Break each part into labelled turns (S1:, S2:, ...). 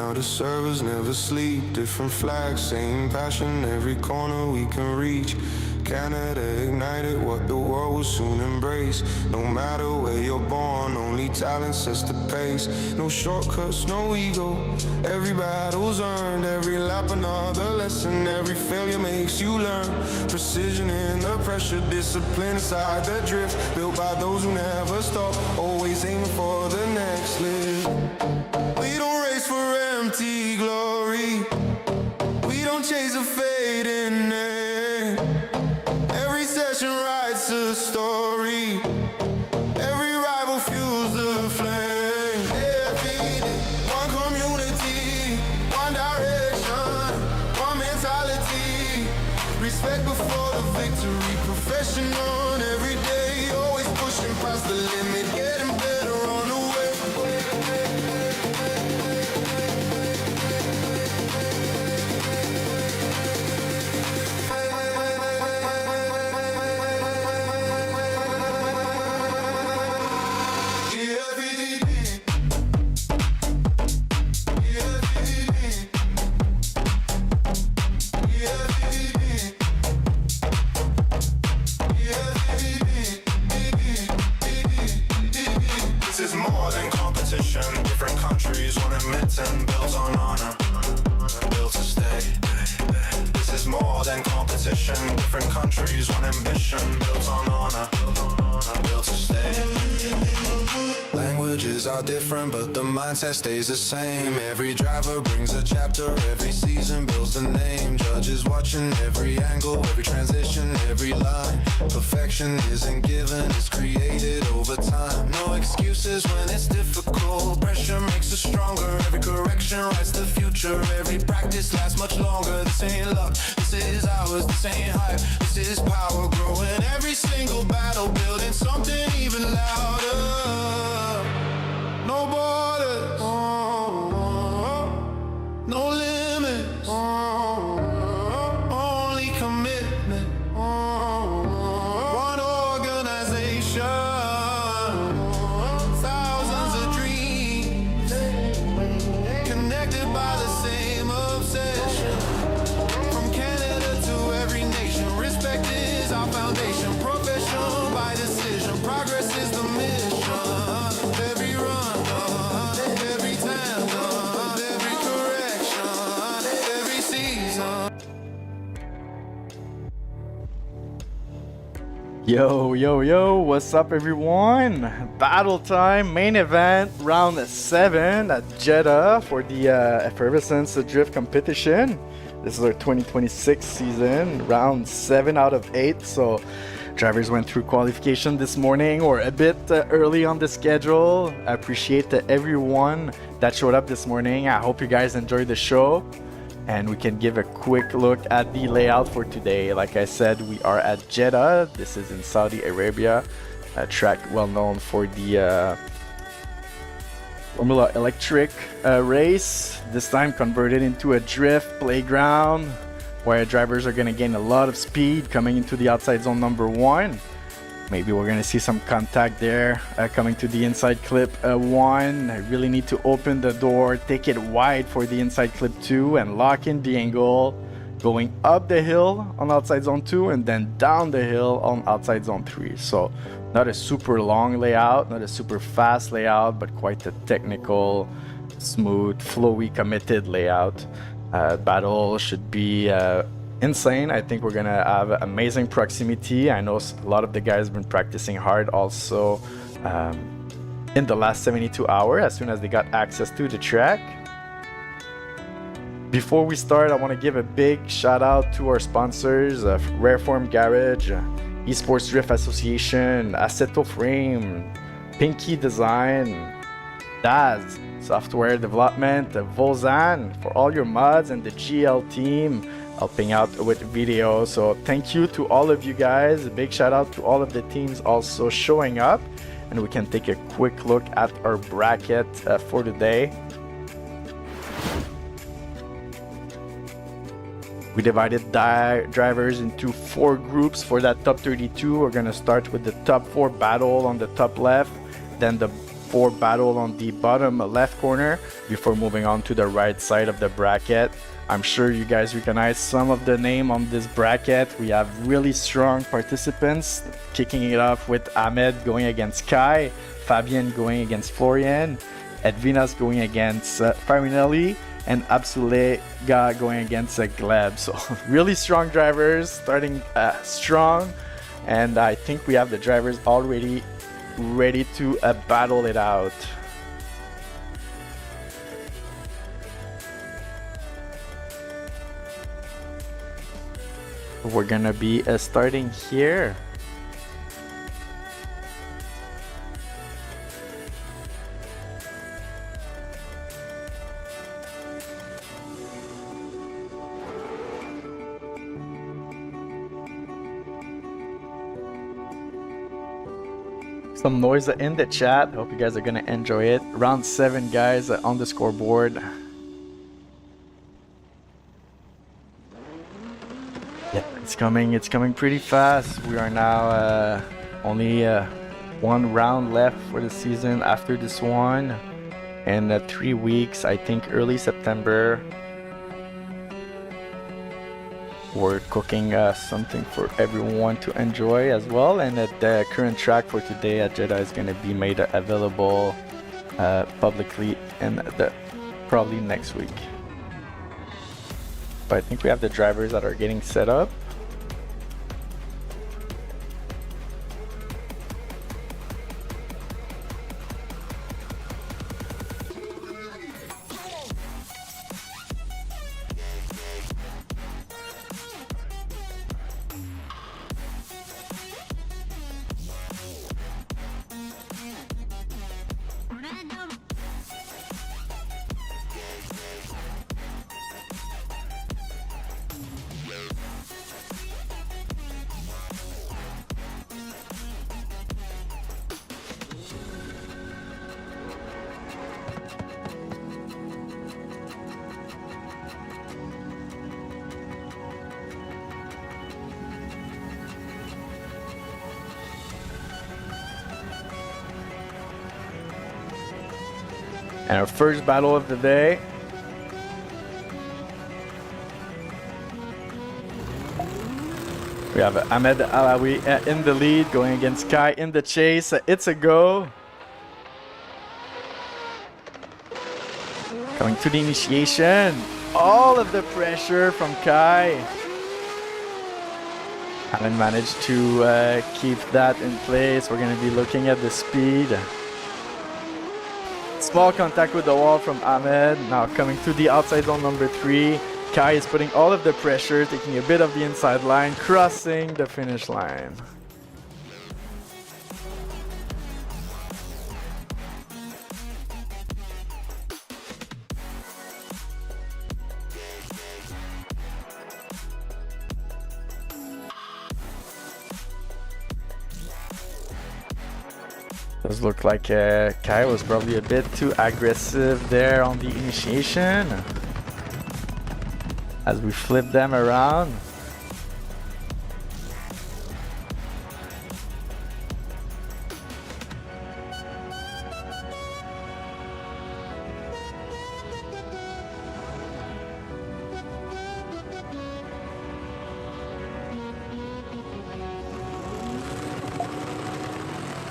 S1: how the servers never sleep. Different flags, same passion, every corner we can reach. Canada ignited what the world will soon embrace. No matter where you're born, only talent sets the pace. No shortcuts, no ego, every battle's earned. Every lap another lesson, every failure makes you learn. Precision in the pressure, discipline inside the drift. Built by those who never stop, always aiming for the next lift. We don't race for empty glory, we don't chase a fading name. Every session writes a story, every rival fuels the flame. Every day, one community, one direction, one mentality. Respect before the victory, professional every day. Always pushing past the limit, getting better on the way. This is more than competition. Different countries want admit and built on honor, built to stay. This is more than competition. Different countries want ambition, built on honor, built to stay. Languages are different, but the mindset stays the same. Every driver brings a chapter, every season builds the name. Judges watching every angle, every transition, every line. Perfection isn't given, it's created over time. No excuses when it's difficult, pressure makes us stronger. Every correction writes the future, every practice lasts much longer. This ain't luck, this is ours, this ain't hype, this is power growing. Every single battle building something even louder. No borders, no limits, only commitment. One organization, thousands of dreams, connected by the same obsession. From Canada to every nation, respect is our foundation. Profession by decision, progress is the mission. Every run, every time, every correction, every season.
S2: Yo, what's up everyone? Battle time, main event, round 7 at Jeddah for the Effervescence drift competition. This is our 2026 season, round 7 out of 8, so drivers went through qualification this morning or a bit early on the schedule. I appreciate everyone that showed up this morning. I hope you guys enjoyed the show. And we can give a quick look at the layout for today. Like I said, we are at Jeddah. This is in Saudi Arabia, a track well known for the Formula Electric race. This time converted into a drift playground where drivers are going to gain a lot of speed coming into the outside zone number 1. Maybe we're going to see some contact there coming to the inside clip 1. I really need to open the door, take it wide for the inside clip 2 and lock in the angle, going up the hill on outside zone 2 and then down the hill on outside zone 3. So not a super long layout, not a super fast layout, but quite a technical, smooth, flowy, committed layout. Battle should be insane. I think we're gonna have amazing proximity. I know a lot of the guys have been practicing hard also in the last 72 hours as soon as they got access to the track. Before we start, I want to give a big shout out to our sponsors, Rareform Garage, Esports Drift Association, Assetto Frame, Pinky Design, Daz Software Development, Volzan for all your mods, and the GL team helping out with video. So thank you to all of you guys. A big shout out to all of the teams also showing up, and we can take a quick look at our bracket for today. We divided drivers into 4 groups for that top 32. We're gonna start with the top 4 battle on the top left, then the 4 battle on the bottom left corner before moving on to the right side of the bracket. I'm sure you guys recognize some of the name on this bracket. We have really strong participants, kicking it off with Ahmed going against Kai, Fabien going against Florian, Edvinas going against Farinelli, and Absolega going against Gleb. So really strong drivers, starting strong, and I think we have the drivers already ready to battle it out. We're gonna be starting here. Some noise in the chat. Hope you guys are gonna enjoy it. Round 7, guys, on the scoreboard. Yeah, it's coming pretty fast. We are now only 1 round left for the season after this one. In 3 weeks, I think early September, we're cooking something for everyone to enjoy as well, and the current track for today at Jeddah is going to be made available publicly in probably next week. But I think we have the drivers that are getting set up. And our first battle of the day. We have Ahmed Alawi in the lead, going against Kai in the chase. It's a go. Coming to the initiation. All of the pressure from Kai. Haven't managed to keep that in place. We're going to be looking at the speed. Small contact with the wall from Ahmed. Now coming to the outside zone number 3. Kai is putting all of the pressure, taking a bit of the inside line, crossing the finish line. Does look like Kai was probably a bit too aggressive there on the initiation as we flip them around.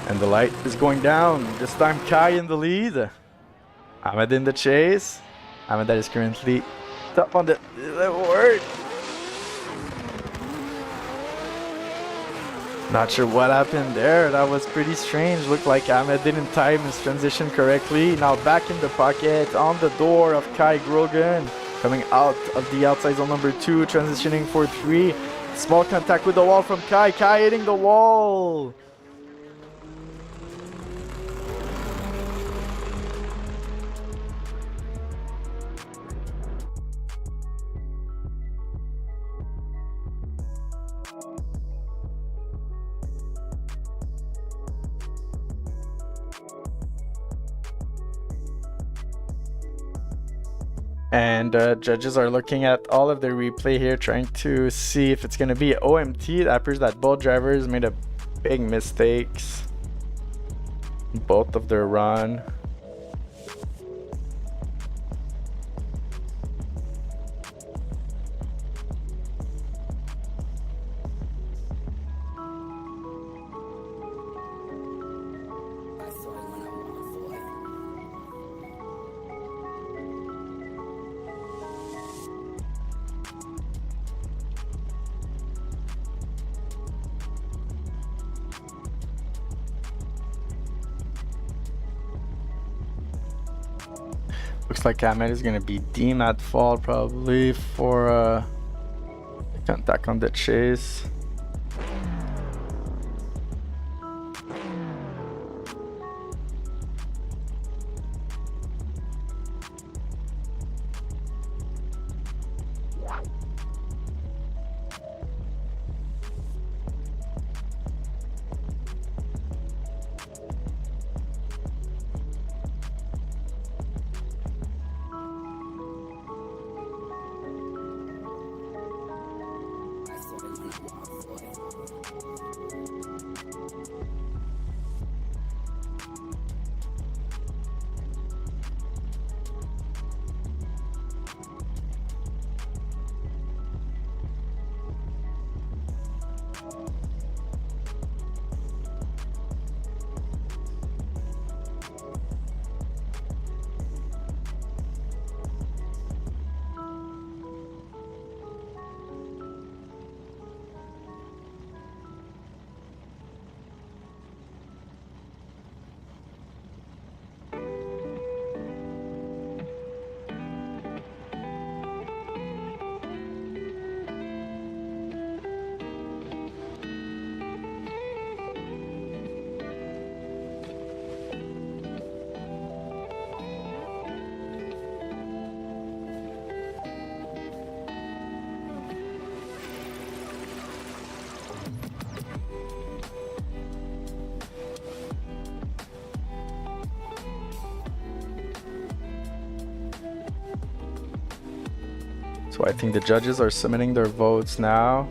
S2: And the light is going down. This time Kai in the lead. Ahmed in the chase. Ahmed that is currently top on the board. Not sure what happened there. That was pretty strange. Looked like Ahmed didn't time his transition correctly. Now back in the pocket on the door of Kai Grogan. Coming out of the outside zone number 2. Transitioning for 3. Small contact with the wall from Kai. Kai hitting the wall. And judges are looking at all of the replay here, trying to see if it's going to be OMT. It appears that both drivers made a big mistakes. both of their run. Looks like Ahmed is gonna be deemed at fault probably for contact on the chase. So I think the judges are submitting their votes now.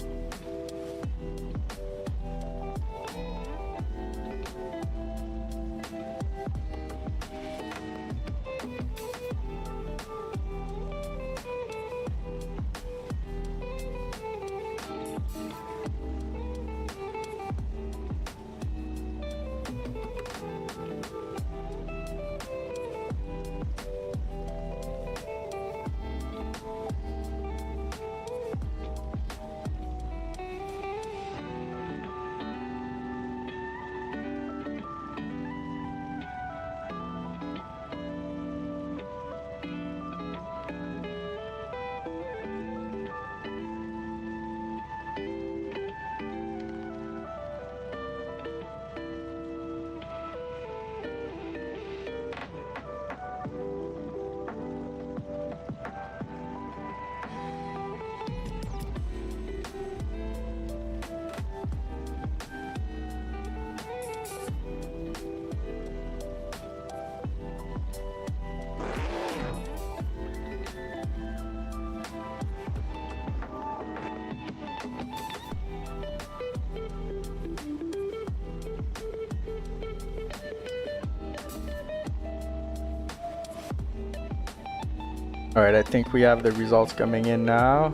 S2: All right, I think we have the results coming in now.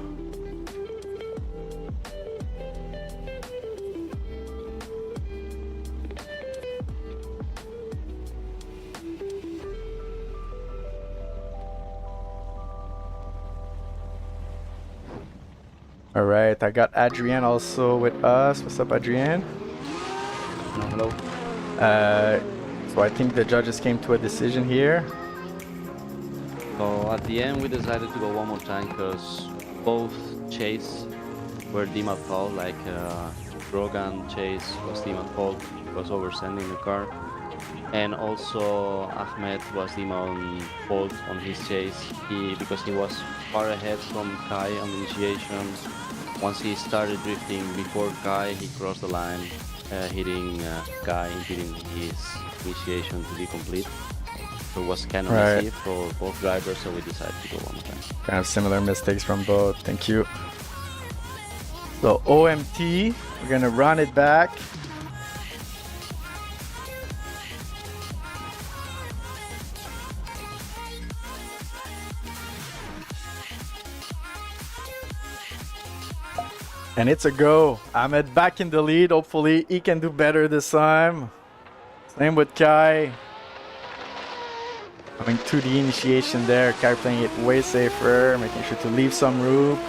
S2: All right, I got Adrienne also with us. What's up, Adrienne?
S3: Hello.
S2: So I think the judges came to a decision here.
S3: So at the end we decided to go one more time because both Chase were deemed at fault, like Rogan Chase was deemed at fault, was oversending the car. And also Ahmed was deemed on fault on his chase because he was far ahead from Kai on the initiation. Once he started drifting before Kai, he crossed the line, hitting Kai, impeding his initiation to be complete. So it was kind of messy for both drivers, so we decided to go one more time.
S2: Kind of similar mistakes from both. Thank you. So OMT, we're gonna run it back. And it's a go. Ahmed back in the lead. Hopefully he can do better this time. Same with Kai. Coming to the initiation there. Kai playing it way safer, making sure to leave some room.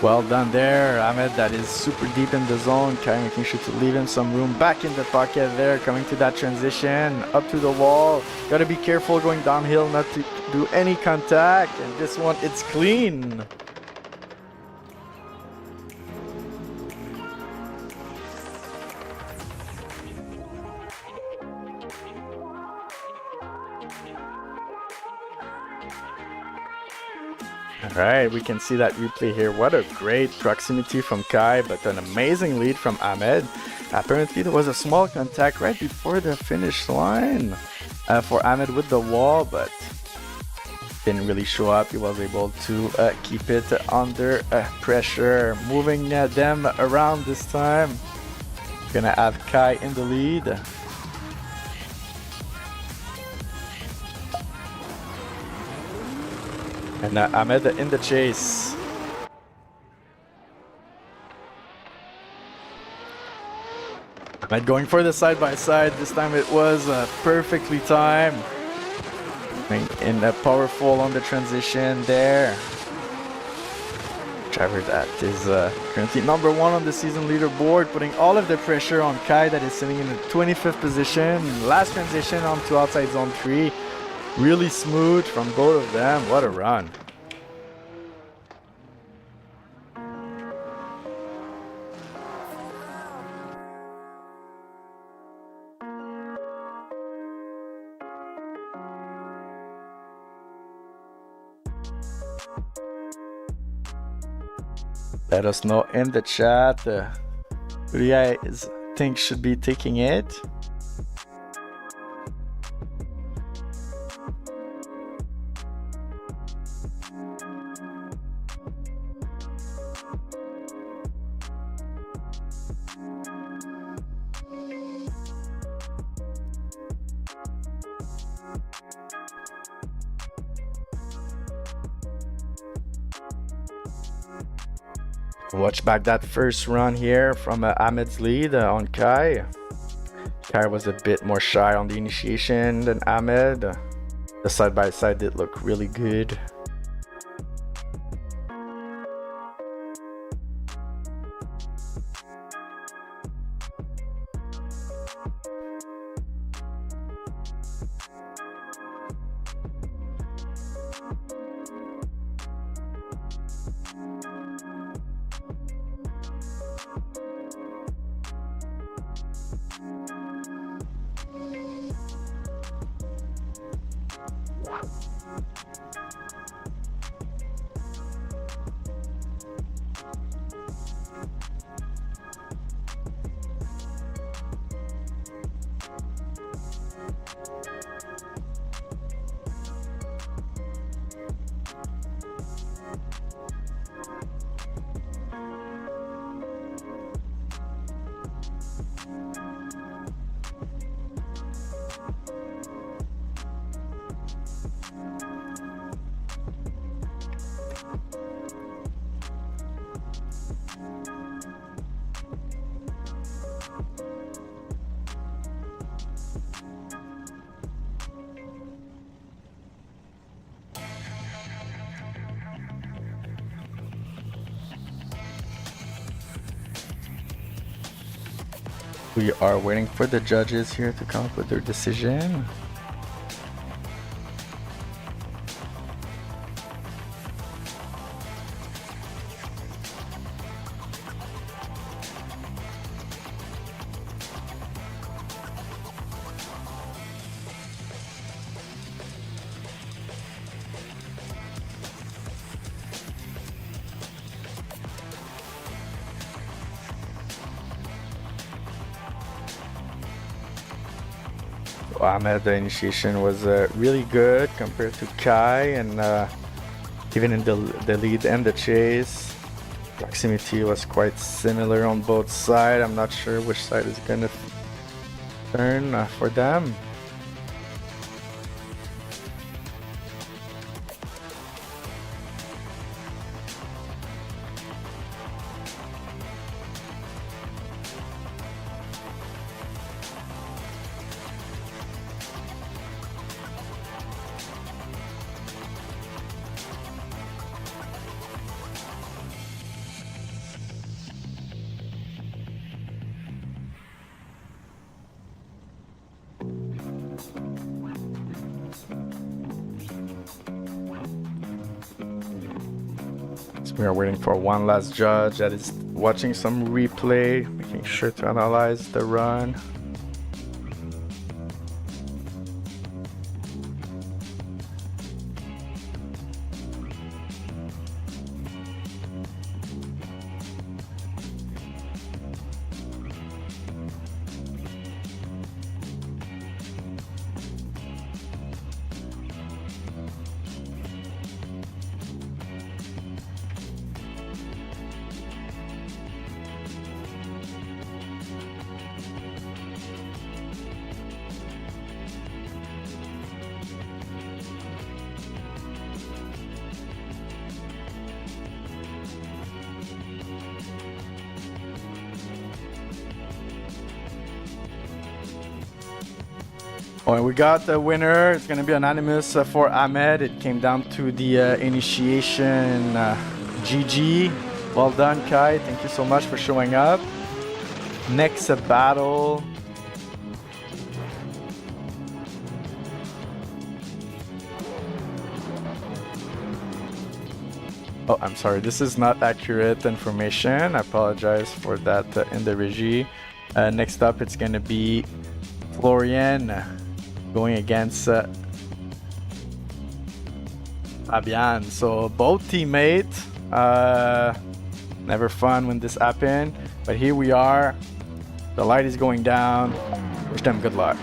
S2: Well done there, Ahmed. That is super deep in the zone. Kai making sure to leave him some room. Back in the pocket there, coming to that transition. Up to the wall. Gotta be careful going downhill not to do any contact. And this one, it's clean. Alright, we can see that replay here. What a great proximity from Kai, but an amazing lead from Ahmed. Apparently there was a small contact right before the finish line for Ahmed with the wall, but didn't really show up. He was able to keep it under pressure. Moving them around this time. Gonna have Kai in the lead. And Ahmed in the chase. Ahmed going for the side-by-side. This time it was perfectly timed. And powerful on the transition there. Driver that is currently number 1 on the season leaderboard, putting all of the pressure on Kai that is sitting in the 25th position. Last transition onto outside zone 3. Really smooth from both of them. What a run. Let us know in the chat who do you guys think should be taking it. Watch back that first run here from Ahmed's lead on Kai. Kai was a bit more shy on the initiation than Ahmed. The side-by-side did look really good. We are waiting for the judges here to come up with their decision. Ahmed, the initiation was really good compared to Kai, and even in the lead and the chase, proximity was quite similar on both sides. I'm not sure which side is gonna turn for them. We are waiting for one last judge that is watching some replay, making sure to analyze the run. Oh, and we got the winner. It's going to be anonymous for Ahmed. It came down to the initiation. GG. Well done, Kai. Thank you so much for showing up. Next battle. Oh, I'm sorry. This is not accurate information. I apologize for that in the regie. Next up, it's going to be Florian going against Fabian. So both teammates. Never fun when this happened, but here we are. The light is going down. Wish them good luck.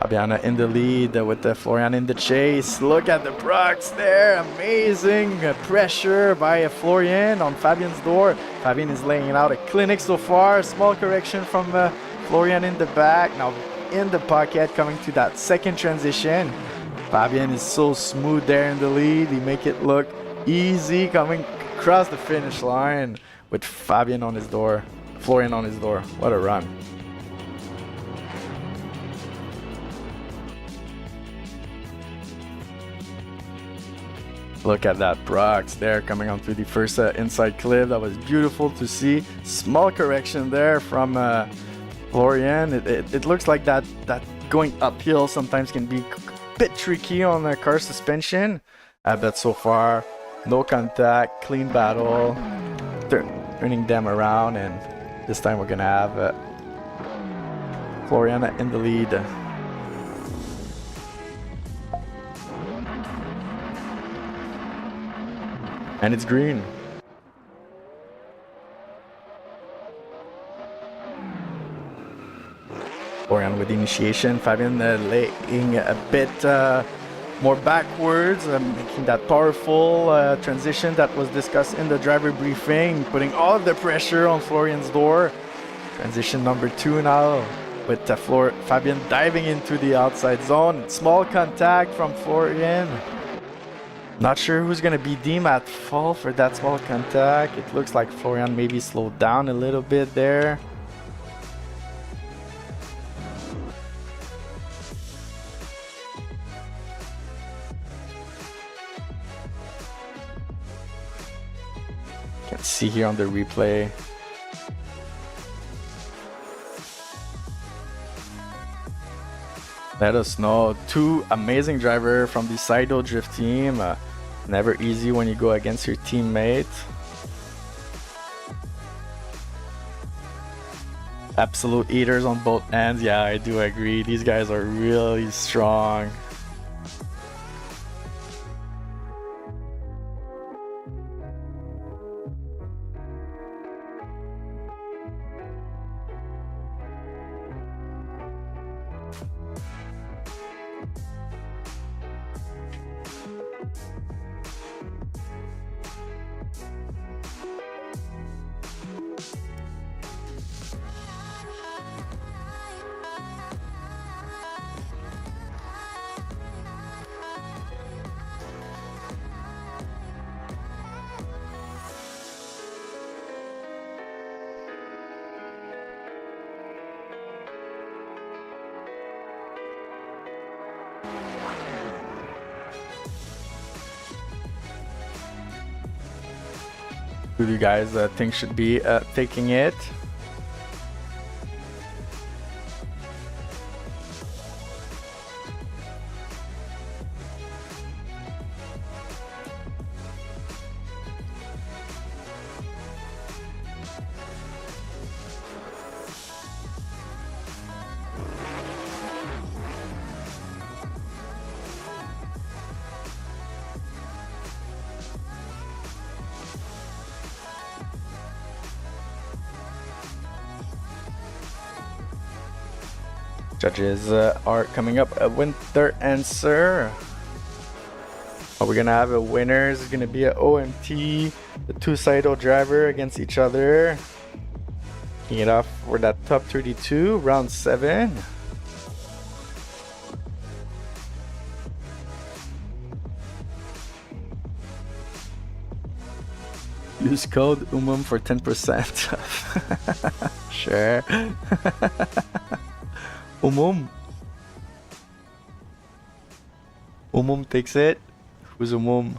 S2: Fabian in the lead with Florian in the chase. Look at the Brucks there. Amazing pressure by Florian on Fabian's door. Fabian is laying out a clinic so far. Small correction from Florian in the back. Now in the pocket, coming to that second transition. Fabian is so smooth there in the lead. He make it look easy coming across the finish line with Fabian on his door. Florian on his door. What a run. Look at that Brox there coming on through the first inside clip. That was beautiful to see. Small correction there from Florian. It looks like that going uphill sometimes can be a bit tricky on the car suspension. But so far, no contact, clean battle, turning them around, and this time we're gonna have Florian in the lead. And it's green. Florian with the initiation. Fabian laying a bit more backwards, making that powerful transition that was discussed in the driver briefing, putting all of the pressure on Florian's door. Transition number 2 now, with Fabian diving into the outside zone. Small contact from Florian. Not sure who's going to be deemed at fault for that small contact. It looks like Florian maybe slowed down a little bit there. You can see here on the replay. Let us know. 2 amazing drivers from the Shoutout Drift team. Never easy when you go against your teammate. Absolute eaters on both ends. Yeah, I do agree. These guys are really strong. Who do you guys think should be taking it? Judges are coming up with their answer. Are we gonna have a winner? Is it gonna be an OMT, the two Shoutout driver against each other? Kicking it off for that top 32, round 7. Use code UMUM for 10%. Sure. UMUM. UMUM takes it. Who's UMUM?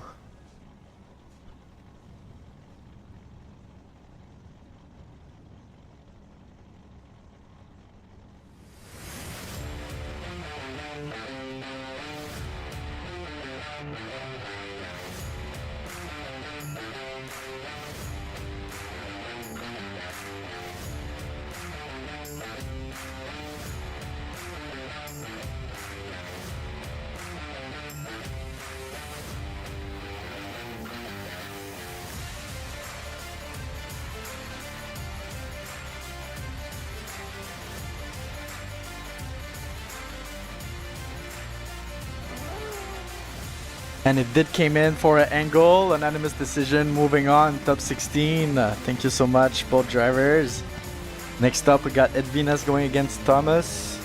S2: And it did came in for an angle, unanimous decision, moving on, top 16. Thank you so much, both drivers. Next up, we got Edvinas going against Thomas.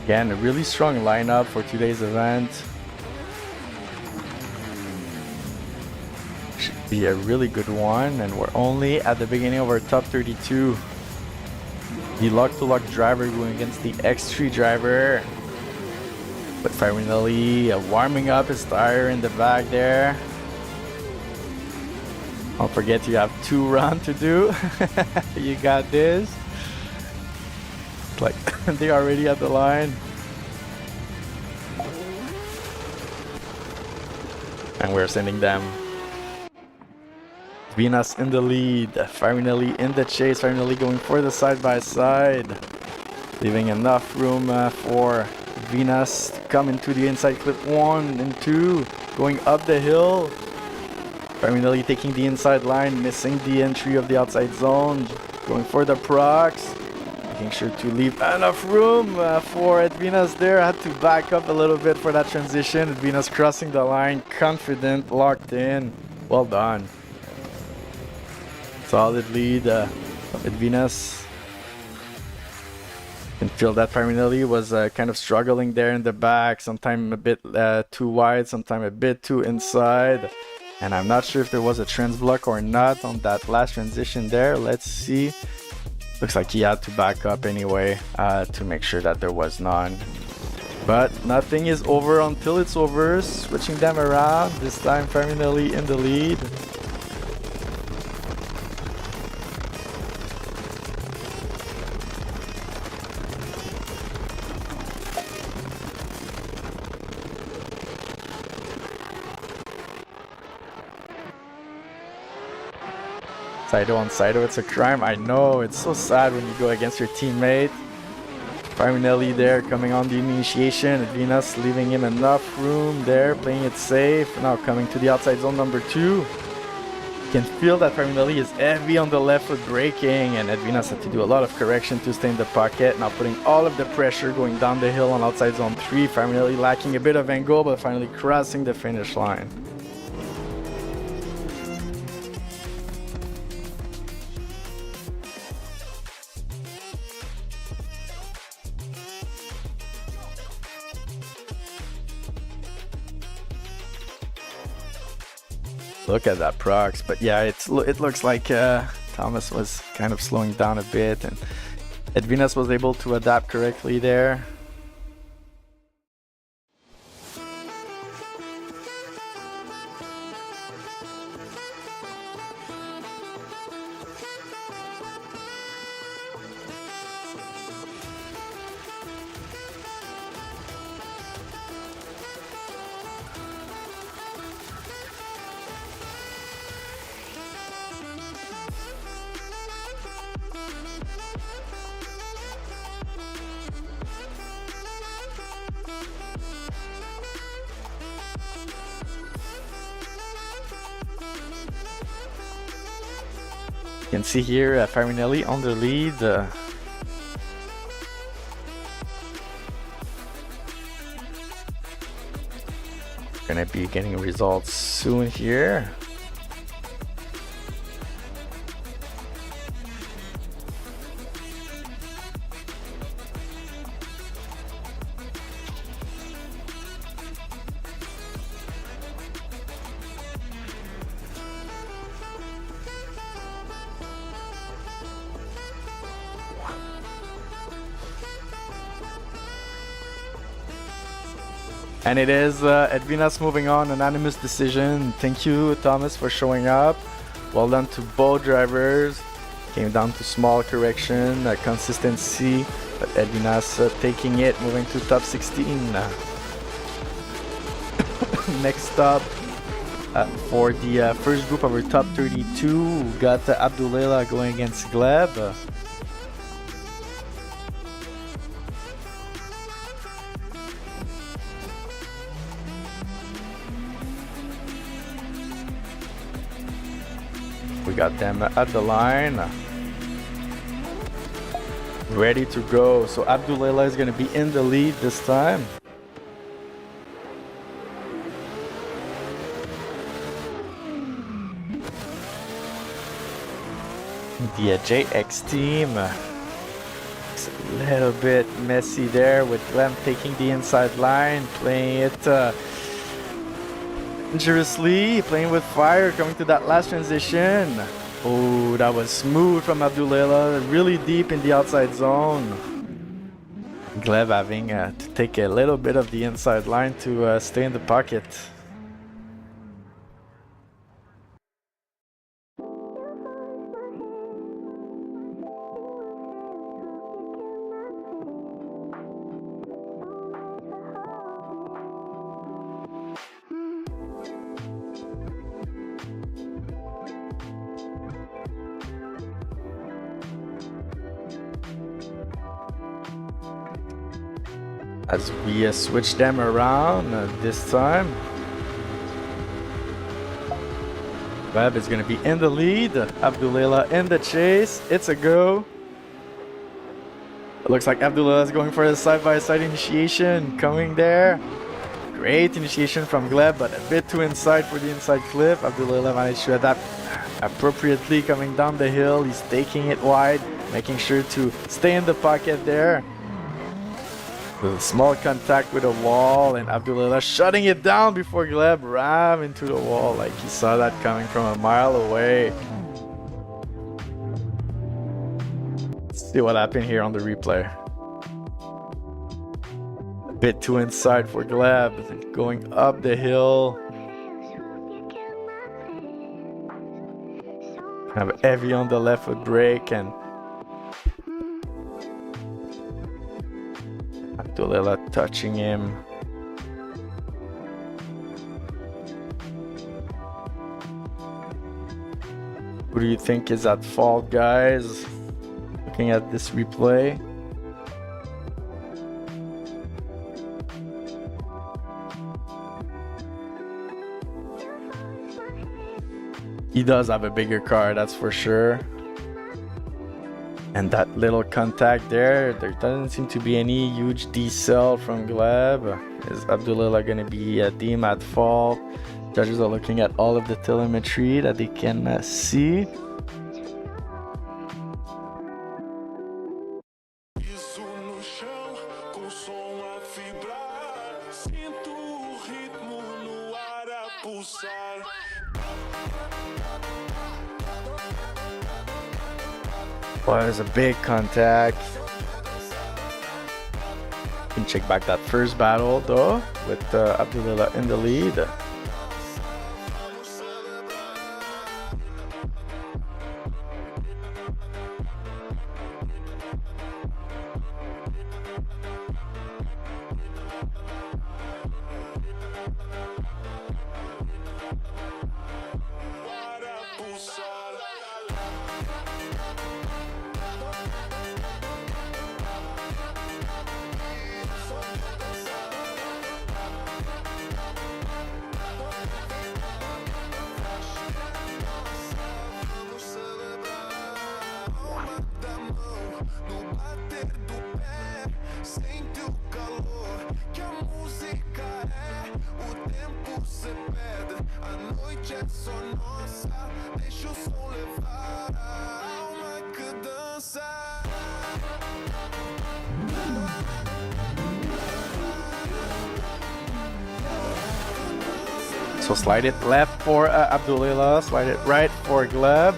S2: Again, a really strong lineup for today's event. Should be a really good one, and we're only at the beginning of our top 32. The lock-to-lock driver going against the X3 driver. But finally warming up his tire in the back there. Don't forget you have 2 rounds to do. You got this. Like they're already at the line. And we're sending them. Venus in the lead, finally in the chase, finally going for the side-by-side. Leaving enough room for Venus to come into the inside clip 1 and 2. Going up the hill. Finally taking the inside line, missing the entry of the outside zone. Going for the procs. Making sure to leave enough room for Edvinas there. Had to back up a little bit for that transition. Edvinas crossing the line, confident, locked in. Well done. Solid lead of Edvinas. Can feel that Farinelli was kind of struggling there in the back. Sometimes a bit too wide, sometimes a bit too inside. And I'm not sure if there was a trans block or not on that last transition there. Let's see. Looks like he had to back up anyway to make sure that there was none. But nothing is over until it's over. Switching them around. This time Farinelli in the lead. Shoutout on Shoutout, it's a crime. I know, it's so sad when you go against your teammate. Farinelli there coming on the initiation. Venus leaving him enough room there, playing it safe. Now coming to the outside zone number 2. You can feel that Farinelli is heavy on the left foot braking, and Edvinas had to do a lot of correction to stay in the pocket. Now putting all of the pressure going down the hill on outside zone 3. Farinelli lacking a bit of angle, but finally crossing the finish line. Look at that procs, but yeah, it looks like Thomas was kind of slowing down a bit, and Edvinas was able to adapt correctly there. can see here Farinelli on the lead. Gonna be getting results soon here. And it is Edvinas moving on, unanimous decision. Thank you, Thomas, for showing up. Well done to both drivers. Came down to small correction, consistency, but Edvinas taking it, moving to top 16. Next up, for the first group of our top 32, we got Abdullah going against Gleb. We got them at the line, ready to go. So Abdullah is going to be in the lead this time. The JX team, it's a little bit messy there with Clem taking the inside line, playing it dangerously, playing with fire, coming to that last transition. Oh, that was smooth from Abdullah, really deep in the outside zone. Gleb having to take a little bit of the inside line to stay in the pocket. As we switch them around this time, Gleb is going to be in the lead, Abdullah in the chase. It's a go. It looks like Abdullah is going for a side-by-side initiation, coming there. Great initiation from Gleb, but a bit too inside for the inside clip. Abdullah managed to adapt appropriately coming down the hill. He's taking it wide, making sure to stay in the pocket there. With a small contact with a wall, and Abdullah shutting it down before Gleb rammed into the wall, like he saw that coming from a mile away. Let's see what happened here on the replay. A bit too inside for Gleb, going up the hill. Kind of heavy on the left foot brake, and Abdullah touching him. Who do you think is at fault, guys? Looking at this replay. He does have a bigger car, that's for sure. And that little contact there doesn't seem to be any huge decel from Gleb. Is Abdullah going to be deemed at fault? Judges are looking at all of the telemetry that they can see. Well, there's a big contact. You can check back that first battle though, with Abdullah in the lead.
S1: Começo nossa, deixa o som levar a alma que dança.
S2: So slide it left for Abdulillah, slide it right for Gleb.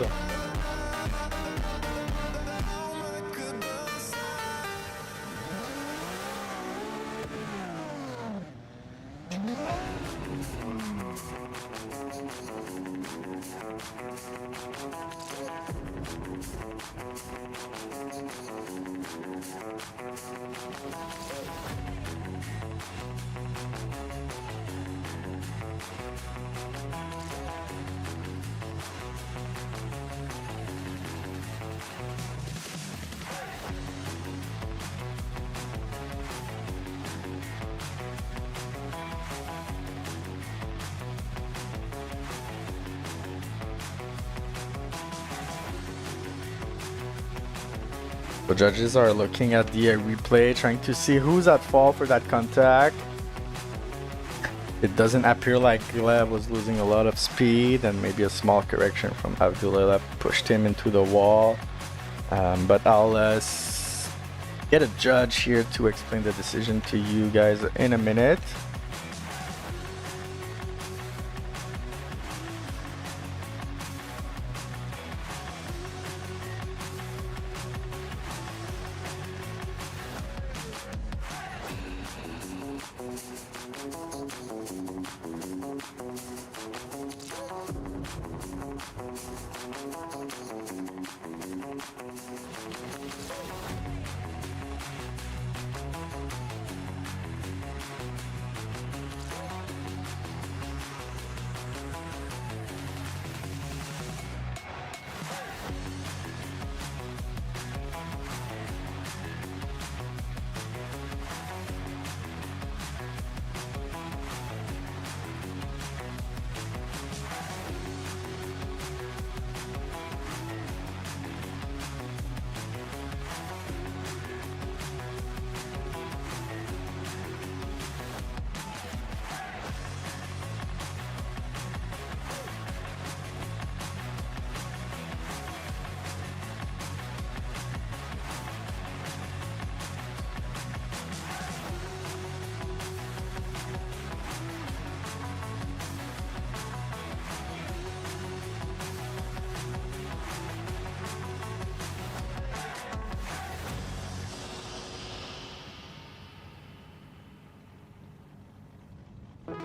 S2: The judges are looking at the replay, trying to see who's at fault for that contact. It doesn't appear like Gleb was losing a lot of speed, and maybe a small correction from Abdulillah pushed him into the wall. But I'll get a judge here to explain the decision to you guys in a minute.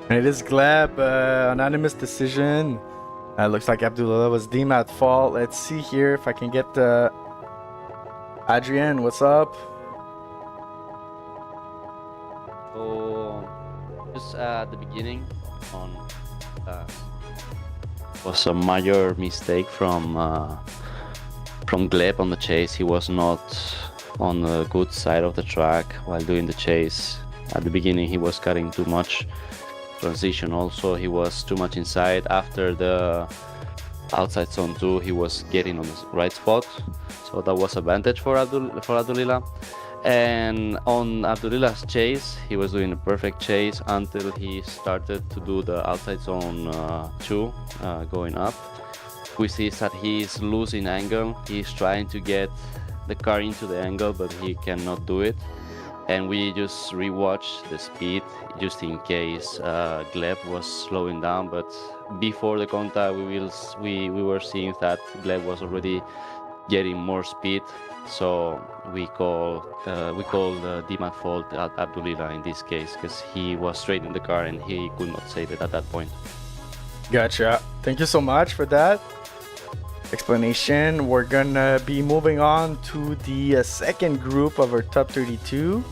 S2: And it is Gleb, anonymous decision. Looks like Abdulillah was deemed at fault. Let's see here if I can get Adrian, what's up?
S3: So, just at the beginning, was a major mistake from Gleb on the chase. He was not on the good side of the track while doing the chase. At the beginning, he was cutting too much. Transition also, he was too much inside. After the outside zone 2, he was getting on the right spot, so that was advantage for Abdulillah. And on Abdulillah's chase, he was doing a perfect chase until he started to do the outside zone 2 going up. We see that he's losing angle. He's trying to get the car into the angle, but he cannot do it. And we just rewatch the speed just in case Gleb was slowing down. But before the contact, we were seeing that Gleb was already getting more speed. So we called the demat fault at Abdulillah in this case, because he was straight in the car and he could not save it at that point.
S2: Gotcha. Thank you so much for that explanation. We're gonna be moving on to the second group of our top 32.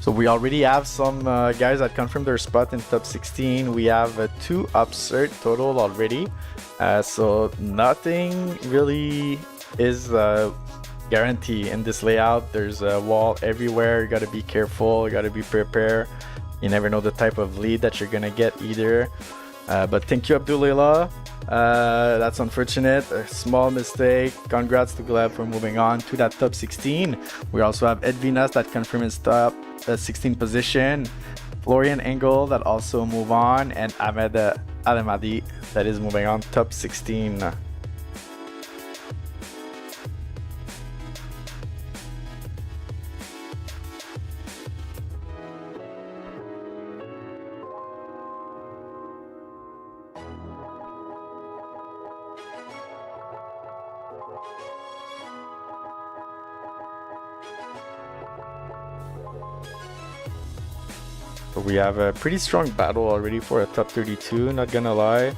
S2: So we already have some guys that confirmed their spot in top 16. We have 2 upsert total already. So nothing really is guaranteed in this layout. There's a wall everywhere. You gotta be careful, you gotta be prepared. You never know the type of lead that you're gonna get either. But thank you, Abdulillah. That's unfortunate, a small mistake. Congrats to Gleb for moving on to that top 16. We also have Edvinas that confirmed his top 16 position. Florian Engel that also move on, and Ahmed Alemadi that is moving on top 16. We have a pretty strong battle already for a top 32, not gonna lie.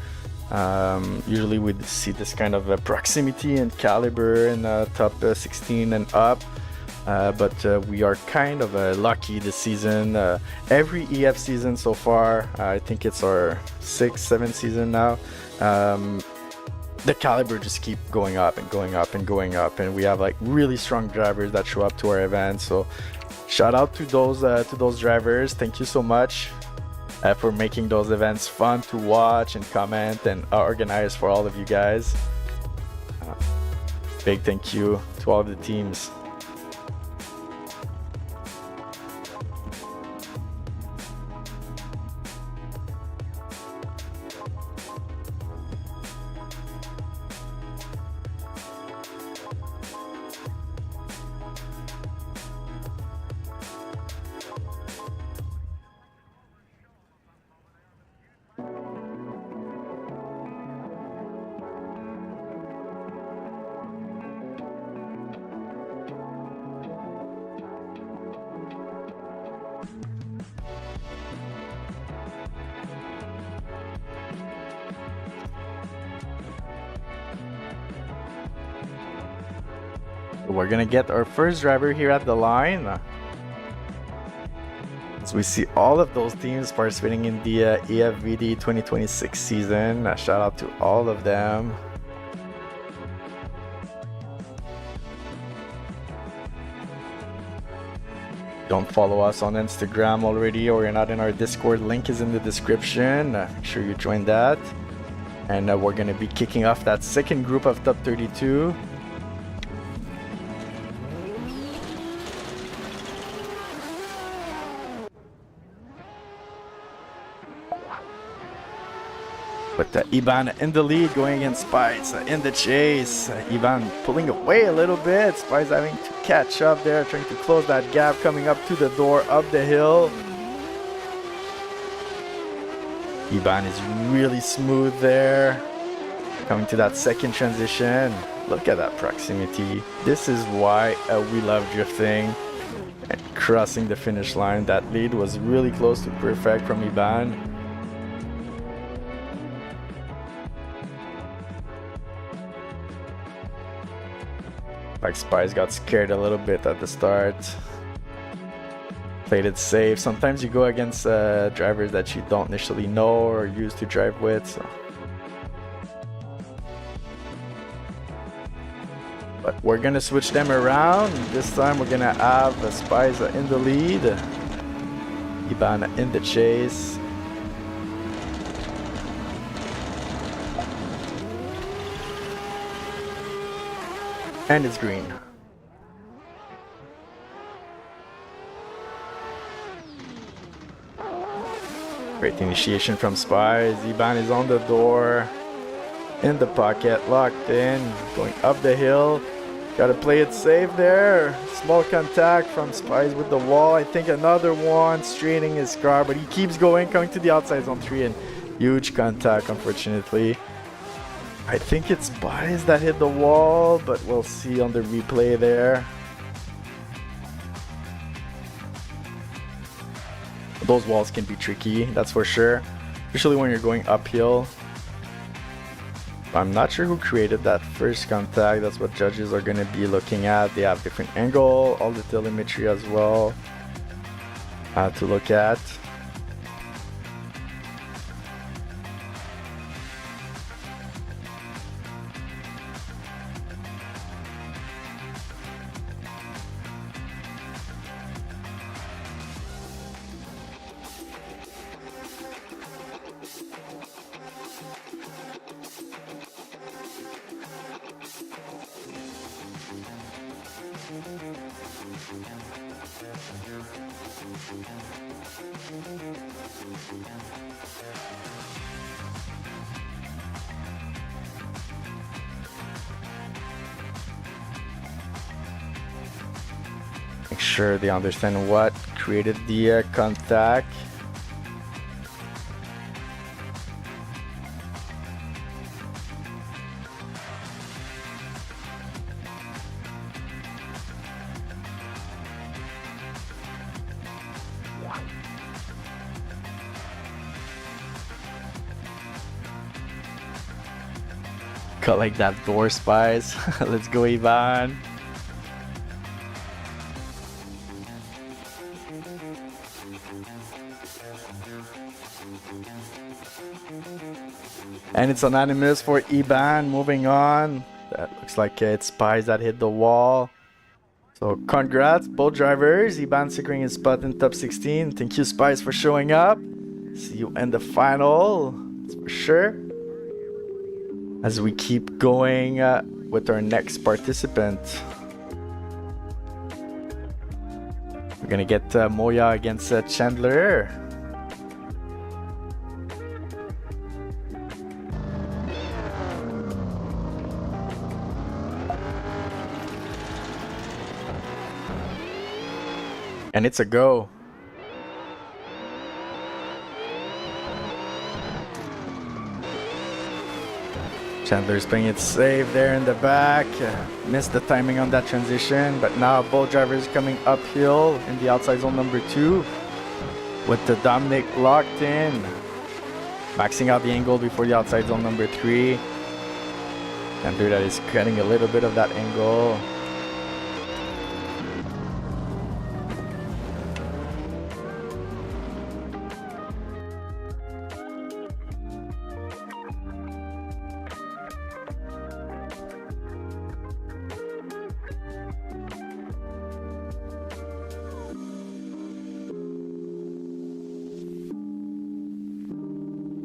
S2: Usually we see this kind of proximity and caliber in top 16 and up, but we are kind of lucky this season. Every EF season so far, I think it's our 6th, 7th season now, the caliber just keep going up and going up and going up, and we have like really strong drivers that show up to our events. So shout out to those drivers. Thank you so much for making those events fun to watch and comment and organize for all of you guys. Big thank you to all of the teams. We're gonna get our first driver here at the line. As we see all of those teams participating in the EFVD 2026 season. Shout out to all of them. Don't follow us on Instagram already, or you're not in our Discord, link is in the description. Make sure you join that. And we're gonna be kicking off that second group of top 32. With Iban in the lead, going against Spice in the chase. Iban pulling away a little bit. Spice having to catch up there, trying to close that gap, coming up to the door, up the hill. Iban is really smooth there. Coming to that second transition. Look at that proximity. This is why we love drifting and crossing the finish line. That lead was really close to perfect from Iban. Like Spice got scared a little bit at the start. Played it safe. Sometimes you go against drivers that you don't initially know or used to drive with. So. But we're gonna switch them around. This time we're gonna have Spice in the lead, Iban in the chase. And it's green. Great initiation from Spice. Iban is on the door. In the pocket, locked in. Going up the hill. Gotta play it safe there. Small contact from Spice with the wall. I think another one straining his car, but he keeps going, coming to the outside zone 3, and huge contact, unfortunately. I think it's Spice that hit the wall, but we'll see on the replay there. Those walls can be tricky, that's for sure, especially when you're going uphill. I'm not sure who created that first contact. That's what judges are going to be looking at. They have different angle, all the telemetry as well to look at. Make sure they understand what created the contact. Collect that door, Spies. Let's go, Ivan. And it's anonymous for Iban. Moving on. That looks like it's Spies that hit the wall. So congrats, both drivers. Iban securing his spot in top 16. Thank you, Spies, for showing up. See you in the final. That's for sure. As we keep going with our next participant. We're gonna get Moya against Chandler. And it's a go. Chandler's playing it safe there in the back. Missed the timing on that transition, but now both drivers coming uphill in the outside zone number 2 with the Dominic locked in. Maxing out the angle before the outside zone number 3. Chandler that is cutting a little bit of that angle.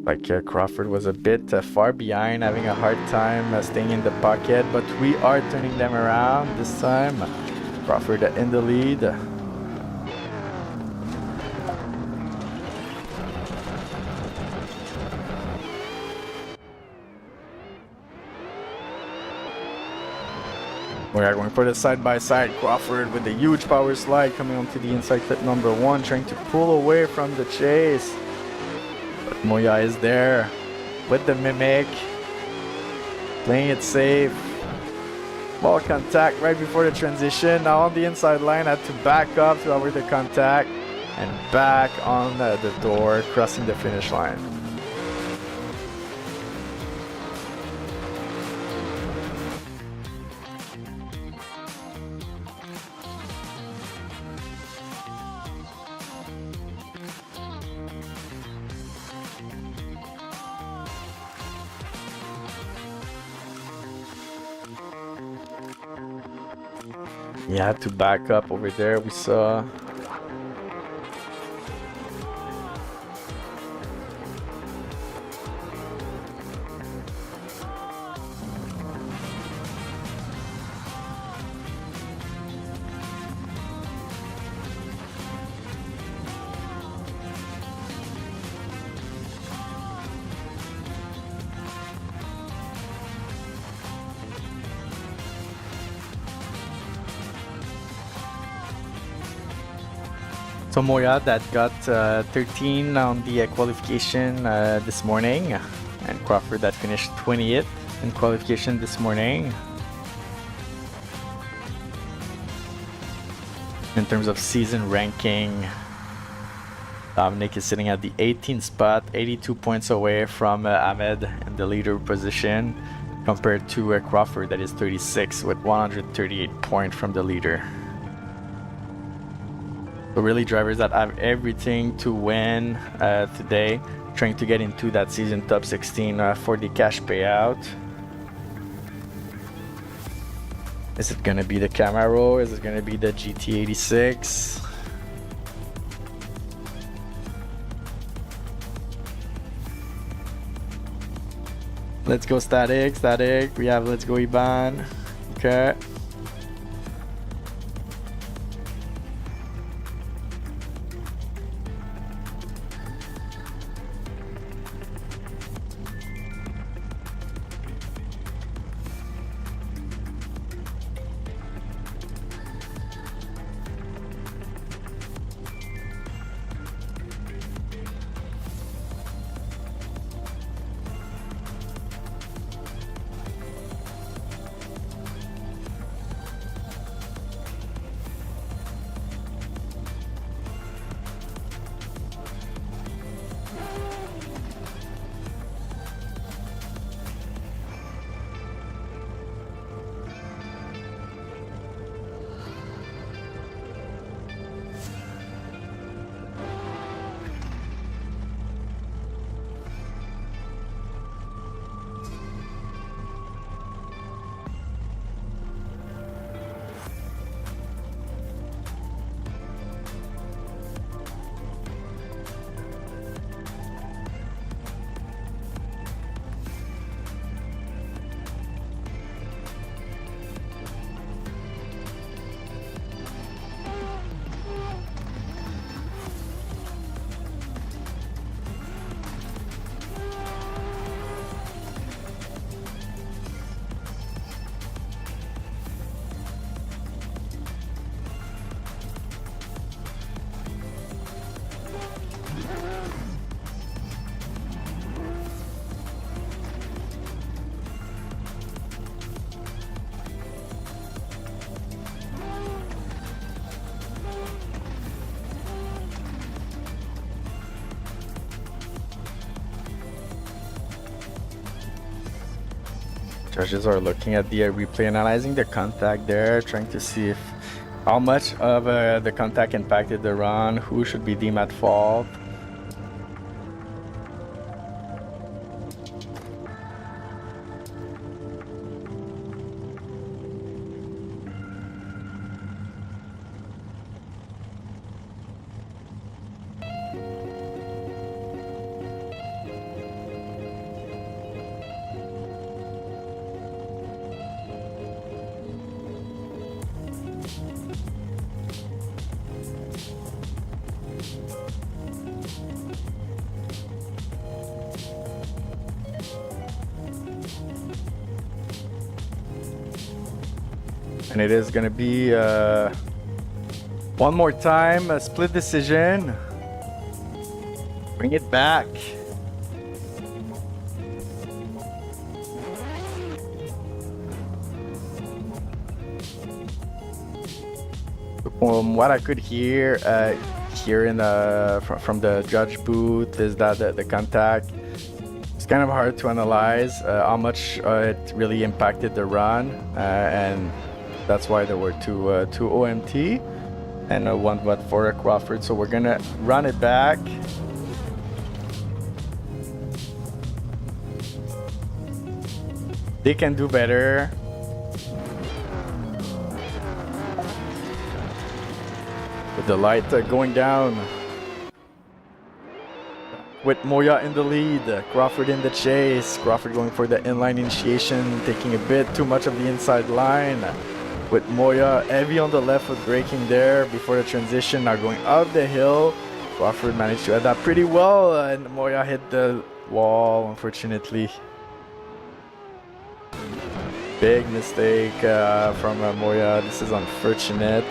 S2: Like Crawford was a bit far behind, having a hard time staying in the pocket, but we are turning them around this time. Crawford in the lead. We are going for the side-by-side. Crawford with a huge power slide coming onto the inside clip number 1, trying to pull away from the chase. Moya is there with the Mimic, playing it safe. Ball contact right before the transition. Now on the inside line, had to back up to avoid the contact and back on the door, crossing the finish line. He had to back up over there, we saw. So Moya that got 13 on the qualification this morning, and Crawford that finished 20th in qualification this morning. In terms of season ranking, Dominic is sitting at the 18th spot, 82 points away from Ahmed in the leader position, compared to Crawford that is 36 with 138 points from the leader. So really drivers that have everything to win today, trying to get into that season top 16 for the cash payout. Is it gonna be the Camaro? Is it gonna be the GT86? Let's go static. We have let's go Iban. Okay. Judges are looking at the replay, analyzing the contact there, trying to see if how much of the contact impacted the run, who should be deemed at fault. And it is going to be one more time, a split decision. Bring it back. From what I could hear here in from the judge booth is that the contact, it's kind of hard to analyze how much it really impacted the run, and that's why there were two OMT and one but for Crawford. So we're gonna run it back. They can do better. With the light going down. With Moya in the lead, Crawford in the chase. Crawford going for the inline initiation, taking a bit too much of the inside line. With Moya heavy on the left foot braking there before the transition, now going up the hill. Crawford managed to adapt pretty well, and Moya hit the wall, unfortunately. Big mistake from Moya. This is unfortunate.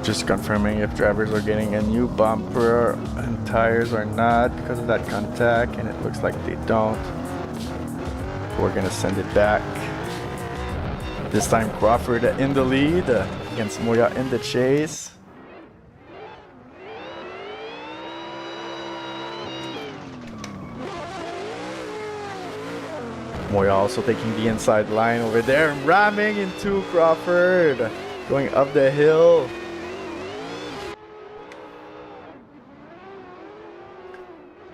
S2: Just confirming if drivers are getting a new bumper and tires or not because of that contact, and it looks like they don't. We're gonna send it back. This time Crawford in the lead against Moya in the chase. Moya also taking the inside line over there and ramming into Crawford, going up the hill.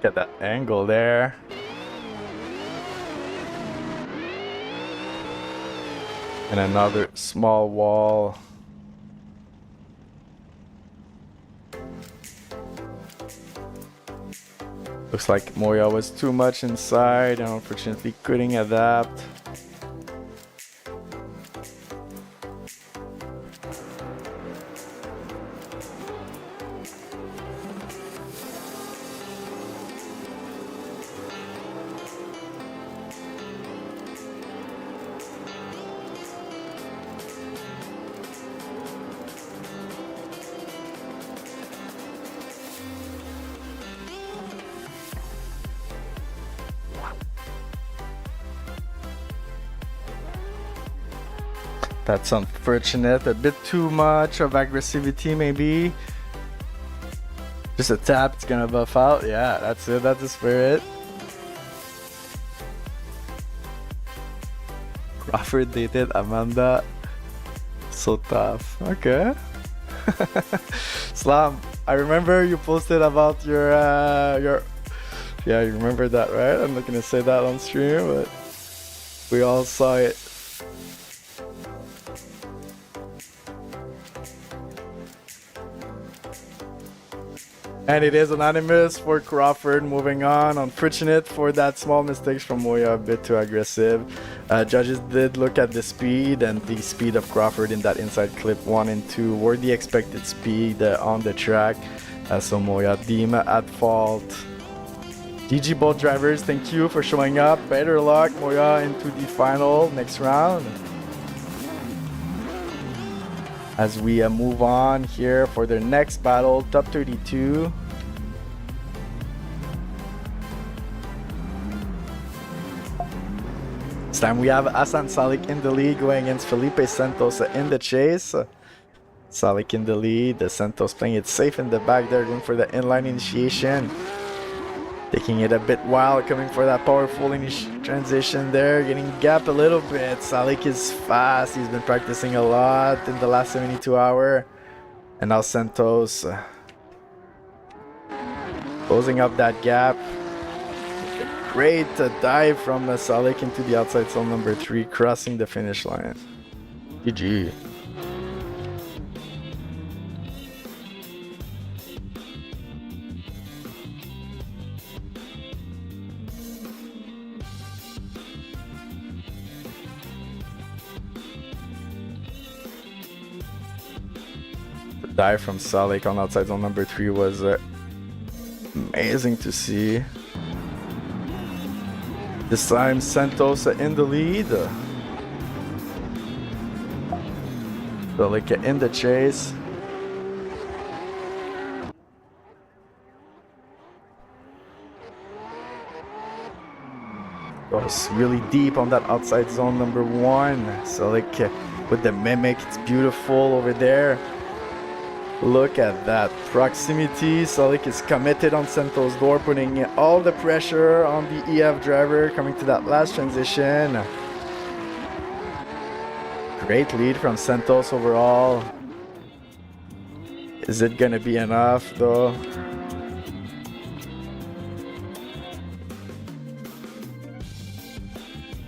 S2: Get that angle there. And another small wall. Looks like Moya was too much inside and unfortunately couldn't adapt. That's unfortunate. A bit too much of aggressivity, maybe. Just a tap, it's gonna buff out. Yeah, that's it. That's the spirit. Crawford dated Amanda. So tough. Okay. Slam, I remember you posted about your yeah, you remember that, right? I'm not gonna say that on stream, but we all saw it. And it is unanimous for Crawford. Moving on. Unfortunate for that small mistakes from Moya, a bit too aggressive. Judges did look at the speed, and the speed of Crawford in that inside clip 1 and 2 were the expected speed on the track. So Moya deemed at fault. GG both drivers, thank you for showing up. Better luck, Moya, into the final next round. As we move on here for the next battle, top 32. This time we have Hassan Salik in the lead going against Felipe Santos in the chase. Salik in the lead, Santos playing it safe in the back there, going for the inline initiation. Taking it a bit wild, coming for that powerful transition there, getting gap a little bit. Salik is fast, he's been practicing a lot in the last 72 hours. And now Santos closing up that gap. Great dive from Salik into the outside zone number 3, crossing the finish line. GG. Dive from Salik on outside zone number 3 was amazing to see. This time Santos in the lead. Salik in the chase. Goes really deep on that outside zone number 1. Salik with the mimic, it's beautiful over there. Look at that proximity. Salik is committed on Santos' door, putting all the pressure on the EF driver coming to that last transition. Great lead from Santos overall. Is it gonna be enough though?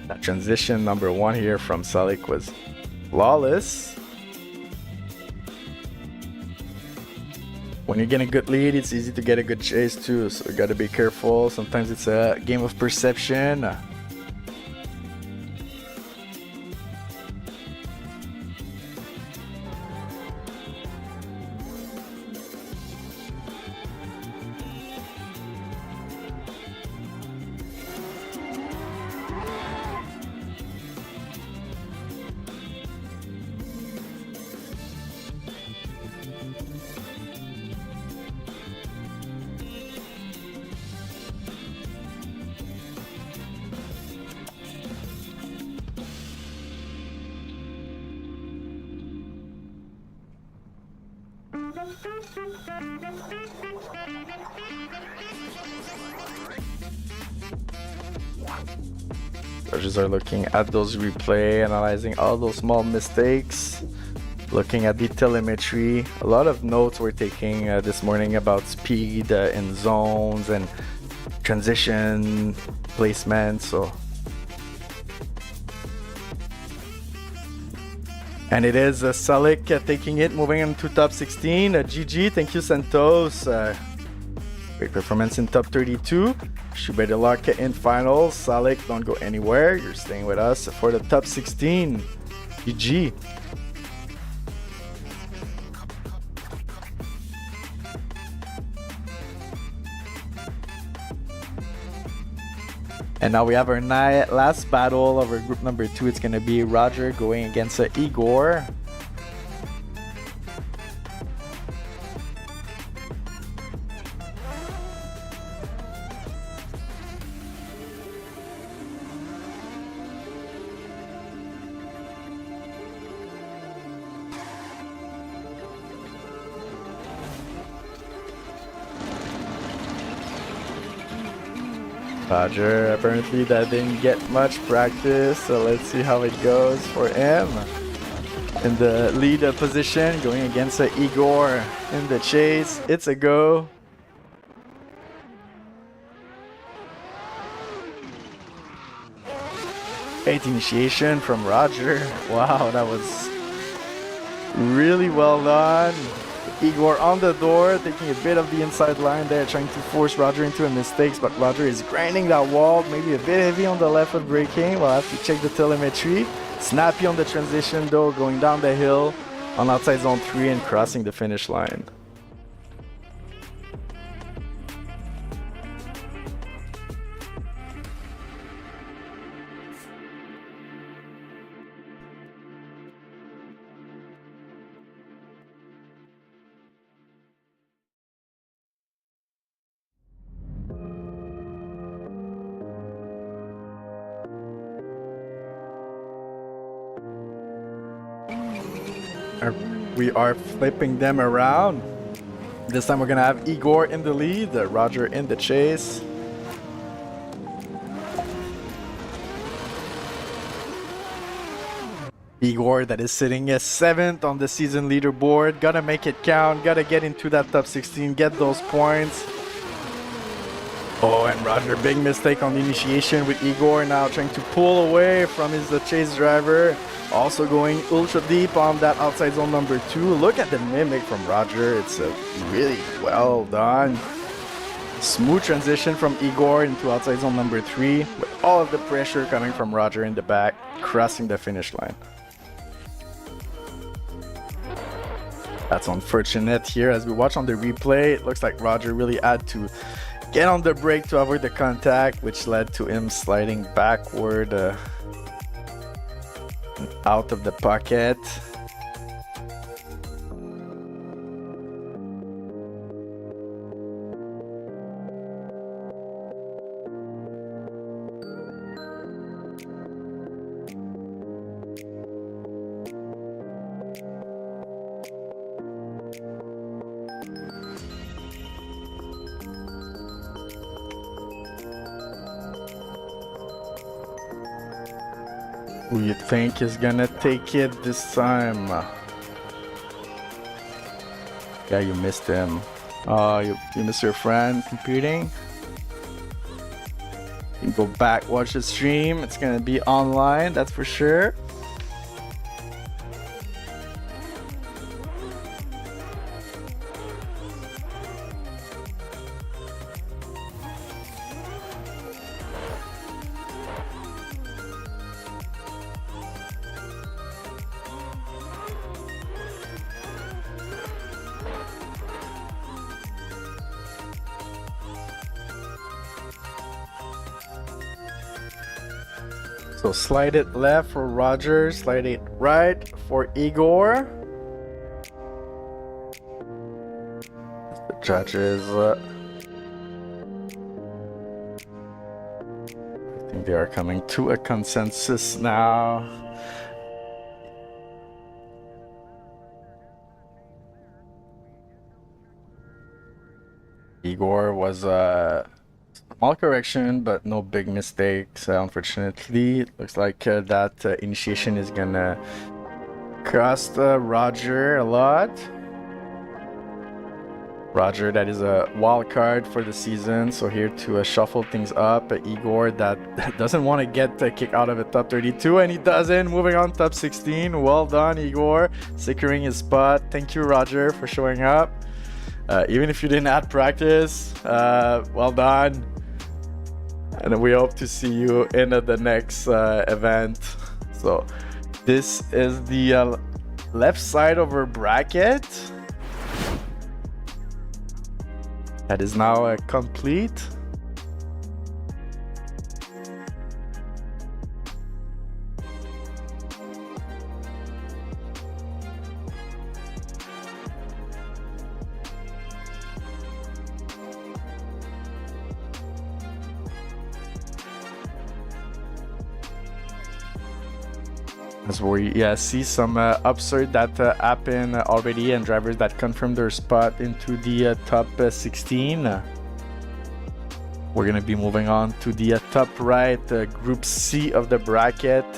S2: That transition number 1 here from Salik was flawless. When you get a good lead, it's easy to get a good chase too, so you gotta be careful. Sometimes it's a game of perception. Judges are looking at those replay, analyzing all those small mistakes, looking at the telemetry. A lot of notes we're taking this morning about speed in zones and transition placement. And it is Salik taking it, moving into top 16. GG, thank you Santos. Great performance in top 32. You better luck in finals. Salik, don't go anywhere. You're staying with us for the top 16. GG. And now we have our last battle of our group number 2. It's going to be Roger going against Igor. Roger, apparently that didn't get much practice, so let's see how it goes for him. In the lead position, going against Igor in the chase. It's a go. Great initiation from Roger. Wow, that was really well done. Igor on the door, taking a bit of the inside line there, trying to force Roger into a mistakes, but Roger is grinding that wall, maybe a bit heavy on the left of braking. We'll have to check the telemetry. Snappy on the transition though, going down the hill on outside zone 3 and crossing the finish line. We are flipping them around. This time we're gonna have Igor in the lead, Roger in the chase. Igor that is sitting as 7th on the season leaderboard. Gotta make it count, gotta get into that top 16, get those points. Oh, and Roger, big mistake on the initiation with Igor now trying to pull away from his chase driver. Also going ultra deep on that outside zone number 2. Look at the mimic from Roger. It's really well done. Smooth transition from Igor into outside zone number 3 with all of the pressure coming from Roger in the back, crossing the finish line. That's unfortunate here as we watch on the replay. It looks like Roger really had to get on the brake to avoid the contact, which led to him sliding backward out of the pocket. Who you think is gonna take it this time? Yeah, you missed him. You missed your friend competing. You can go back, watch the stream. It's gonna be online, that's for sure. So slide it left for Roger, slide it right for Igor. The judges, I think they are coming to a consensus now. Igor was small correction, but no big mistakes, unfortunately. It looks like that initiation is gonna cost Roger a lot. Roger, that is a wild card for the season, so here to shuffle things up. Igor that doesn't want to get kicked out of the top 32, and he doesn't. Moving on, top 16. Well done, Igor, securing his spot. Thank you, Roger, for showing up. Even if you didn't add practice, well done. And we hope to see you in the next event. So this is the left side of our bracket. That is now complete. As we see some upsurge that happen already and drivers that confirm their spot into the top 16. We're going to be moving on to the top right, Group C of the bracket,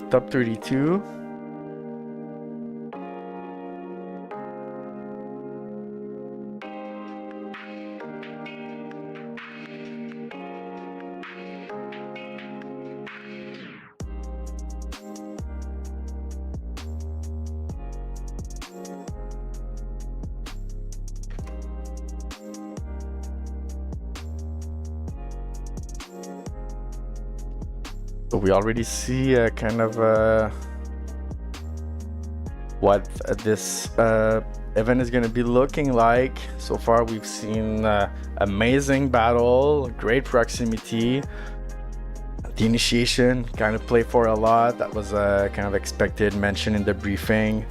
S2: top 32. So we already see kind of what this event is going to be looking like. So far we've seen amazing battle, great proximity. The initiation kind of play for a lot. That was kind of expected, mentioned in the briefing.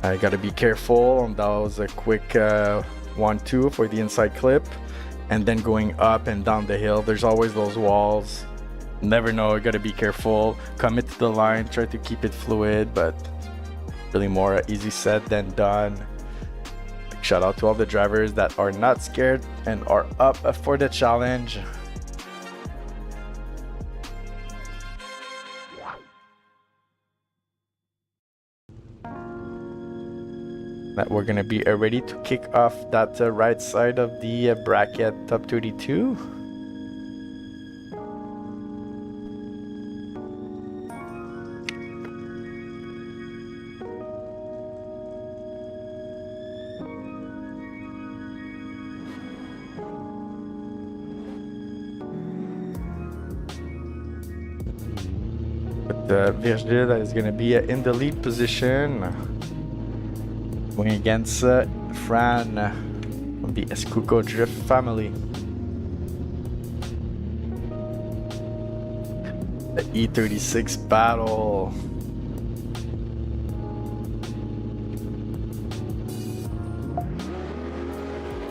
S2: You got to be careful. That was a quick 1-2 for the inside clip. And then going up and down the hill, there's always those walls. Never know, you got to be careful. Commit to the line, try to keep it fluid, but really more easy said than done. Big shout out to all the drivers that are not scared and are up for the challenge. That we're gonna be ready to kick off that right side of the bracket top 32. But Virgil is gonna be in the lead position. Going against Fran from the Escuco Drift family. The E36 battle.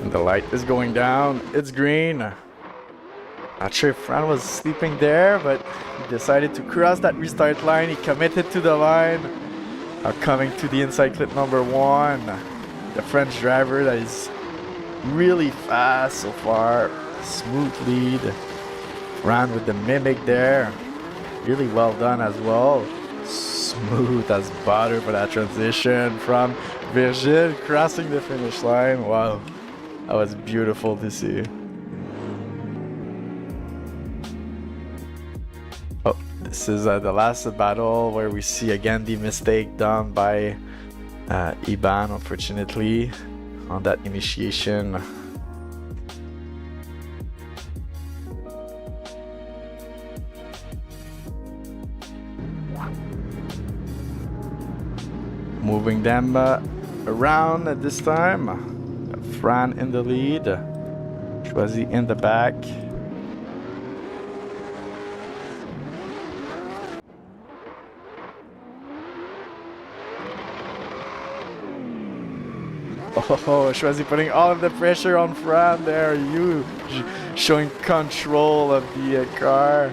S2: And the light is going down. It's green. Not sure if Fran was sleeping there, but he decided to cross that restart line. He committed to the line. Coming to the inside clip number 1, the French driver that is really fast so far. Smooth lead. Ran with the mimic there. Really well done as well. Smooth as butter for that transition from Virgil crossing the finish line. Wow, that was beautiful to see. Oh, this is the last battle where we see again the mistake done by Iban, unfortunately, on that initiation. Moving them around at this time. Fran in the lead, Schwazi in the back. Oh, Schwazi putting all of the pressure on Fran there. Huge, showing control of the car.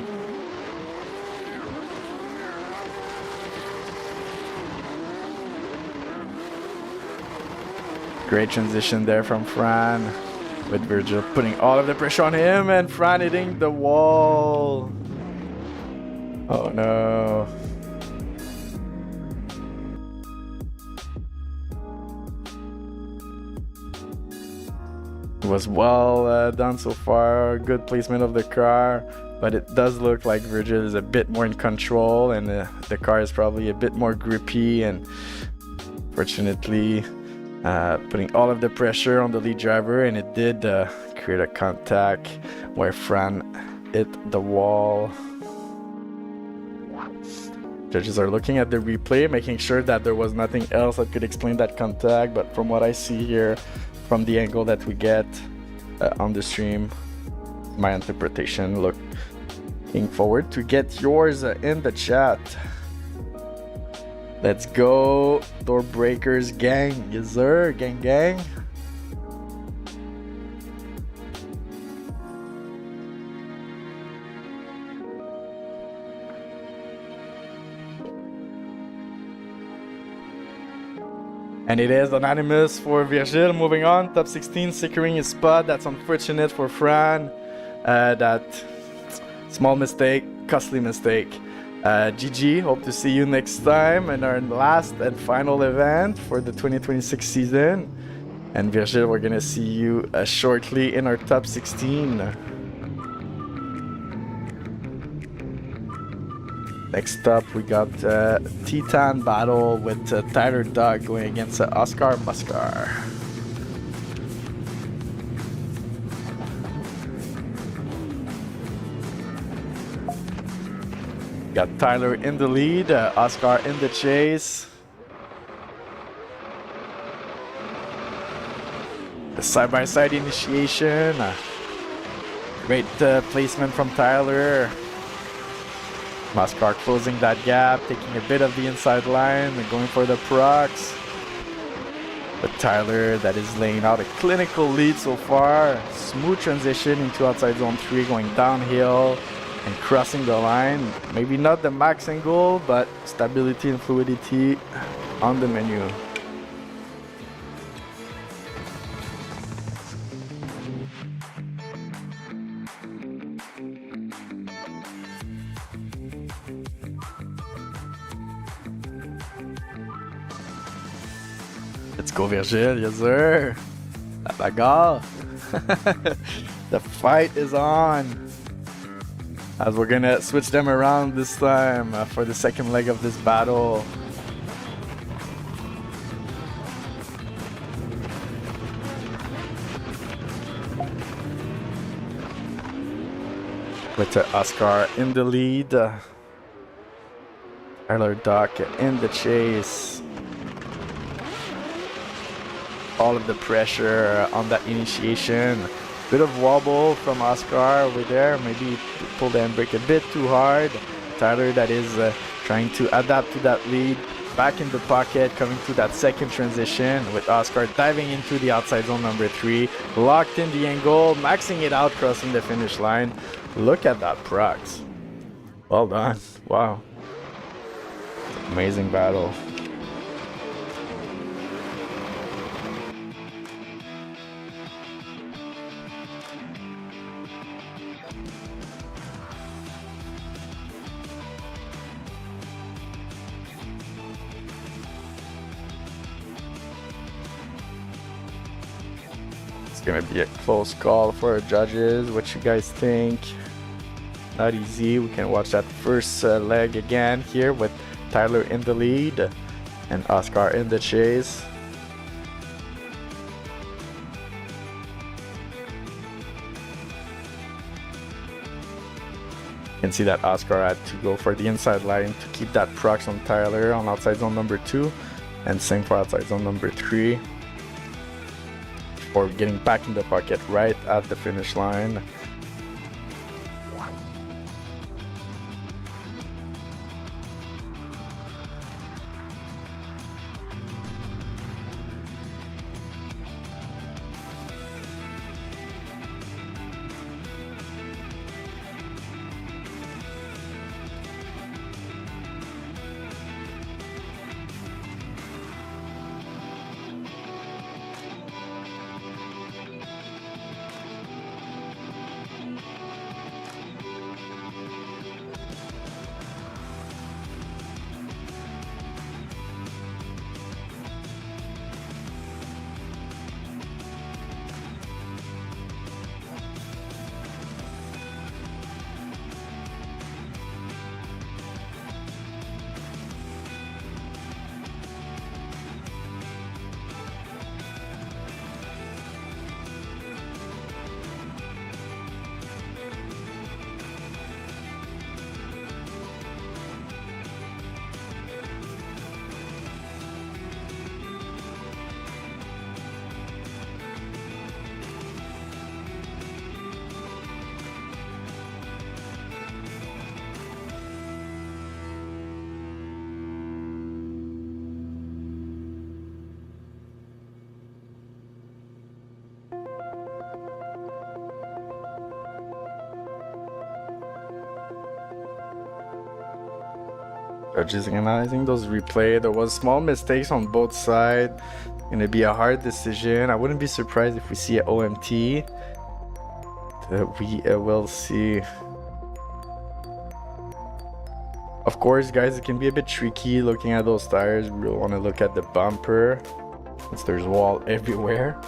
S2: Great transition there from Fran, with Virgil putting all of the pressure on him and Fran hitting the wall. Oh no. It was well done so far, good placement of the car, but it does look like Virgil is a bit more in control and the car is probably a bit more grippy, and fortunately putting all of the pressure on the lead driver, and it did create a contact where Fran hit the wall. Judges are looking at the replay, making sure that there was nothing else that could explain that contact, but from what I see here, from the angle that we get on the stream, my interpretation. Looking forward to get yours in the chat. Let's go, door breakers gang. Yes sir, gang gang. And it is unanimous for Virgil. Moving on, top 16, securing his spot. That's unfortunate for Fran. That small mistake, costly mistake. GG, hope to see you next time in our last and final event for the 2026 season. And Virgil, we're gonna see you shortly in our top 16. Next up, we got Titan battle with Tyler Doug going against Oscar Muscar. Got Tyler in the lead, Oscar in the chase. The side-by-side initiation. Great placement from Tyler. Oscar closing that gap, taking a bit of the inside line and going for the procs. But Tyler, that is laying out a clinical lead so far. Smooth transition into outside zone 3, going downhill and crossing the line. Maybe not the max angle, but stability and fluidity on the menu. Let's go, Virgil, yes sir. La bagarre. The fight is on. As we're gonna switch them around this time for the second leg of this battle. With Oscar in the lead. Tyler Duck in the chase. All of the pressure on that initiation. Bit of wobble from Oscar over there. Maybe pulled the handbrake a bit too hard. Tyler, that is trying to adapt to that lead. Back in the pocket, coming to that second transition with Oscar diving into the outside zone number 3. Locked in the angle, maxing it out, crossing the finish line. Look at that procs. Well done. Wow. Amazing battle. It's gonna be a close call for our judges. What you guys think? Not easy. We can watch that first leg again here with Tyler in the lead and Oscar in the chase. You can see that Oscar had to go for the inside line to keep that procs on Tyler on outside zone number 2, and same for outside zone number 3. Or getting back in the pocket right at the finish line. Judges analyzing those replay. There was small mistakes on both sides. Gonna be a hard decision. I wouldn't be surprised if we see an OMT. We will see. Of course, guys, it can be a bit tricky looking at those tires. We really want to look at the bumper since there's wall everywhere.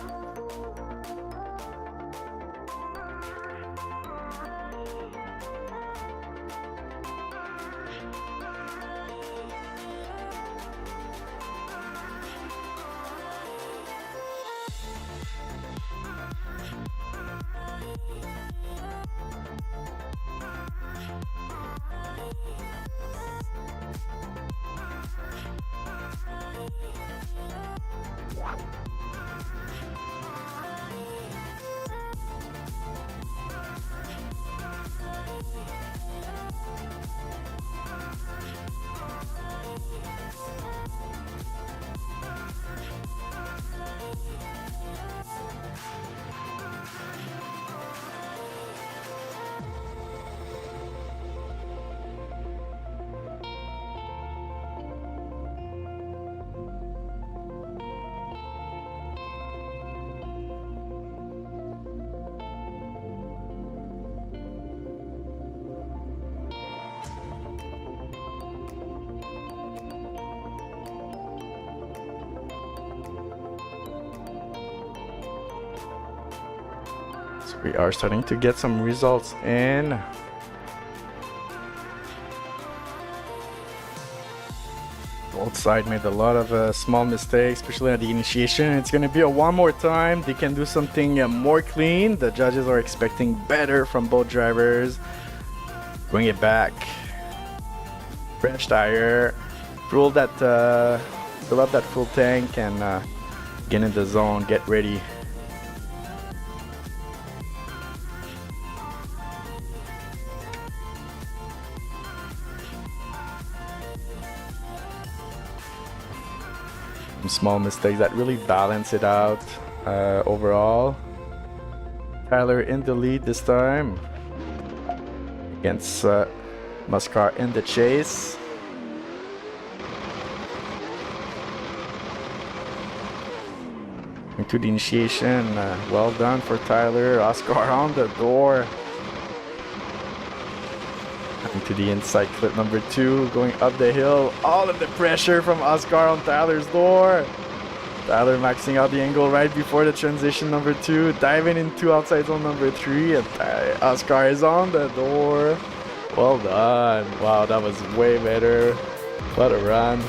S2: We are starting to get some results in. Both sides made a lot of small mistakes, especially at the initiation. It's going to be a one more time. They can do something more clean. The judges are expecting better from both drivers. Bring it back. Fresh tire. Fill up that full tank and get in the zone. Get ready. Some small mistakes that really balance it out overall. Tyler in the lead this time against Muscar in the chase. Into the initiation, well done for Tyler. Oscar on the door. Into the inside clip number 2, going up the hill. All of the pressure from Oscar on Tyler's door. Tyler maxing out the angle right before the transition number 2, diving into outside zone number 3, and Oscar is on the door. Well done. Wow, that was way better. What a run.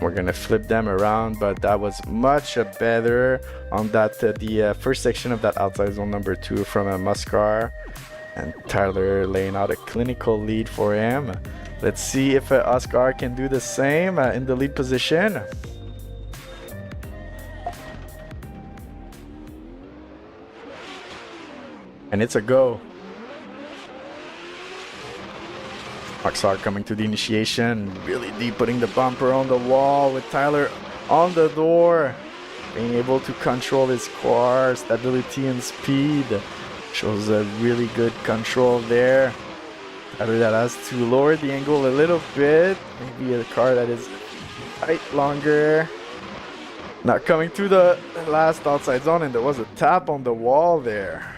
S2: We're gonna flip them around, but that was much better on that the first section of that outside zone number 2 from a Muscar, and Tyler laying out a clinical lead for him. Let's see if Oscar can do the same in the lead position. And it's a go. Oscar coming to the initiation, really deep, putting the bumper on the wall with Tyler on the door. Being able to control his car, stability and speed. Shows a really good control there. Tyler that has to lower the angle a little bit. Maybe a car that is tight longer. Not coming to the last outside zone, and there was a tap on the wall there.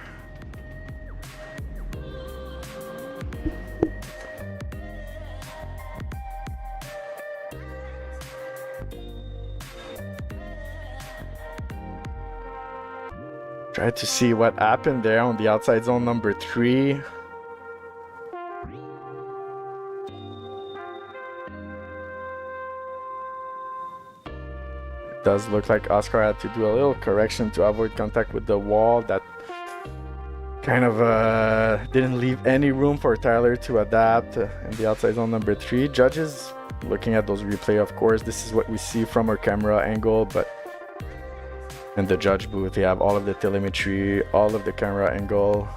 S2: Try to see what happened there on the outside zone number 3. It does look like Oscar had to do a little correction to avoid contact with the wall. That kind of didn't leave any room for Tyler to adapt in the outside zone number 3. Judges looking at those replay, of course, this is what we see from our camera angle, but in the judge booth, they have all of the telemetry, all of the camera angle.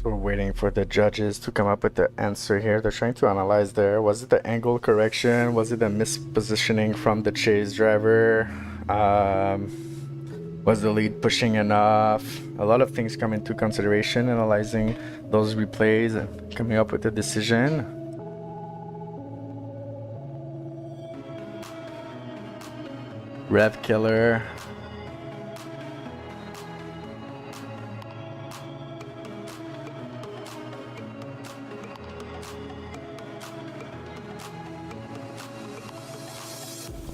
S2: So we're waiting for the judges to come up with the answer here. They're trying to analyze there. Was it the angle correction? Was it a mispositioning from the chase driver? Was the lead pushing enough? A lot of things come into consideration, analyzing those replays and coming up with a decision. Rev killer.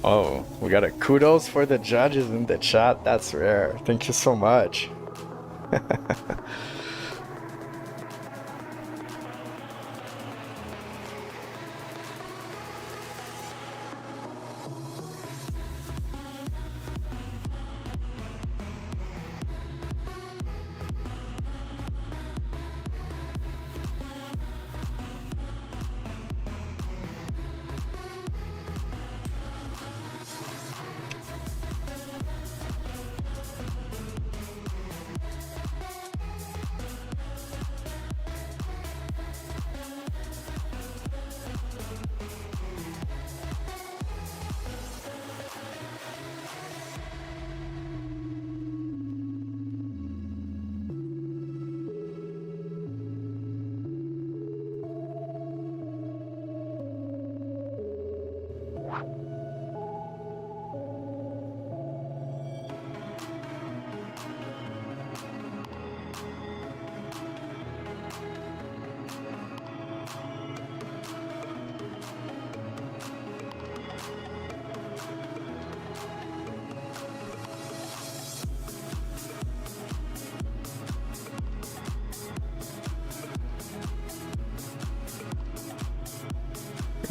S2: Oh, we got a kudos for the judges in the chat. That's rare. Thank you so much.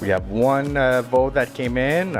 S2: We have one vote that came in.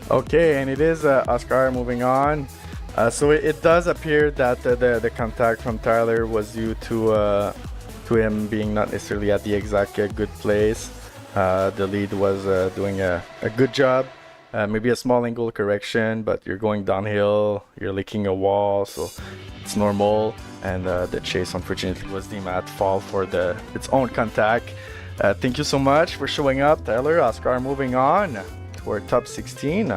S2: Okay, and it is Oscar moving on. So it does appear that the contact from Tyler was due to him being not necessarily at the exact good place. The lead was doing a good job. Maybe a small angle correction, but you're going downhill, you're licking a wall, so it's normal. And the chase, unfortunately, was deemed at fault for its own contact. Thank you so much for showing up, Tyler. Oscar moving on to our top 16.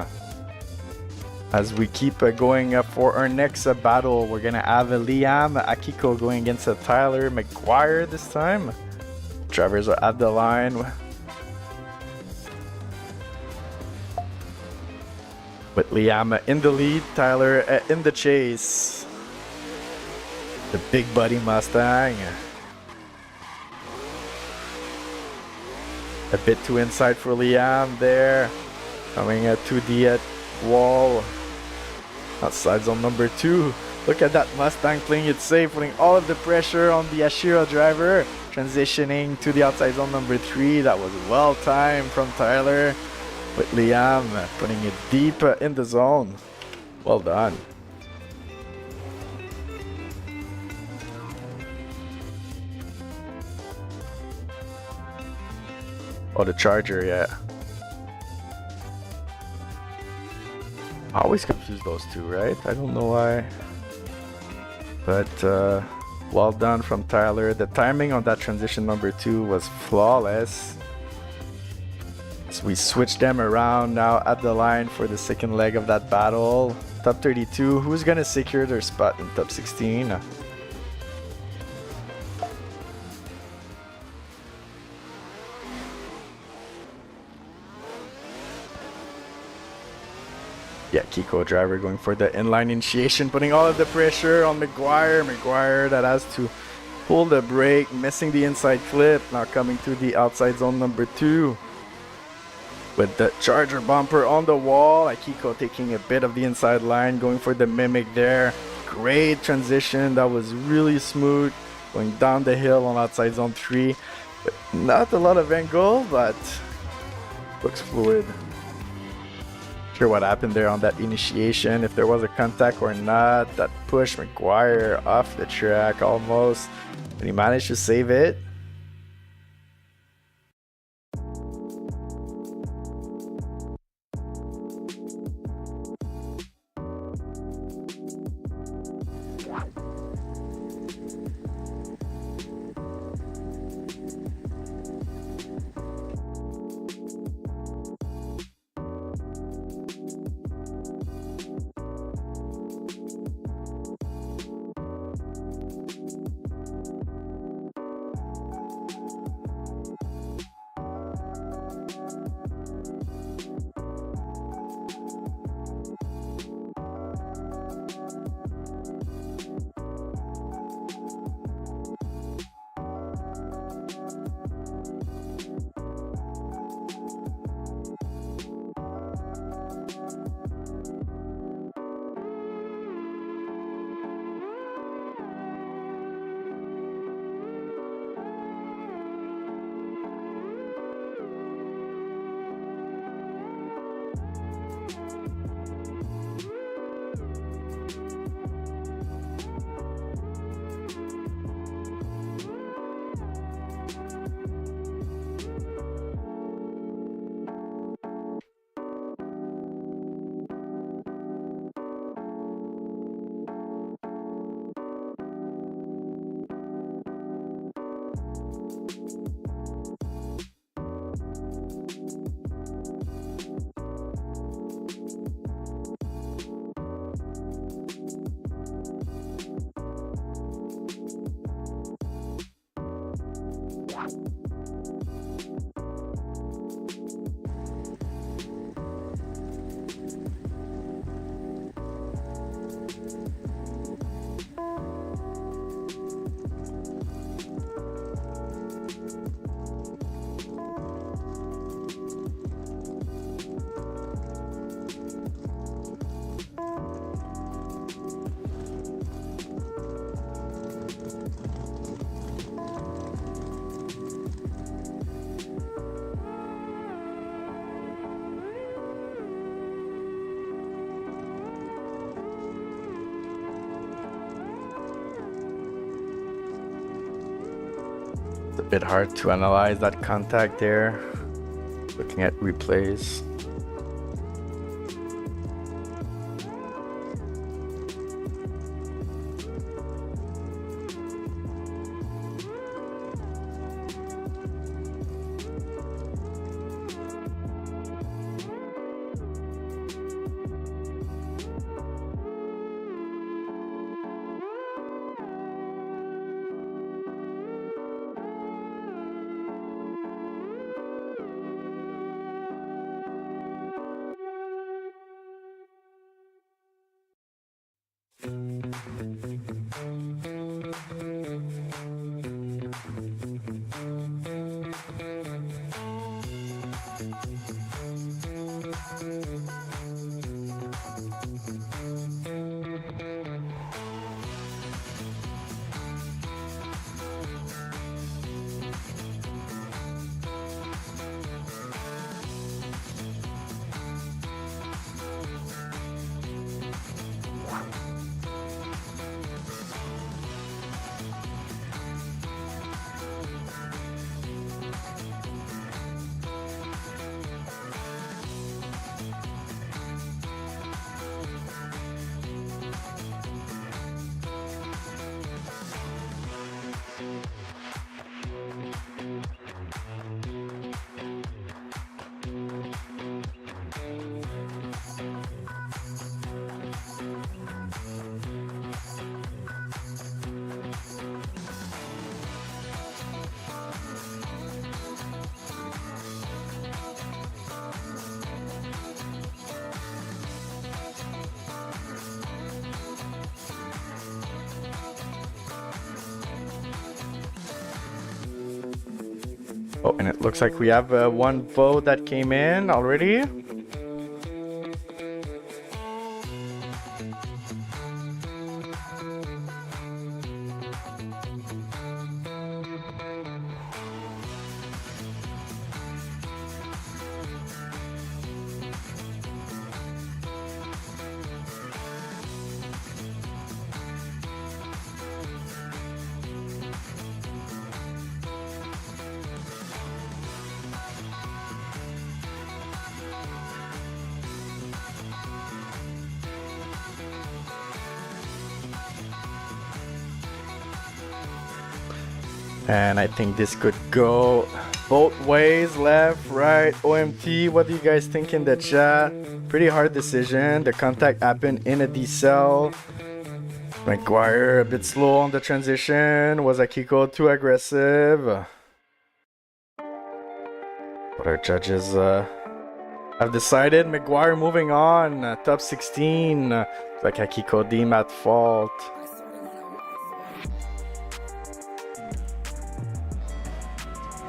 S2: As we keep going for our next battle, we're gonna have Liam Akiko going against Tyler McGuire this time. Drivers are at the line. With Liam in the lead, Tyler in the chase. The big buddy Mustang. A bit too inside for Liam there. Coming to the wall. Outside zone number 2. Look at that Mustang playing it safe, putting all of the pressure on the Ashira driver. Transitioning to the outside zone number 3. That was well timed from Tyler. With Liam putting it deep in the zone. Well done. Oh, the Charger, yeah. I always confuse those two, right? I don't know why. But well done from Tyler. The timing on that transition number 2 was flawless. So we switch them around now at the line for the second leg of that battle. Top 32, who's gonna secure their spot in top 16? Yeah, Kiko driver going for the inline initiation, putting all of the pressure on McGuire. McGuire that has to pull the brake, missing the inside clip, now coming to the outside zone number 2. with the Charger bumper on the wall. Akiko taking a bit of the inside line, going for the mimic there. Great transition, that was really smooth, going down the hill on outside zone 3. But not a lot of angle, but looks fluid. Sure what happened there on that initiation, if there was a contact or not. That push McGuire off the track almost, and he managed to save it. A bit hard to analyze that contact there, looking at replays. Oh, and it looks like we have one vote that came in already. And I think this could go both ways, left, right, OMT. What do you guys think in the chat? Pretty hard decision. The contact happened in a decel. McGuire a bit slow on the transition. Was Akiko too aggressive? But our judges have decided McGuire moving on. Top 16. Like Akiko deemed at fault.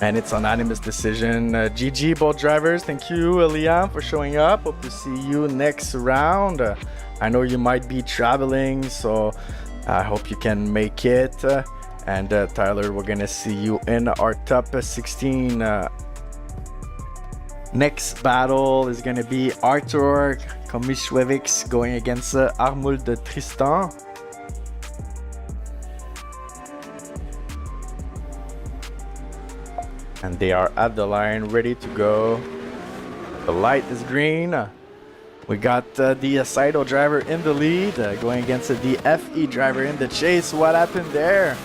S2: And it's unanimous decision. GG both drivers. Thank you, Liam, for showing up. Hope to see you next round. I know you might be traveling, so I hope you can make it. And Tyler, we're gonna see you in our top 16. Next battle is gonna be Arthur Komischewicz going against Armul de Tristan. And they are at the line, ready to go. The light is green. We got the Saito driver in the lead, going against the FE driver in the chase. What happened there?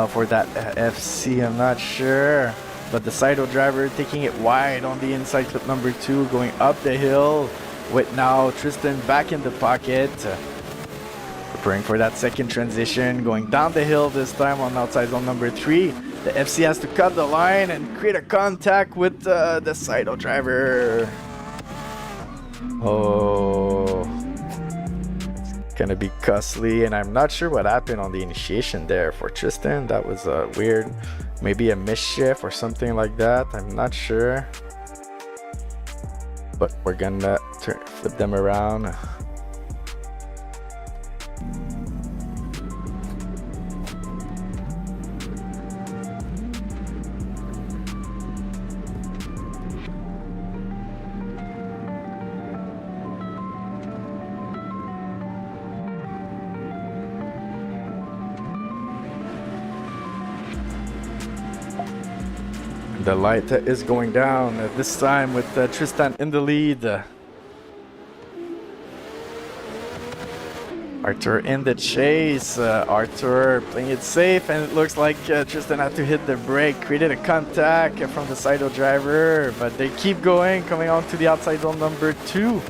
S2: For that FC, I'm not sure. But the Saito driver taking it wide on the inside clip number 2, going up the hill. With now Tristan back in the pocket. Preparing for that second transition, going down the hill this time on outside zone number 3. The FC has to cut the line and create a contact with the Saito driver. Oh, it's gonna be costly, and I'm not sure what happened on the initiation there for Tristan. That was weird. Maybe a mischief or something like that. I'm not sure. But we're gonna flip them around. The light is going down, this time with Tristan in the lead. Arthur in the chase. Arthur playing it safe, and it looks like Tristan had to hit the brake. Created a contact from the Saito driver, but they keep going, coming on to the outside zone number 2.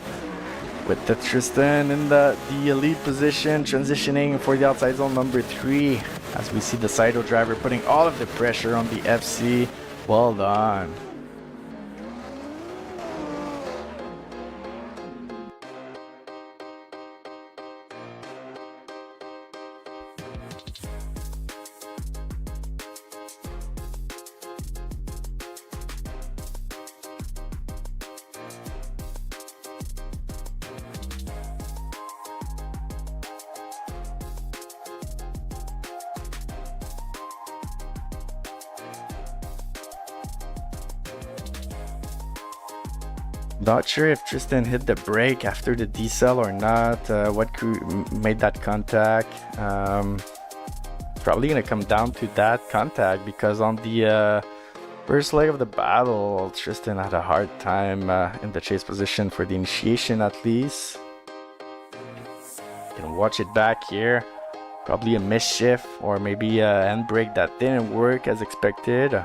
S2: With the Tristan in the lead position, transitioning for the outside zone number 3. As we see the Saito driver putting all of the pressure on the FC. Well done. Not sure if Tristan hit the brake after the decel or not. What made that contact? Probably gonna come down to that contact, because on the first leg of the battle, Tristan had a hard time in the chase position for the initiation, at least. You can watch it back here. Probably a mischief, or maybe a handbrake that didn't work as expected.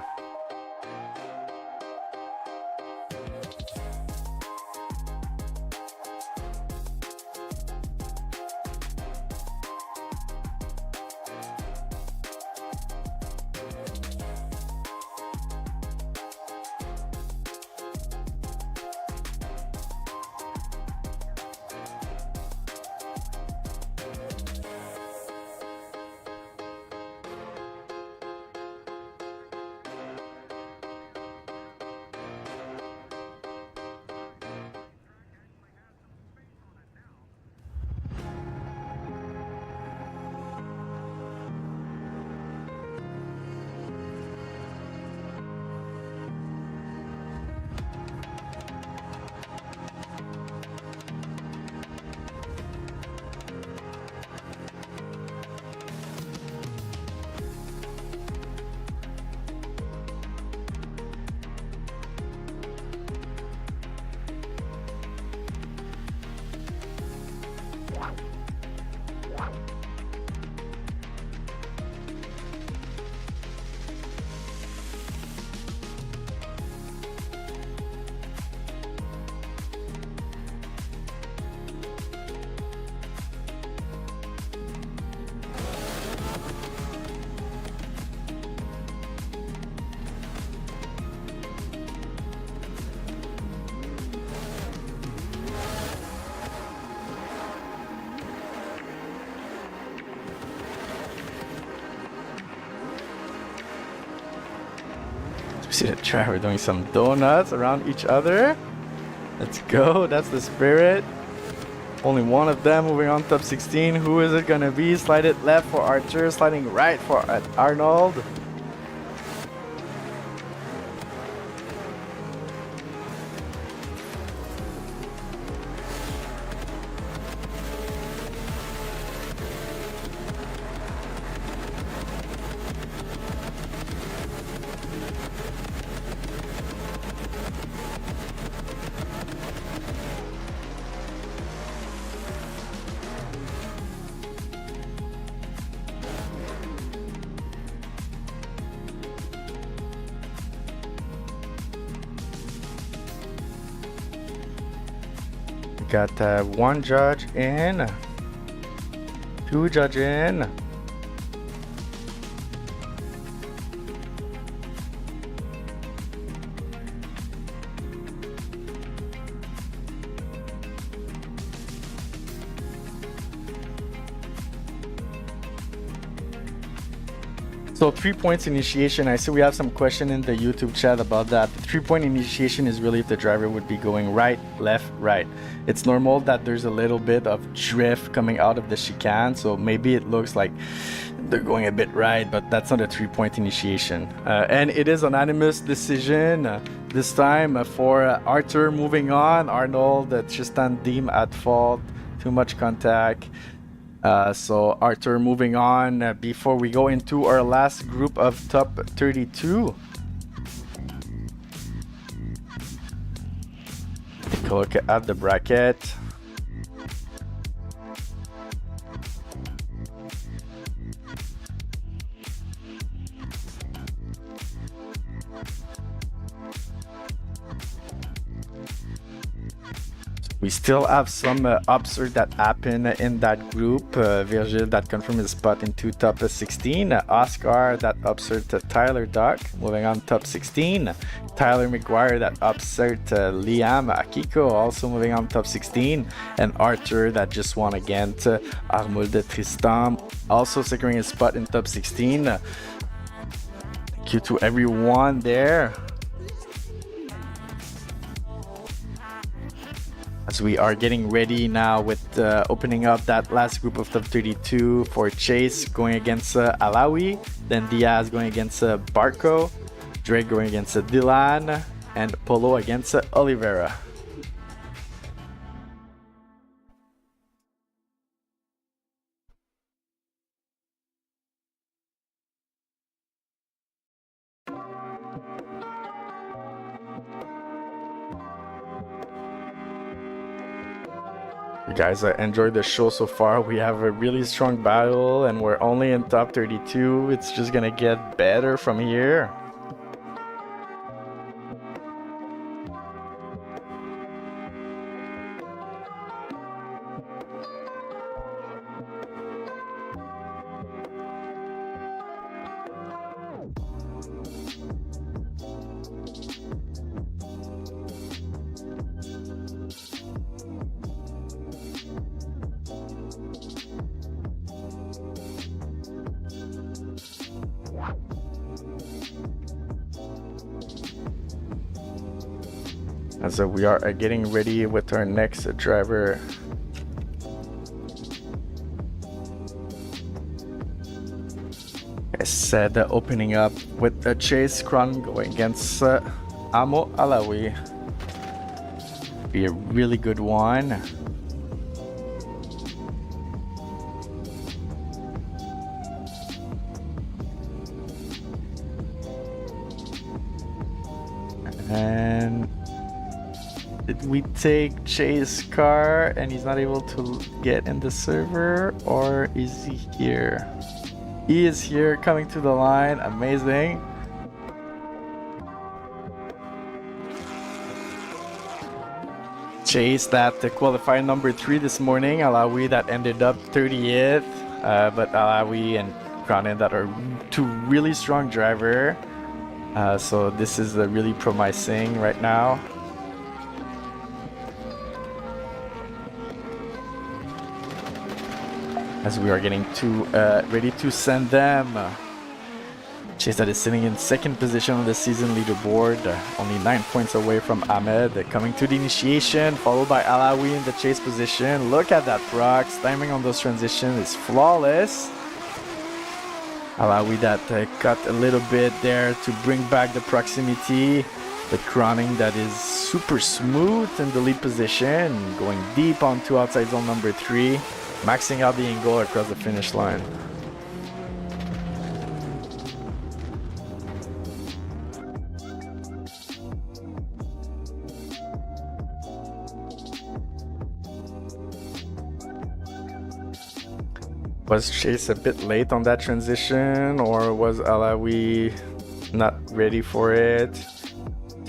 S2: See the driver doing some donuts around each other. Let's go. That's the spirit. Only one of them moving on top 16. Who is it gonna be? Slide it left for Archer, sliding right for Arnold. Got one judge in, two judge in. So 3 points initiation. I see we have some question in the YouTube chat about that. The 3-point initiation is really if the driver would be going right, left, right. It's normal that there's a little bit of drift coming out of the chicane, so maybe it looks like they're going a bit right, but that's not a 3-point initiation. And it is unanimous decision this time for Arthur moving on. Arnold, Tristan deemed at fault, too much contact. So Arthur moving on before we go into our last group of top 32. Take a look at the bracket. We still have some upsert that happen in that group. Virgil that confirmed his spot into top 16. Oscar that upsert Tyler Duck, moving on top 16. Tyler McGuire that upsert Liam Akiko, also moving on top 16. And Arthur that just won against Armul de Tristan, also securing his spot in top 16. Thank you to everyone there. As we are getting ready now with opening up that last group of top 32 for Chase going against Alawi, then Diaz going against Barco, Drake going against Dylan, and Polo against Oliveira. You guys enjoyed the show so far. We have a really strong battle and we're only in top 32. It's just gonna get better from here. As we are getting ready with our next driver. I said opening up with Chase Cron going against Amo Alawi. Be a really good one. And did we take Chase car and he's not able to get in the server, or is he here? He is here, coming to the line. Amazing. Chase that qualified number 3 this morning. Alawi that ended up 30th. But Alawi and Cronin that are two really strong driver. So this is really promising right now. As we are getting ready to send them Chase that is sitting in second position on the season leaderboard, only 9 points away from Ahmed, coming to the initiation, followed by Alawi in the chase position. Look at that Prox, timing on those transitions is flawless. Alawi that cut a little bit there to bring back the proximity, but Cronin that is super smooth in the lead position, going deep onto outside zone number 3, maxing out the angle across the finish line. Was Chase a bit late on that transition, or was Alawi not ready for it?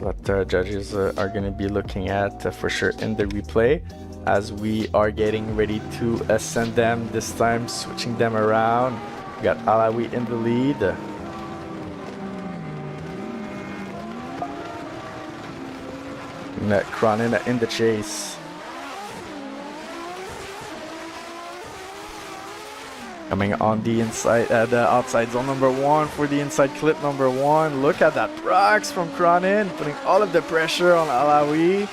S2: What judges are going to be looking at for sure in the replay as we are getting ready to ascend them, this time switching them around. We got Alawi in the lead. Cronin in the chase. Coming on the inside, the outside zone number 1 for the inside clip number 1. Look at that Prox from Cronin, putting all of the pressure on Alawi.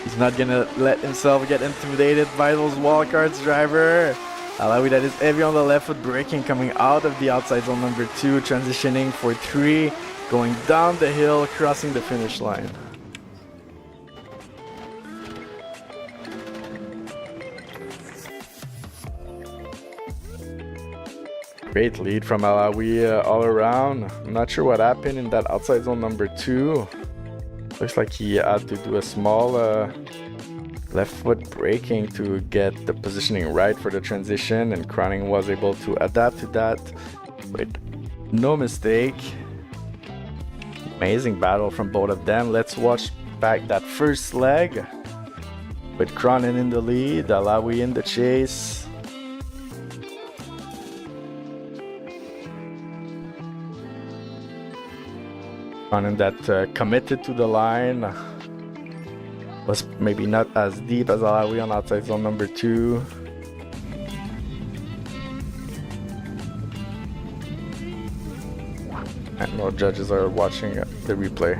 S2: He's not gonna let himself get intimidated by those wildcards, driver. Alawi that is heavy on the left foot braking, coming out of the outside zone number 2, transitioning for 3, going down the hill, crossing the finish line. Great lead from Alawi all around. I'm not sure what happened in that outside zone number 2. Looks like he had to do a small left foot braking to get the positioning right for the transition, and Cronin was able to adapt to that with no mistake. Amazing battle from both of them. Let's watch back that first leg with Cronin in the lead, Alawi in the chase. Cronin that committed to the line, was maybe not as deep as Alawi on outside zone number 2. And no judges are watching the replay.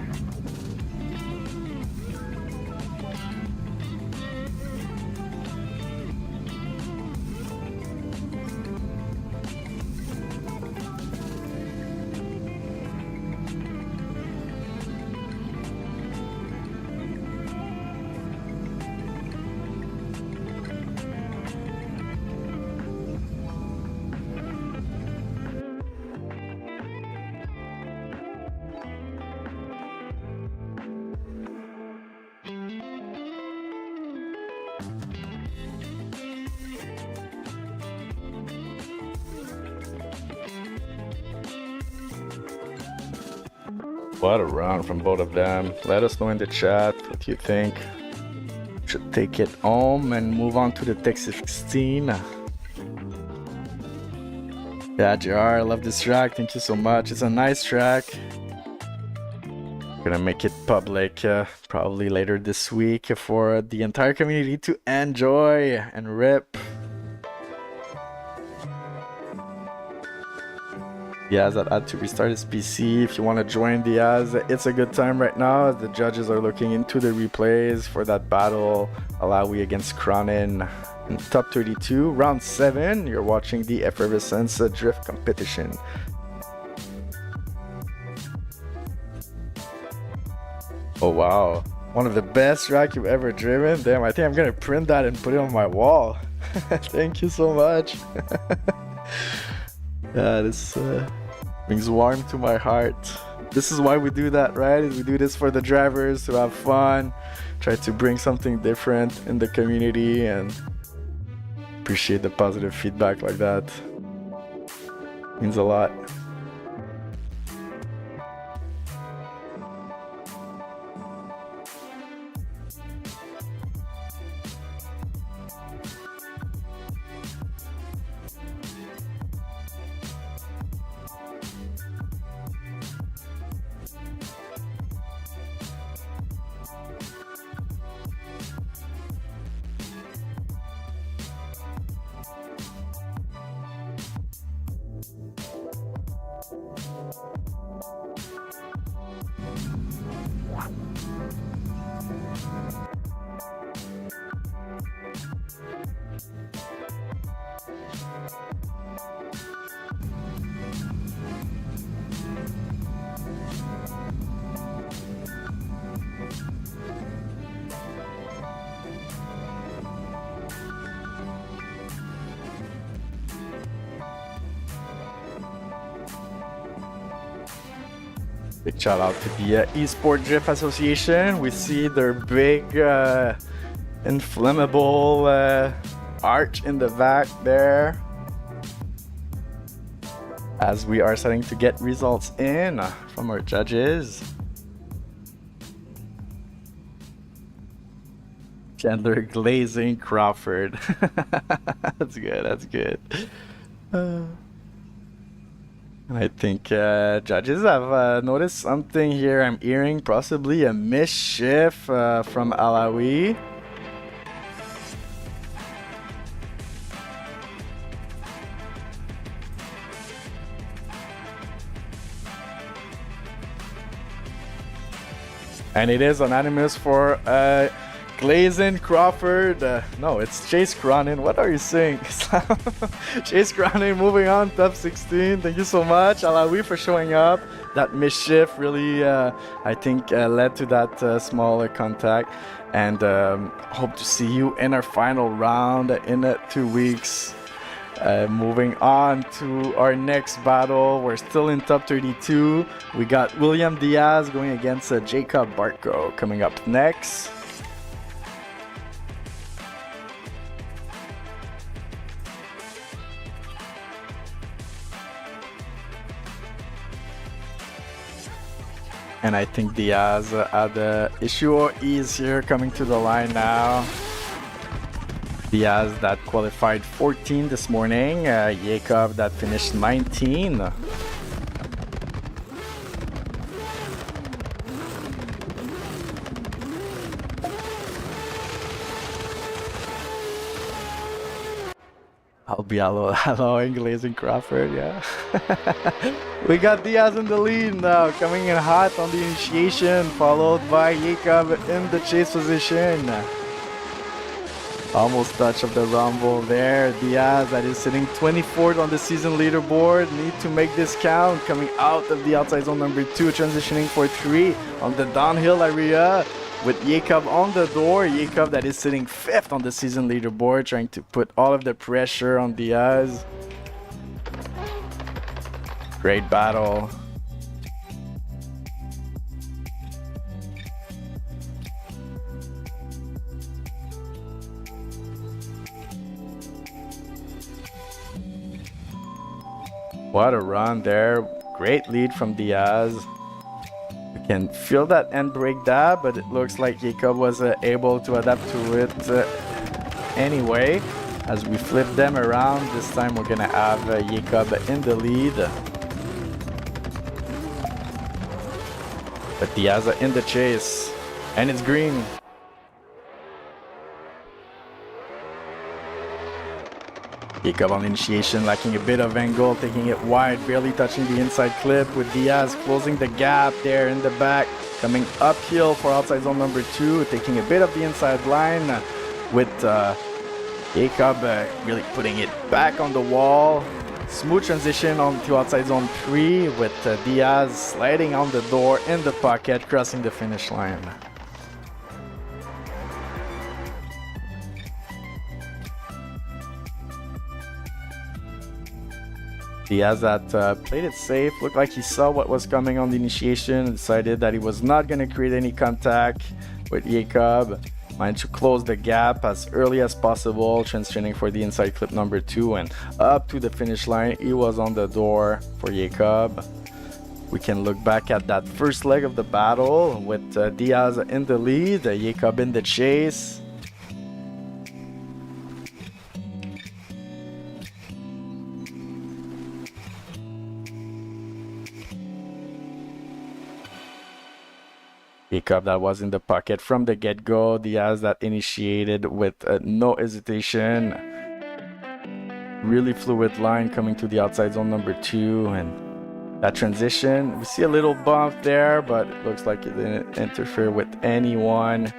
S2: What a round from both of them. Let us know in the chat what you think. Should take it home and move on to the Tech 16. Yeah, JR, I love this track. Thank you so much. It's a nice track. Gonna make it public probably later this week for the entire community to enjoy and rip. Yaz that had to restart his PC. If you want to join the Yaz, it's a good time right now. The judges are looking into the replays for that battle, Alawi against Cronin in top 32, round 7. You're watching the Effervescence drift competition. Oh wow, one of the best tracks you've ever driven. Damn, I think I'm gonna print that and put it on my wall. Thank you so much. Yeah, this brings warm to my heart. This is why we do that, right? We do this for the drivers to have fun, try to bring something different in the community, and appreciate the positive feedback like that. Means a lot. Big shout out to the Esport Drift Association. We see their big inflammable arch in the back there. As we are starting to get results in from our judges. Chandler Glazing Crawford. That's good, that's good. I think judges have noticed something here. I'm hearing possibly a mischief from Alawi. And it is unanimous for Glazing Crawford. No, it's Chase Cronin. What are you saying? Chase Cronin moving on, top 16. Thank you so much, Alawi, for showing up. That mischief really, I think, led to that smaller contact. And hope to see you in our final round in 2 weeks. Moving on to our next battle. We're still in top 32. We got William Diaz going against Jacob Barco coming up next. And I think Diaz had an issue or ease here coming to the line now. Diaz that qualified 14 this morning. Jacob that finished 19. I'll be allowing Glazing Crawford, yeah. We got Diaz in the lead now, coming in hot on the initiation, followed by Jacob in the chase position. Almost touch of the rumble there. Diaz that is sitting 24th on the season leaderboard. Need to make this count. Coming out of the outside zone number 2, transitioning for 3 on the downhill area. With Jacob on the door. Jacob that is sitting 5th on the season leaderboard, trying to put all of the pressure on Diaz. Great battle. What a run there. Great lead from Diaz. You can feel that end brake dab, but it looks like Jacob was able to adapt to it anyway. As we flip them around, this time we're gonna have Jacob in the lead. But Diaz in the chase, and it's green. Jacob on initiation, lacking a bit of angle, taking it wide, barely touching the inside clip, with Diaz closing the gap there in the back, coming uphill for outside zone number 2, taking a bit of the inside line, with Jacob really putting it back on the wall. Smooth transition on to outside zone 3, with Diaz sliding on the door in the pocket, crossing the finish line. Diaz that played it safe, looked like he saw what was coming on the initiation and decided that he was not going to create any contact with Jacob. Managed to close the gap as early as possible, transitioning for the inside clip number 2, and up to the finish line, he was on the door for Jacob. We can look back at that first leg of the battle with Diaz in the lead, Jacob in the chase. Jacob that was in the pocket from the get-go. Diaz that initiated with no hesitation. Really fluid line coming to the outside zone number 2, and that transition. We see a little bump there, but it looks like it didn't interfere with anyone.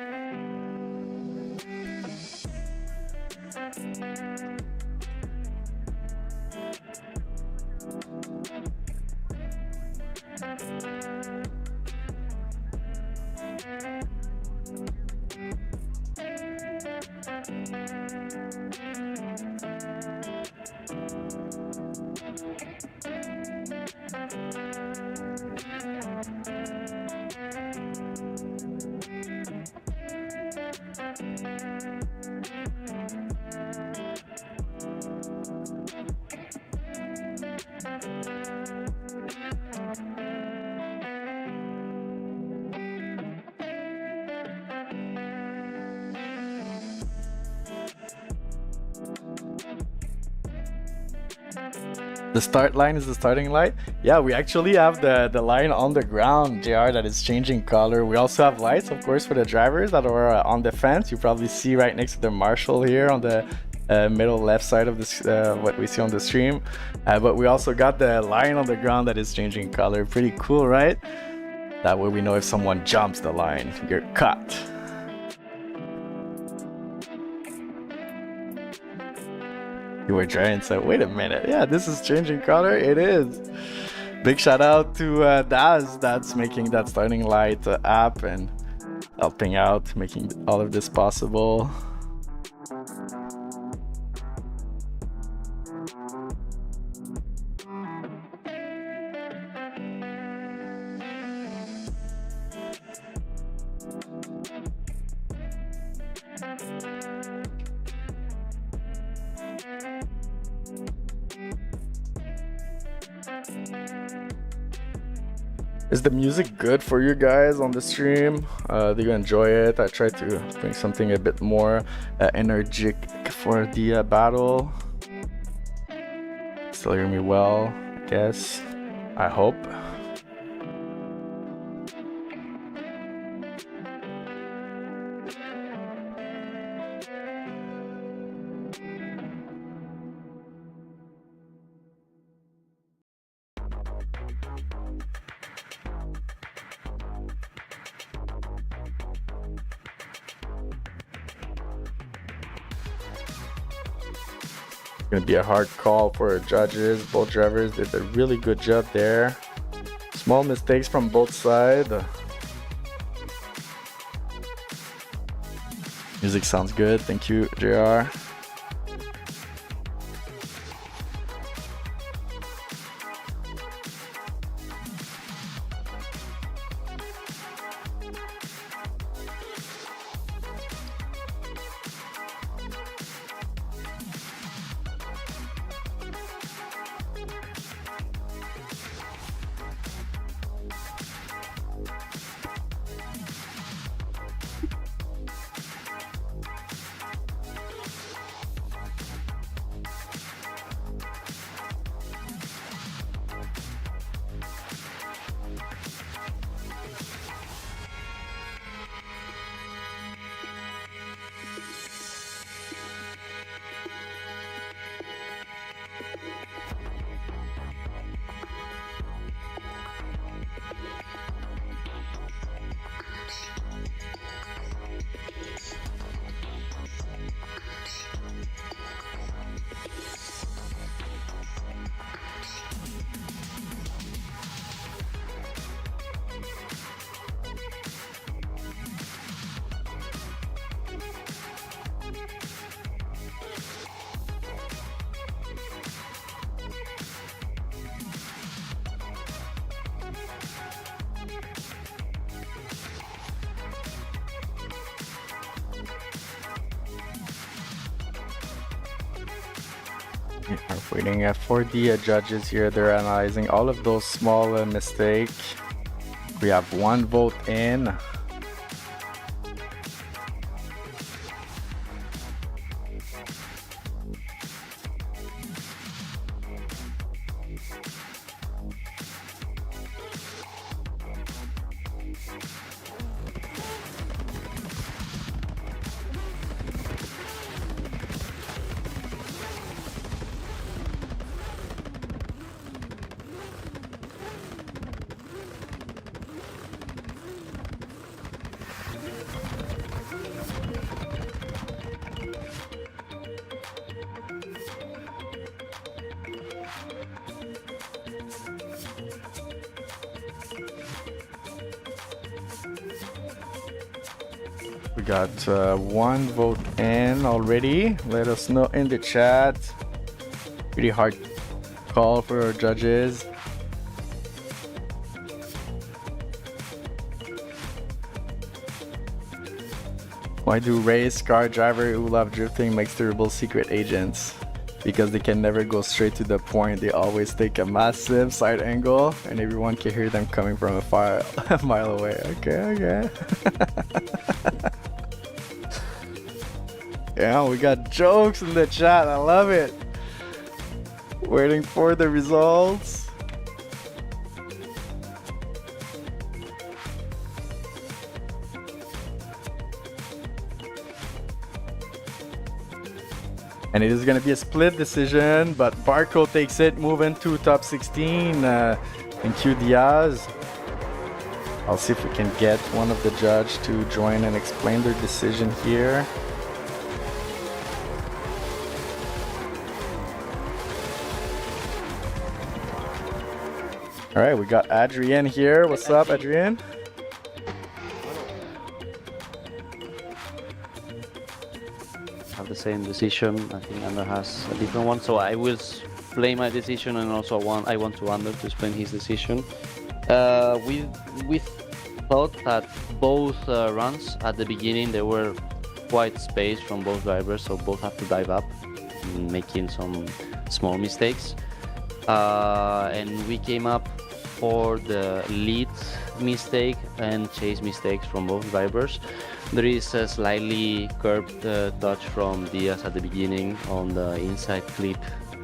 S2: The start line is the starting light. Yeah, we actually have the line on the ground, JR, that is changing color. We also have lights, of course, for the drivers that are on the fence. You probably see right next to the marshal here on the middle left side of this, what we see on the stream. But we also got the line on the ground that is changing color. Pretty cool, right? That way we know if someone jumps the line, you're cut. You were trying to say, wait a minute, yeah, this is changing color. It is. Big shout out to Daz, that's making that starting light app and helping out, making all of this possible. Is the music good for you guys on the stream? Do you enjoy it? I try to bring something a bit more energetic for the battle. Still hear me well, I guess. I hope. Gonna be a hard call for judges. Both drivers did a really good job there. Small mistakes from both sides. Music sounds good. Thank you, JR. We're waiting for the judges here. They're analyzing all of those small mistakes. We have one vote in. We got one vote in already. Let us know in the chat. Pretty hard call for our judges. Why do race car driver who love drifting make terrible secret agents? Because they can never go straight to the point. They always take a massive side angle and everyone can hear them coming from a mile away. Okay. Yeah, we got jokes in the chat. I love it. Waiting for the results. And it is going to be a split decision, but Barco takes it, moving to top 16. Thank you, Diaz. I'll see if we can get one of the judges to join and explain their decision here. All right, we got Adrian here. What's up, Adrian?
S3: Have the same decision. I think Ander has a different one, so I will play my decision, and also I want to Ander to explain his decision. We thought that both runs at the beginning they were quite spaced from both drivers, so both have to dive up, making some small mistakes. And we came up for the lead mistake and chase mistakes from both drivers. There is a slightly curved touch from Diaz at the beginning on the inside clip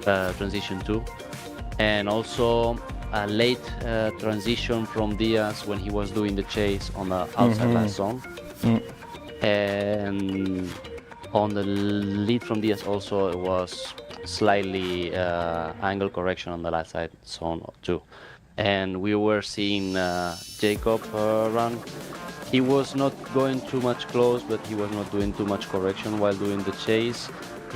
S3: transition 2, and also a late transition from Diaz when he was doing the chase on the outside last zone. And on the lead from Diaz also it was slightly angle correction on the last side zone too. And we were seeing Jacob run. He was not going too much close, but he was not doing too much correction while doing the chase.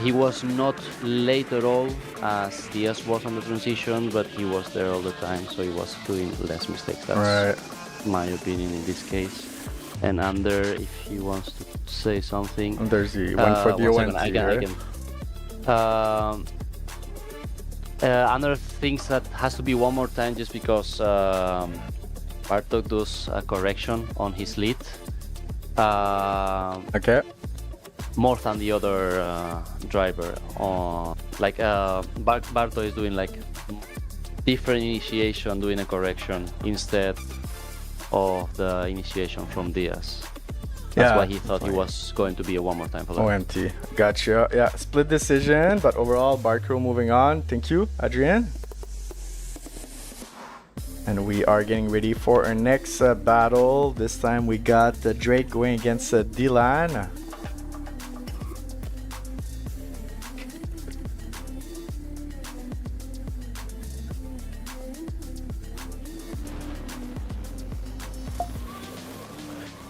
S3: He was not late at all as Diaz was on the transition, but he was there all the time, so he was doing less mistakes. That's my opinion in this case. And Ander, if he wants to say something.
S2: There's the one for the ONT,
S3: Ander thinks that has to be one more time just because Bartok does a correction on his lead.
S2: Okay.
S3: More than the other driver. Barto is doing like different initiation, doing a correction instead of the initiation from Diaz. That's why he thought he was going to be a one more time for that.
S2: OMT. Gotcha. Yeah, split decision, but overall, Barco moving on. Thank you, Adrian. And we are getting ready for our next battle. This time we got Drake going against Dylan.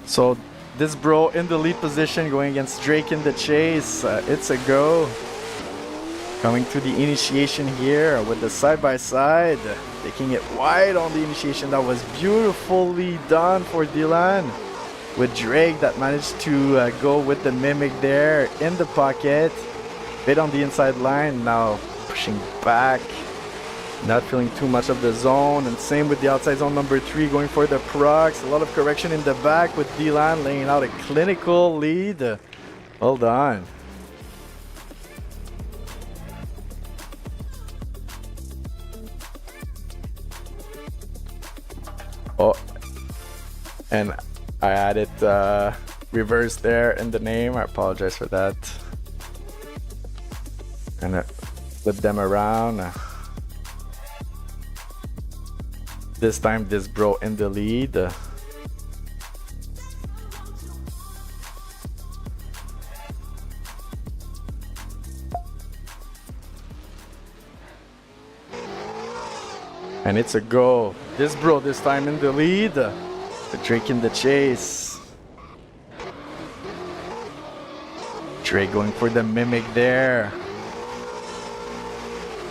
S2: So this bro in the lead position going against Drake in the chase. It's a go. Coming to the initiation here with the side-by-side. Taking it wide on the initiation. That was beautifully done for Dylan. With Drake that managed to go with the mimic there in the pocket. Bit on the inside line. Now pushing back. Not feeling too much of the zone, and same with the outside zone number 3 going for the procs. A lot of correction in the back with Dylan laying out a clinical lead. Well done. Oh, and I added reverse there in the name. I apologize for that. And flip them around. This time, this bro in the lead. And it's a go. This bro this time in the lead. The Drake in the chase. Drake going for the mimic there.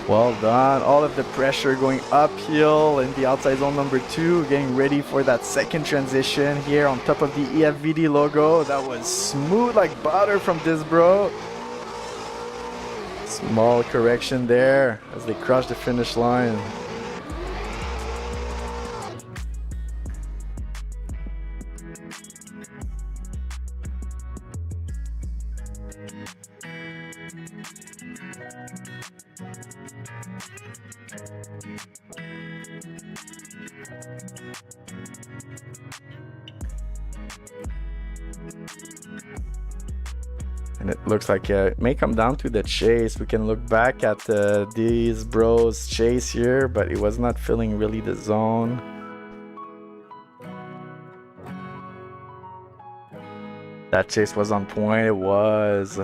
S2: Well done. All of the pressure going uphill in the outside zone number 2, getting ready for that second transition here on top of the EFVD logo. That was smooth like butter from this bro. Small correction there as they crush the finish line. And it looks like it may come down to the chase. We can look back at these bros chase here, but it was not filling really the zone. That chase was on point. It was.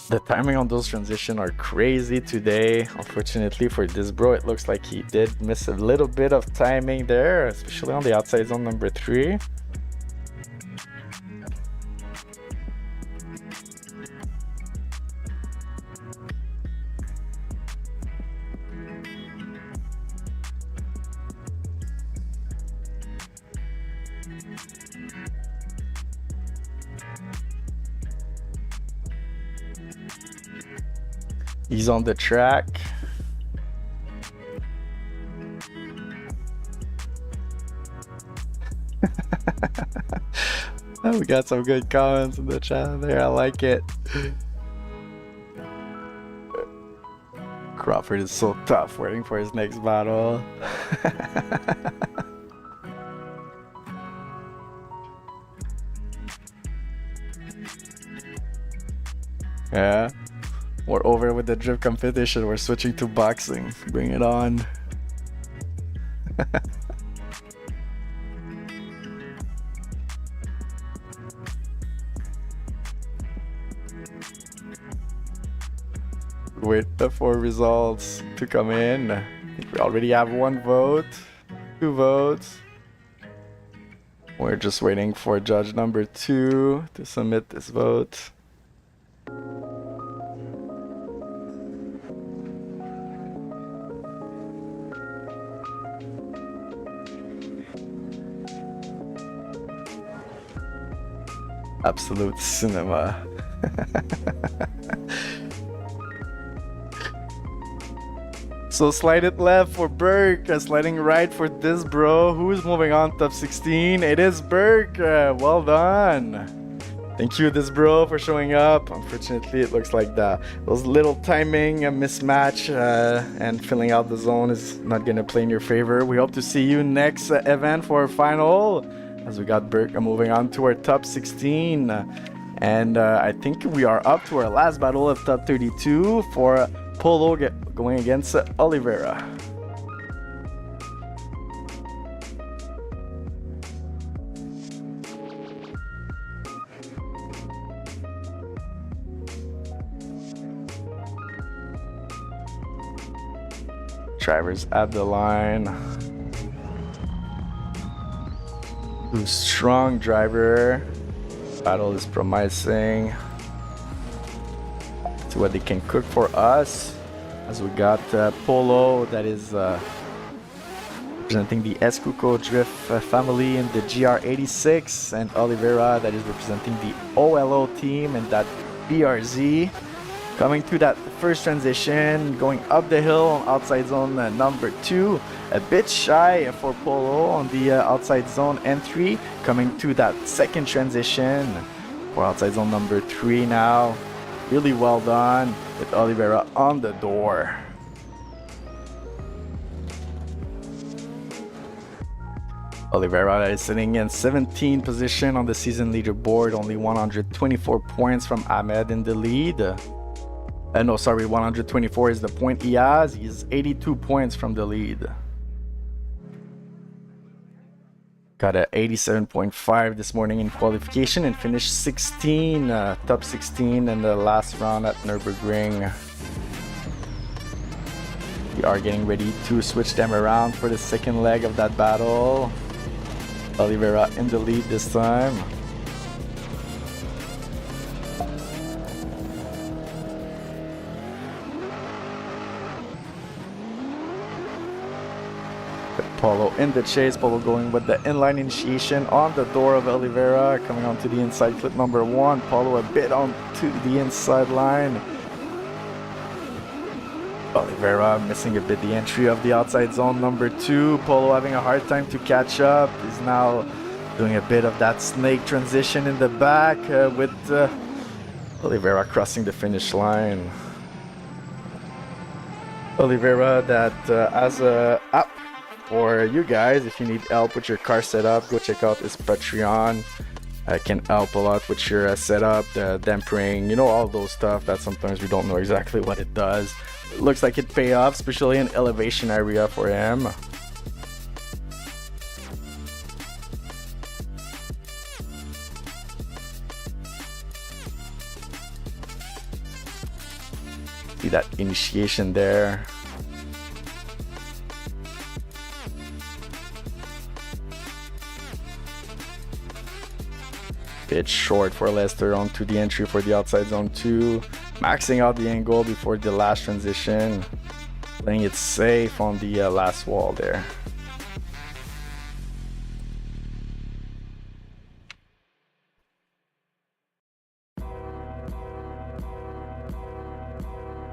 S2: The timing on those transitions are crazy today. Unfortunately for this bro, it looks like he did miss a little bit of timing there, especially on the outside zone number 3. He's on the track. Oh, we got some good comments in the chat there. I like it. Crawford is so tough waiting for his next battle. Yeah. We're over with the drift competition. We're switching to boxing. Bring it on. Wait for results to come in. I think we already have 1 vote, 2 votes. We're just waiting for judge number 2 to submit this vote. Absolute cinema. So slide it left for Burke, sliding right for this bro. Who's moving on top 16? It is Burke. Well done. Thank you, this bro, for showing up. Unfortunately, it looks like those little timing mismatch and filling out the zone is not going to play in your favor. We hope to see you next event for our final, as we got Burke moving on to our top 16. And I think we are up to our last battle of top 32 for Polo going against Oliveira. Drivers at the line. Ooh, strong driver. Battle is promising. See what they can cook for us. As we got Polo, that is representing the Escuco Drift family in the GR86, and Oliveira, that is representing the OLO team and that BRZ. Coming to that first transition, going up the hill on outside zone number 2, a bit shy for Polo on the outside zone N3. Coming to that second transition for outside zone number 3 now. Really well done with Oliveira on the door. Oliveira is sitting in 17th position on the season leaderboard, only 124 points from Ahmed in the lead. No, sorry, 124 is the point he has. He's 82 points from the lead. Got a 87.5 this morning in qualification and finished 16, top 16 in the last round at Nürburgring. We are getting ready to switch them around for the second leg of that battle. Oliveira in the lead this time. Polo in the chase. Polo going with the inline initiation on the door of Oliveira. Coming onto the inside clip number 1. Polo a bit onto the inside line. Oliveira missing a bit the entry of the outside zone number 2. Polo having a hard time to catch up. He's now doing a bit of that snake transition in the back with Oliveira crossing the finish line. Oliveira that has a app for you guys. If you need help with your car setup, go check out his Patreon. Can help a lot with your setup, the dampering, you know, all those stuff that sometimes we don't know exactly what it does. It looks like it pay off, especially in elevation area for him. See that initiation there. Bit short for Lester onto the entry for the outside zone 2. Maxing out the angle before the last transition. Playing it safe on the last wall there.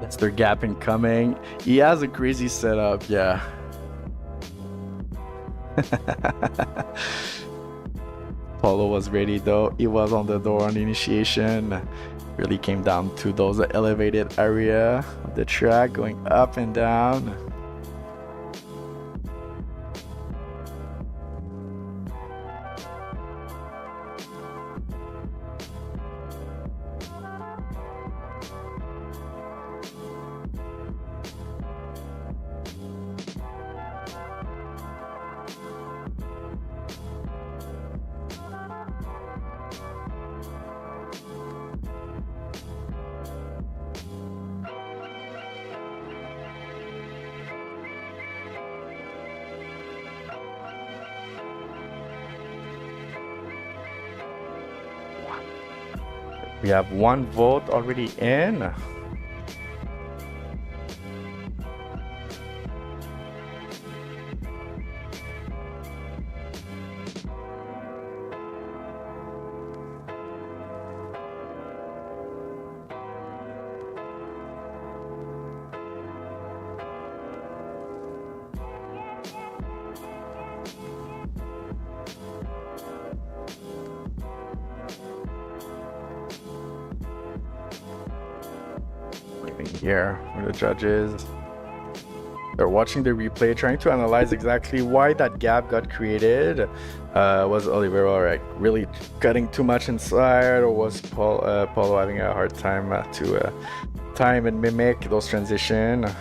S2: Lester gapping coming. He has a crazy setup, yeah. Polo was ready though. He was on the door on the initiation. Really came down to those elevated area of the track, going up and down. We have 1 vote already in. Here where the judges, they're watching the replay, trying to analyze exactly why that gap got created. Was Oliveira like really cutting too much inside, or was Polo having a hard time to time and mimic those transitions?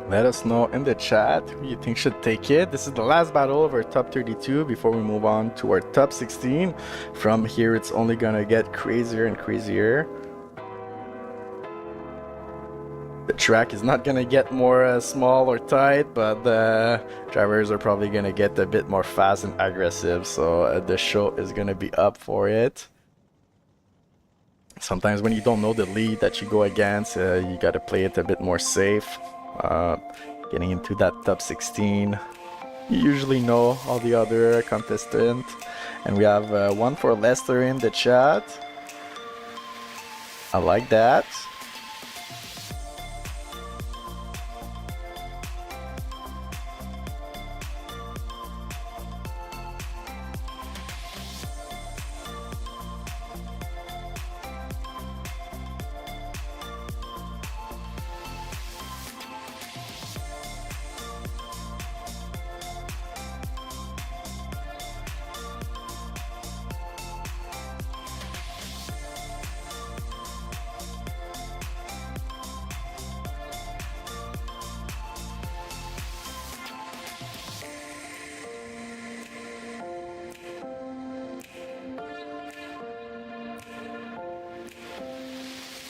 S2: Let us know in the chat who you think should take it. This is the last battle of our top 32 before we move on to our top 16. From here, it's only gonna get crazier and crazier. The track is not gonna get more small or tight, but the drivers are probably gonna get a bit more fast and aggressive. So the show is gonna be up for it. Sometimes when you don't know the lead that you go against, you gotta play it a bit more safe. Getting into that top 16, you usually know all the other contestants, and we have 1 for Lester in the chat. I like that.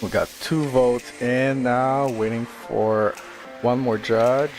S2: We got 2 votes in now, waiting for one more judge.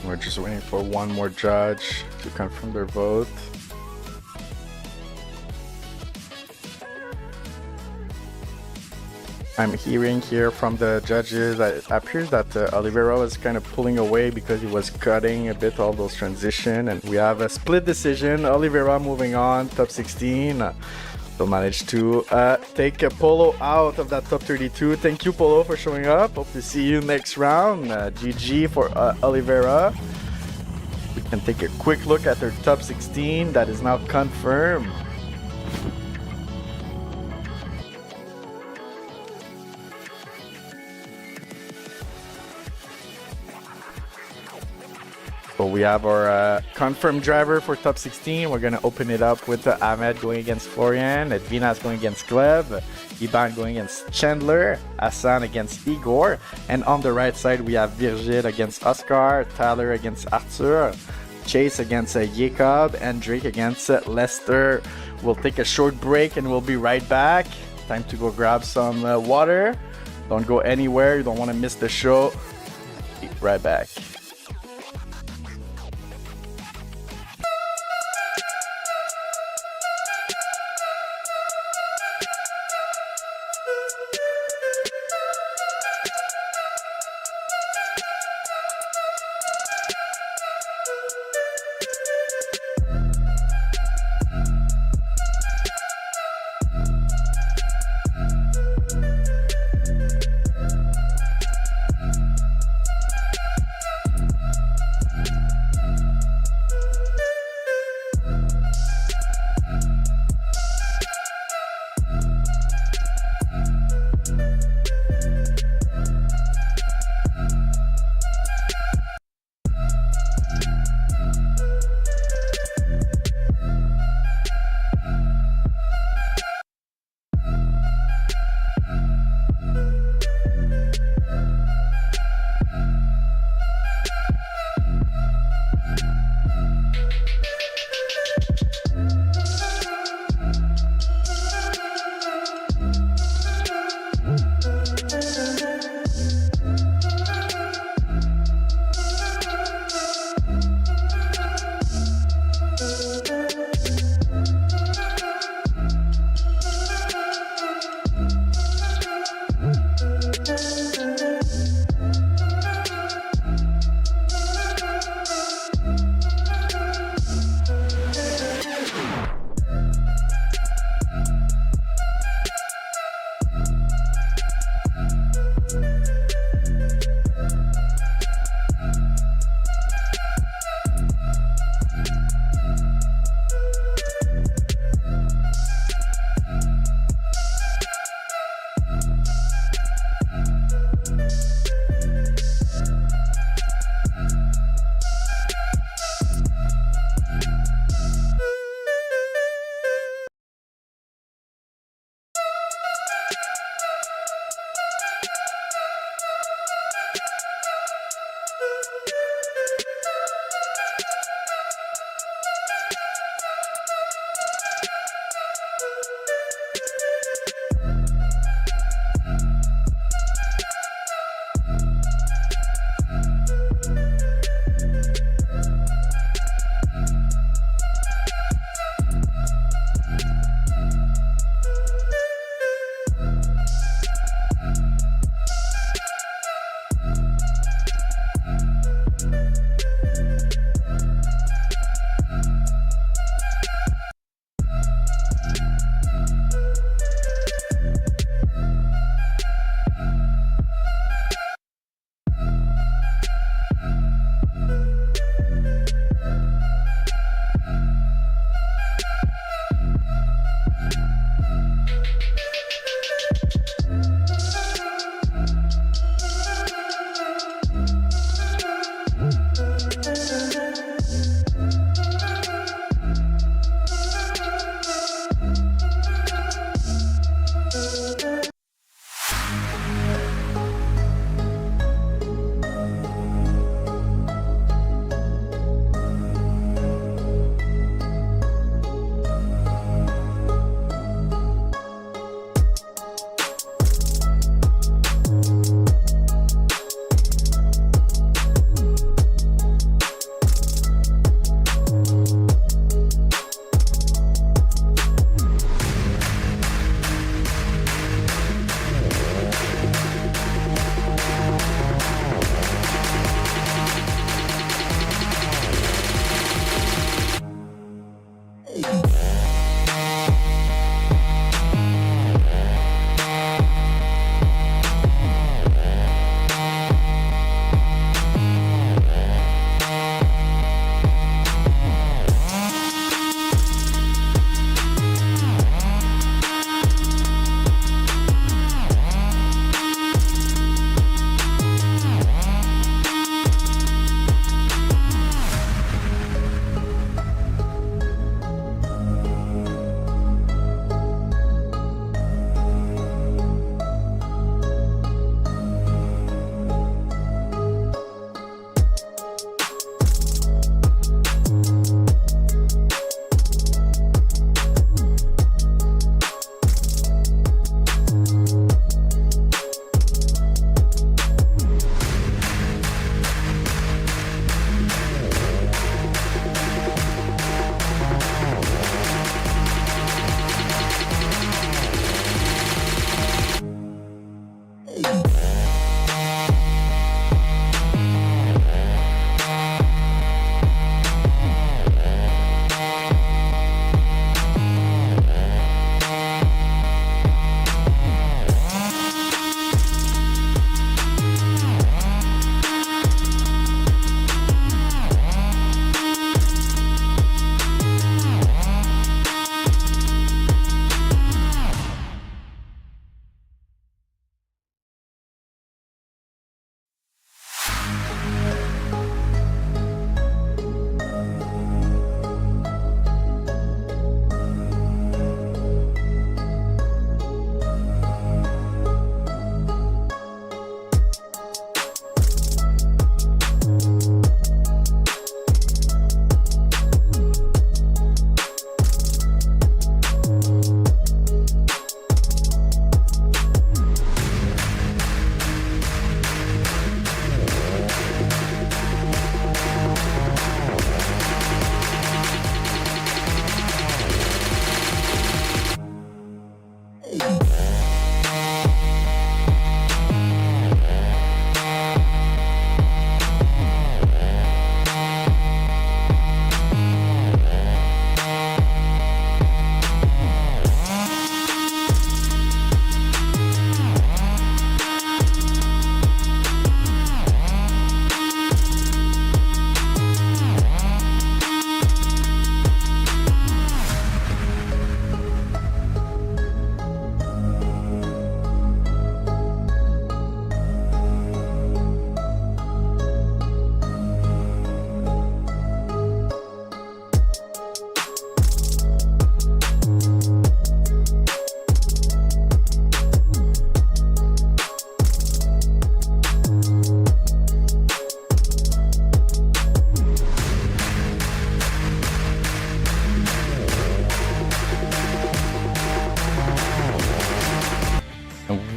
S2: We're just waiting for one more judge to confirm their vote. I'm hearing here from the judges that it appears that Oliveira was kind of pulling away because he was cutting a bit all those transition, and we have a split decision. Oliveira moving on, top 16. They'll manage to take Polo out of that top 32. Thank you, Polo, for showing up. Hope to see you next round. GG for Oliveira. We can take a quick look at their top 16. That is now confirmed. So we have our confirmed driver for top 16. We're going to open it up with Ahmed going against Florian, Edvinas going against Gleb, Iban going against Chandler, Hassan against Igor, and on the right side we have Virgil against Oscar, Tyler against Arthur, Chase against Jacob, and Drake against Lester. We'll take a short break and we'll be right back. Time to go grab some water. Don't go anywhere, you don't want to miss the show. Be right back.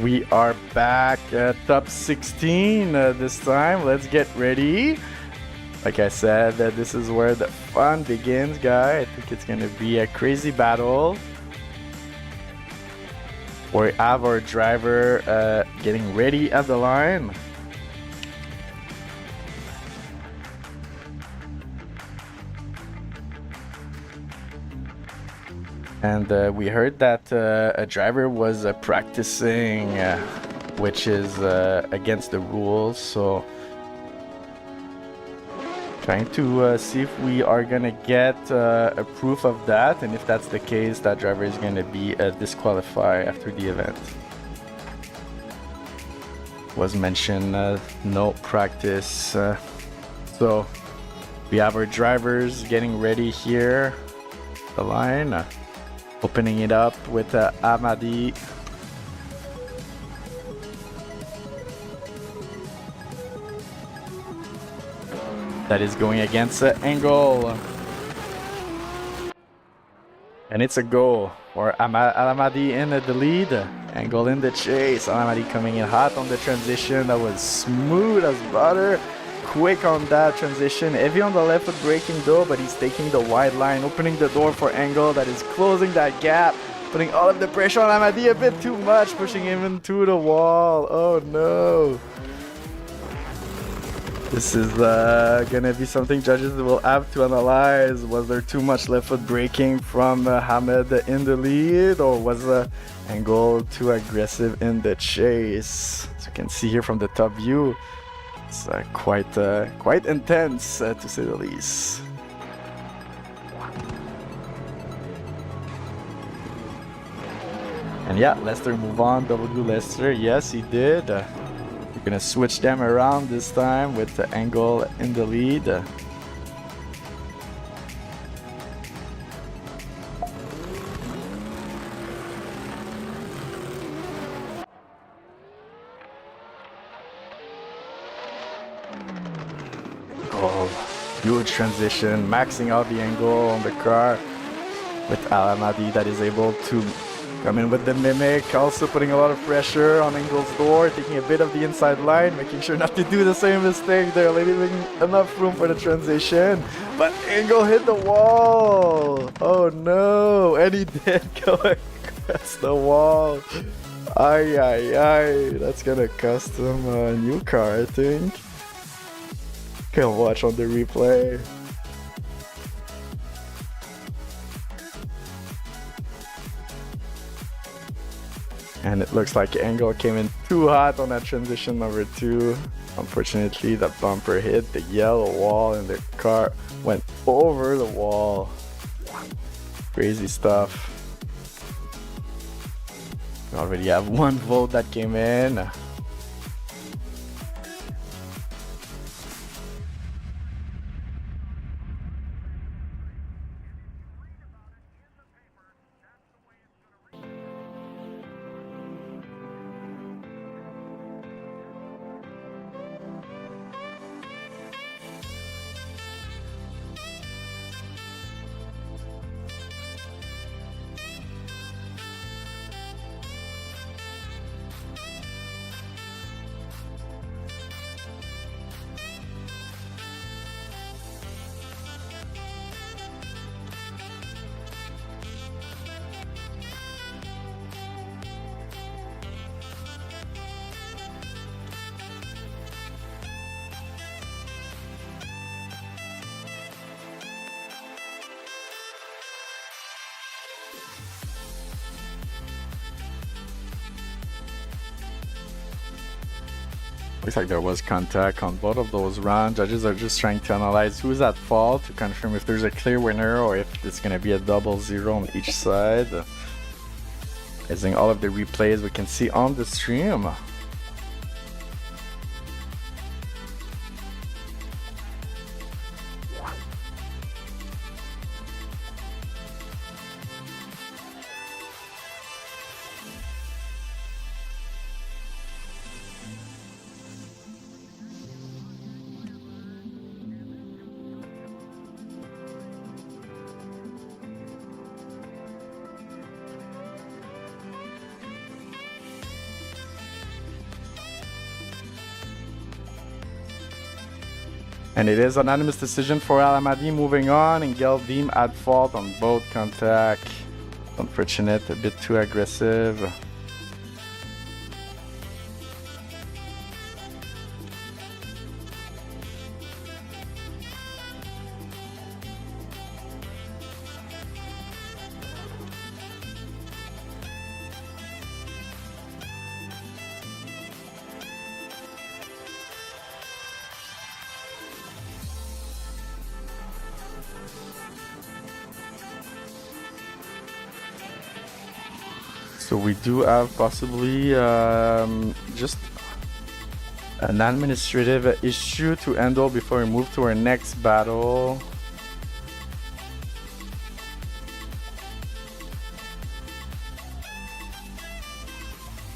S2: We are back at top 16 this time. Let's get ready. Like I said, this is where the fun begins, guy. I think it's gonna be a crazy battle. We have our driver getting ready at the line. And we heard that a driver was practicing, which is against the rules. So trying to see if we are gonna get a proof of that, and if that's the case, that driver is gonna be disqualified after the event. Was mentioned no practice. So we have our drivers getting ready here. The line. Opening it up with Amadi. That is going against Angle. And it's a goal for Amadi in the lead. Angle in the chase. Amadi coming in hot on the transition. That was smooth as butter. Quick on that transition, heavy on the left foot braking though, but he's taking the wide line, opening the door for Angle. That is closing that gap, putting all of the pressure on Amadi a bit too much, pushing him into the wall. Oh no. This is gonna be something judges will have to analyze. Was there too much left foot braking from Hamed in the lead, or was Angle too aggressive in the chase? As you can see here from the top view, it's quite intense, to say the least. And yeah, Lester move on. W Lester, yes, he did. We're gonna switch them around this time with the Angle in the lead. Huge transition, maxing out the angle on the car with Amadi that is able to come in with the mimic, also putting a lot of pressure on Angle's door, taking a bit of the inside line, making sure not to do the same mistake there, leaving enough room for the transition. But Angle hit the wall! Oh no! And he did go across the wall. Ay, ay, ay. That's gonna cost him a new car, I think. Can watch on the replay. And it looks like Angle came in too hot on that transition number 2. Unfortunately, the bumper hit the yellow wall and the car went over the wall. Crazy stuff. We already have 1 vote that came in. Looks like there was contact on both of those runs. Judges are just trying to analyze who's at fault to confirm if there's a clear winner or if it's going to be a double zero on each side. Using all of the replays we can see on the stream. And it is unanimous decision for Al Amadi moving on, and Geldim at fault on both contact. Unfortunate, a bit too aggressive. So we do have possibly just an administrative issue to handle before we move to our next battle.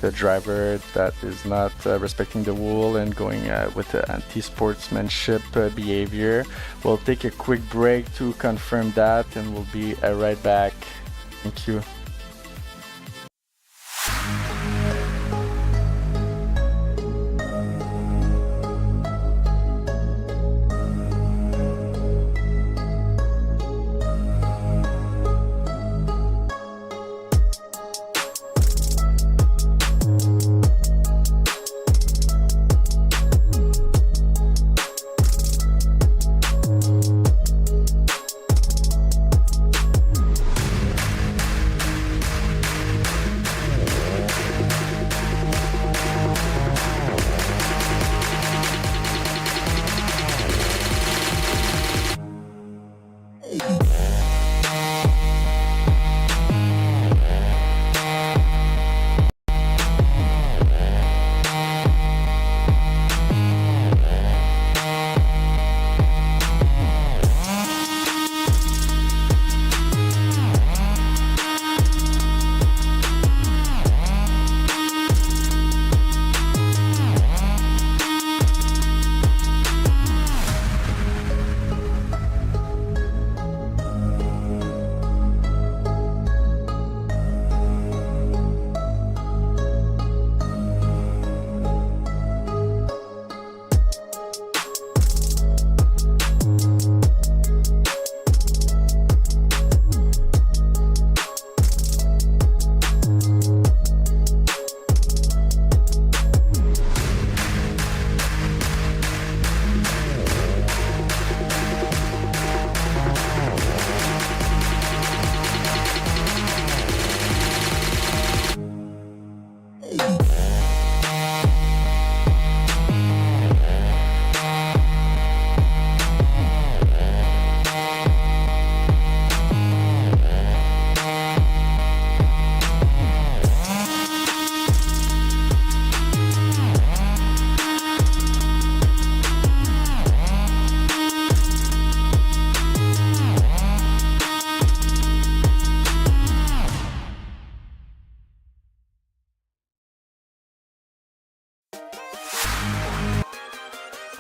S2: The driver that is not respecting the rule and going with the anti-sportsmanship behavior. We'll take a quick break to confirm that, and we'll be right back. Thank you.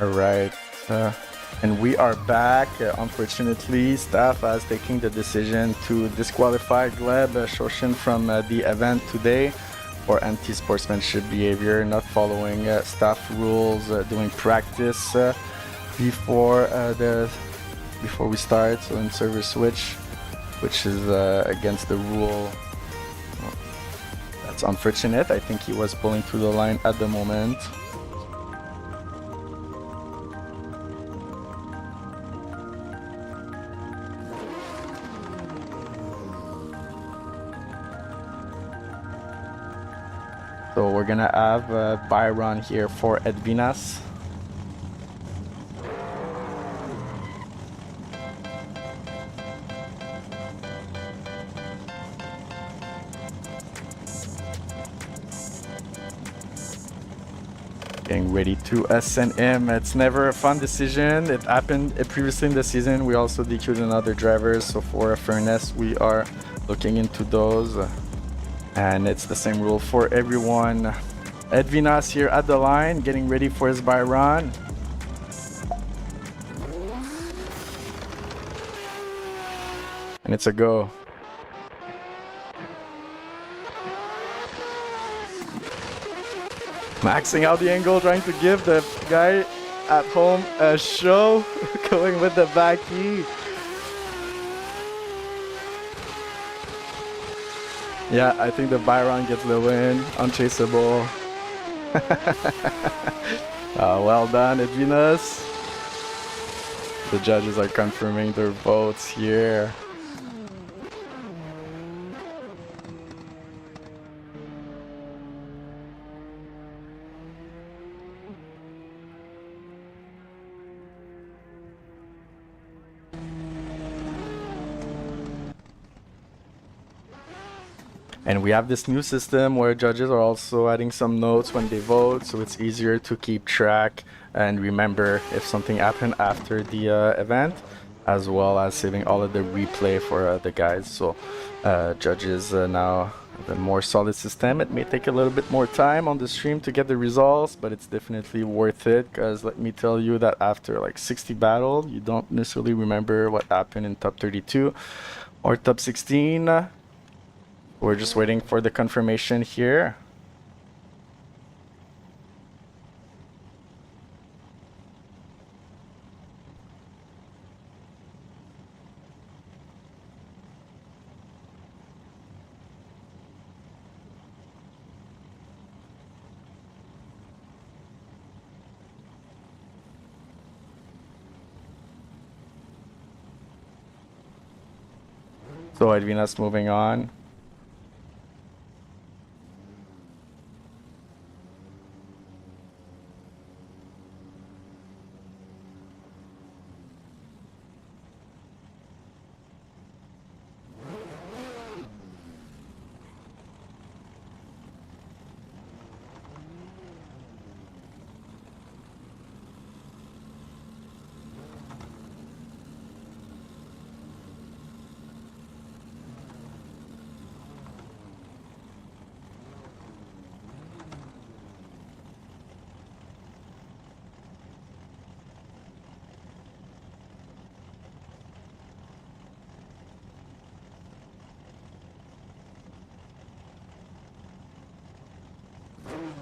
S2: Alright, and we are back. Unfortunately, staff has taken the decision to disqualify Gleb Shoshin from the event today for anti-sportsmanship behavior, not following staff rules, doing practice before we start, so in server switch, which is against the rule. That's unfortunate. I think he was pulling through the line at the moment. So we're gonna have Byron here for Edvinas. Getting ready to send him. It's never a fun decision. It happened previously in the season. We also DQ'd another driver. So for fairness, we are looking into those. And it's the same rule for everyone. Edvinas here at the line, getting ready for his Byron. And it's a go. Maxing out the angle, trying to give the guy at home a show. Going with the back key. Yeah, I think the Byron gets the win. Unchaseable. Well done, Edvinas. The judges are confirming their votes here. And we have this new system where judges are also adding some notes when they vote, so it's easier to keep track and remember if something happened after the event, as well as saving all of the replay for the guys. So judges now have a more solid system. It may take a little bit more time on the stream to get the results, but it's definitely worth it, because let me tell you that after like 60 battles, you don't necessarily remember what happened in top 32 or top 16. We're just waiting for the confirmation here. So Edvinas moving on.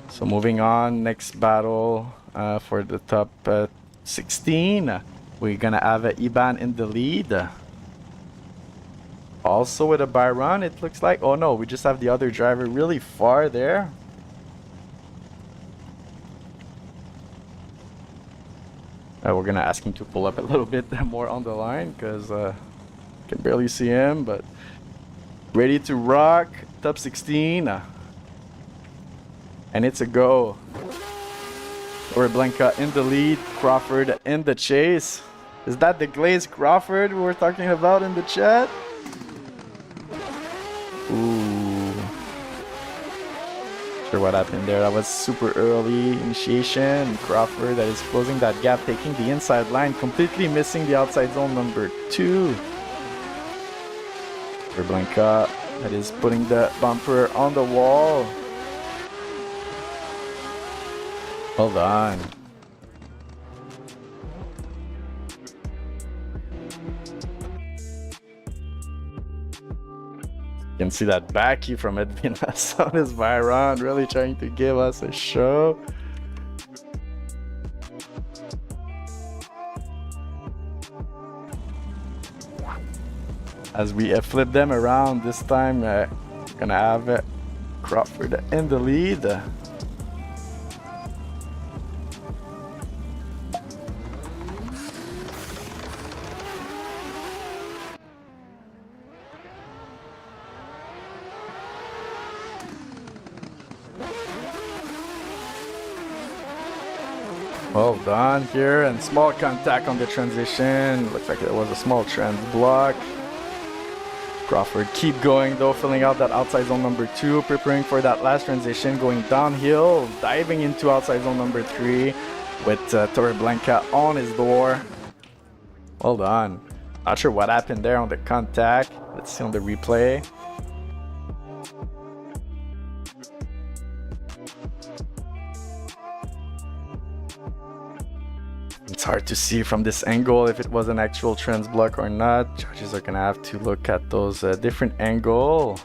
S2: So moving on, next battle for the top 16. We're gonna have Iban in the lead. Also with a Byron, it looks like. Oh no, we just have the other driver really far there. We're gonna ask him to pull up a little bit more on the line, because can barely see him, but ready to rock. Top 16. And it's a go. Blanca in the lead, Crawford in the chase. Is that the Glaze Crawford we were talking about in the chat? Ooh. Sure what happened there. That was super early initiation. Crawford that is closing that gap, taking the inside line, completely missing the outside zone number 2. Blanca that is putting the bumper on the wall. Well done. You can see that backy from Edvinas on his Byron, really trying to give us a show. As we flip them around this time, gonna have Crawford in the lead. Well done here, and small contact on the transition. Looks like it was a small trans block. Crawford keep going though, filling out that outside zone number 2, preparing for that last transition, going downhill, diving into outside zone number 3 with Torreblanca on his door. Well done. Not sure what happened there on the contact. Let's see on the replay. It's hard to see from this angle if it was an actual trans block or not. Judges are gonna have to look at those different angles.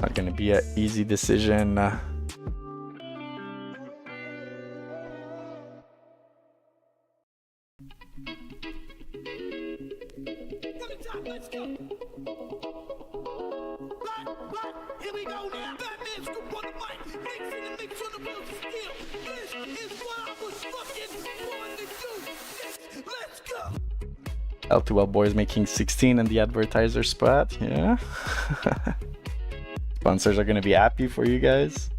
S2: Not gonna be an easy decision.
S4: Let's go. Here we go now. Batman scoop on the mic. Mixing and mix on the wheels of steel. This is what I was fucking born to do. Let's go.
S2: L2L boys making 16 in the advertiser spot. Yeah. Sponsors are gonna be happy for you guys.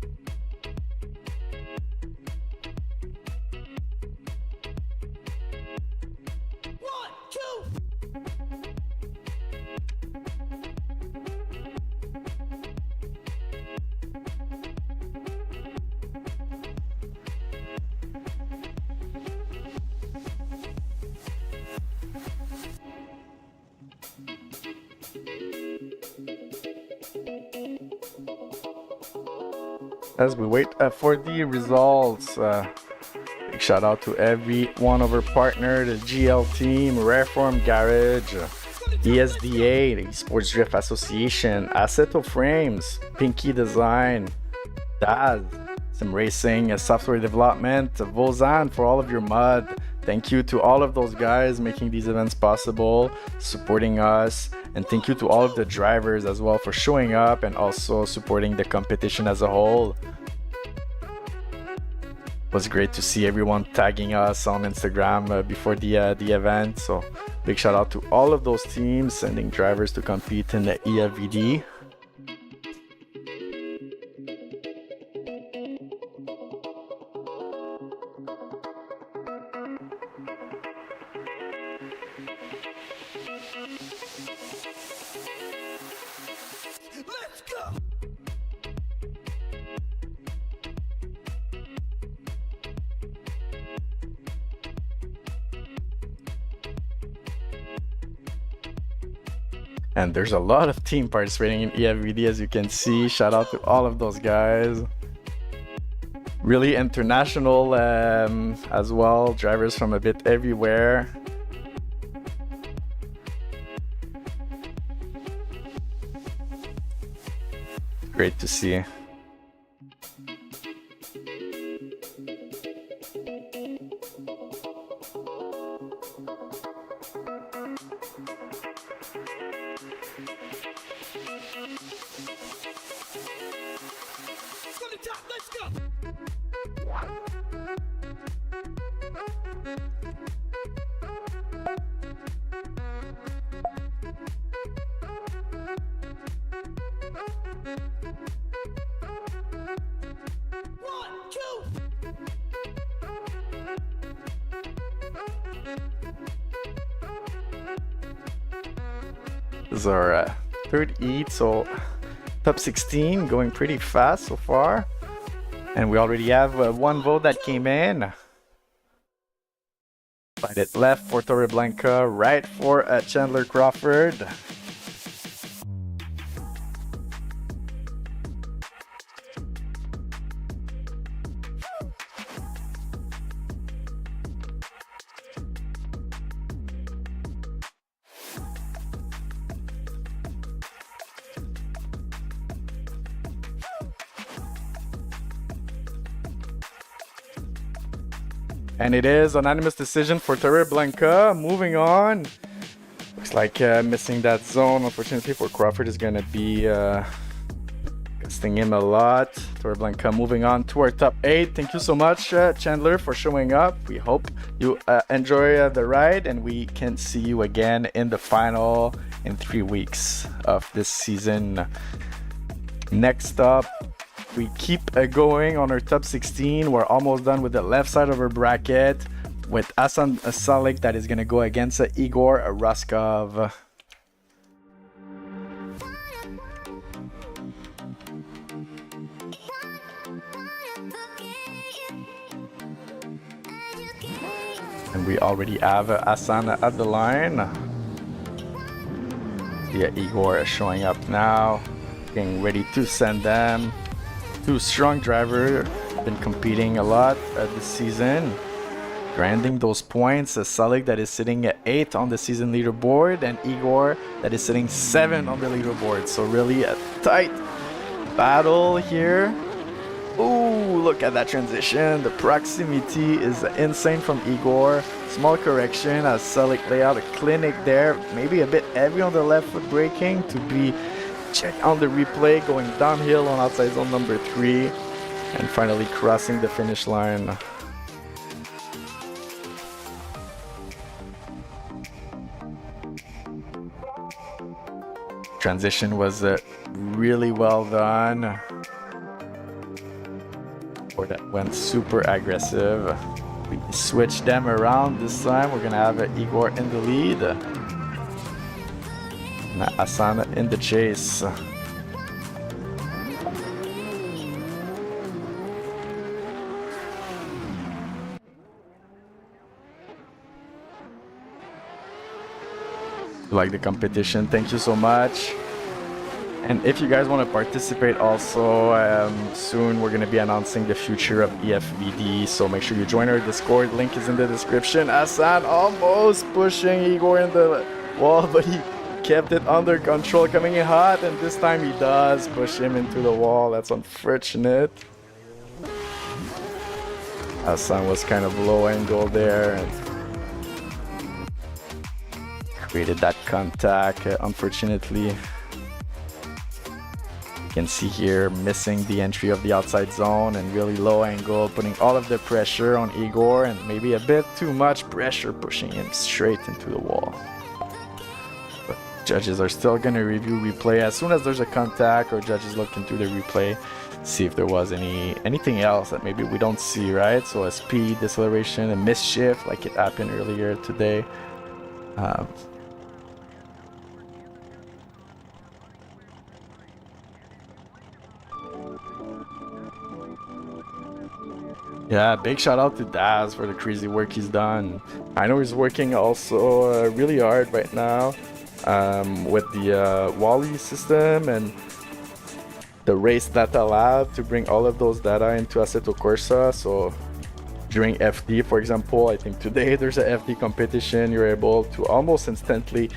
S2: As we wait for the results, big shout out to every one of our partners, the GL team, Rareform Garage, ESDA, the Sports Drift Association, Assetto Frames, Pinky Design, Daz, Sim Racing, Software Development, Vozan for all of your mud. Thank you to all of those guys making these events possible, supporting us, and thank you to all of the drivers as well for showing up and also supporting the competition as a whole. It was great to see everyone tagging us on Instagram before the event, so big shout out to all of those teams sending drivers to compete in the EFVD.
S4: Let's go.
S2: And there's a lot of team participating in EFVD, as you can see. Shout out to all of those guys. Really international as well. Drivers from a bit everywhere. Great to see.
S4: From the top, let's go. One, two.
S2: This is our third heat, so top 16 going pretty fast so far. And we already have one vote that came in. Find it left for Torreblanca, right for Chandler Crawford. And it is unanimous decision for Torreblanca. Moving on. Looks like missing that zone. Unfortunately for Crawford is going to be assisting him a lot. Torreblanca moving on to our top 8. Thank you so much, Chandler, for showing up. We hope you enjoy the ride, and we can see you again in the final in 3 weeks of this season. Next up, we keep going on our top 16. We're almost done with the left side of our bracket with Hassan Salik that is going to go against Igor Raskov. And we already have Hassan at the line. Yeah, Igor is showing up now, getting ready to send them. Two strong driver, been competing a lot this season, grinding those points. Salik that is sitting at 8 on the season leaderboard, and Igor that is sitting 7 on the leaderboard. So really a tight battle here. Ooh, look at that transition. The proximity is insane from Igor. Small correction as Salik lay out a clinic there. Maybe a bit heavy on the left foot braking to be checked on the replay. Going downhill on outside zone number 3. And finally crossing the finish line. Transition was really well done. That went super aggressive. We switched them around this time. We're gonna have Igor in the lead, and Hassan in the chase. Like the competition, thank you so much. And if you guys want to participate also, soon we're going to be announcing the future of EFVD, so make sure you join our Discord. Link is in the description. Hassan almost pushing Igor in the wall, but he kept it under control, coming in hot, and this time he does push him into the wall. That's unfortunate. Hassan was kind of low angle there and created that contact, unfortunately. You can see here missing the entry of the outside zone and really low angle, putting all of the pressure on Igor, and maybe a bit too much pressure pushing him straight into the wall. But judges are still going to review replay as soon as there's a contact, or judges look into the replay, see if there was anything else that maybe we don't see, right? So a speed, deceleration, a misshift like it happened earlier today. Yeah, big shout out to Daz for the crazy work he's done. I know he's working also really hard right now with the Wally system and the race data lab to bring all of those data into Assetto Corsa. So during FD, for example, I think today there's a FD competition. You're able to almost instantly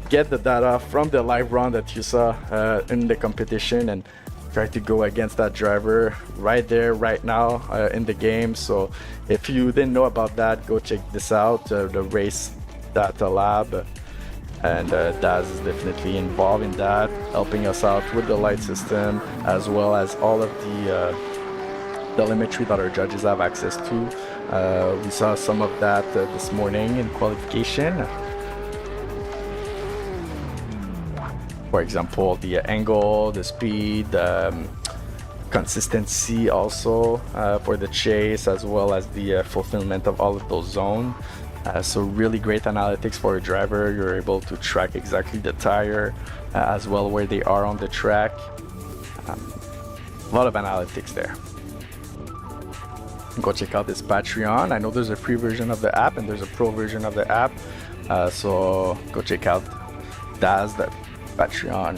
S2: get the data from the live run that you saw in the competition and try to go against that driver right there, right now in the game. So if you didn't know about that, go check this out, the race data lab. And Daz is definitely involved in that, helping us out with the light system, as well as all of the telemetry that our judges have access to. We saw some of that this morning in qualification. For example, the angle, the speed, consistency also for the chase, as well as the fulfillment of all of those zones. So really great analytics for a driver. You're able to track exactly the tire as well where they are on the track. A lot of analytics there. Go check out this Patreon. I know there's a free version of the app and there's a pro version of the app. So go check out Daz, that Patreon.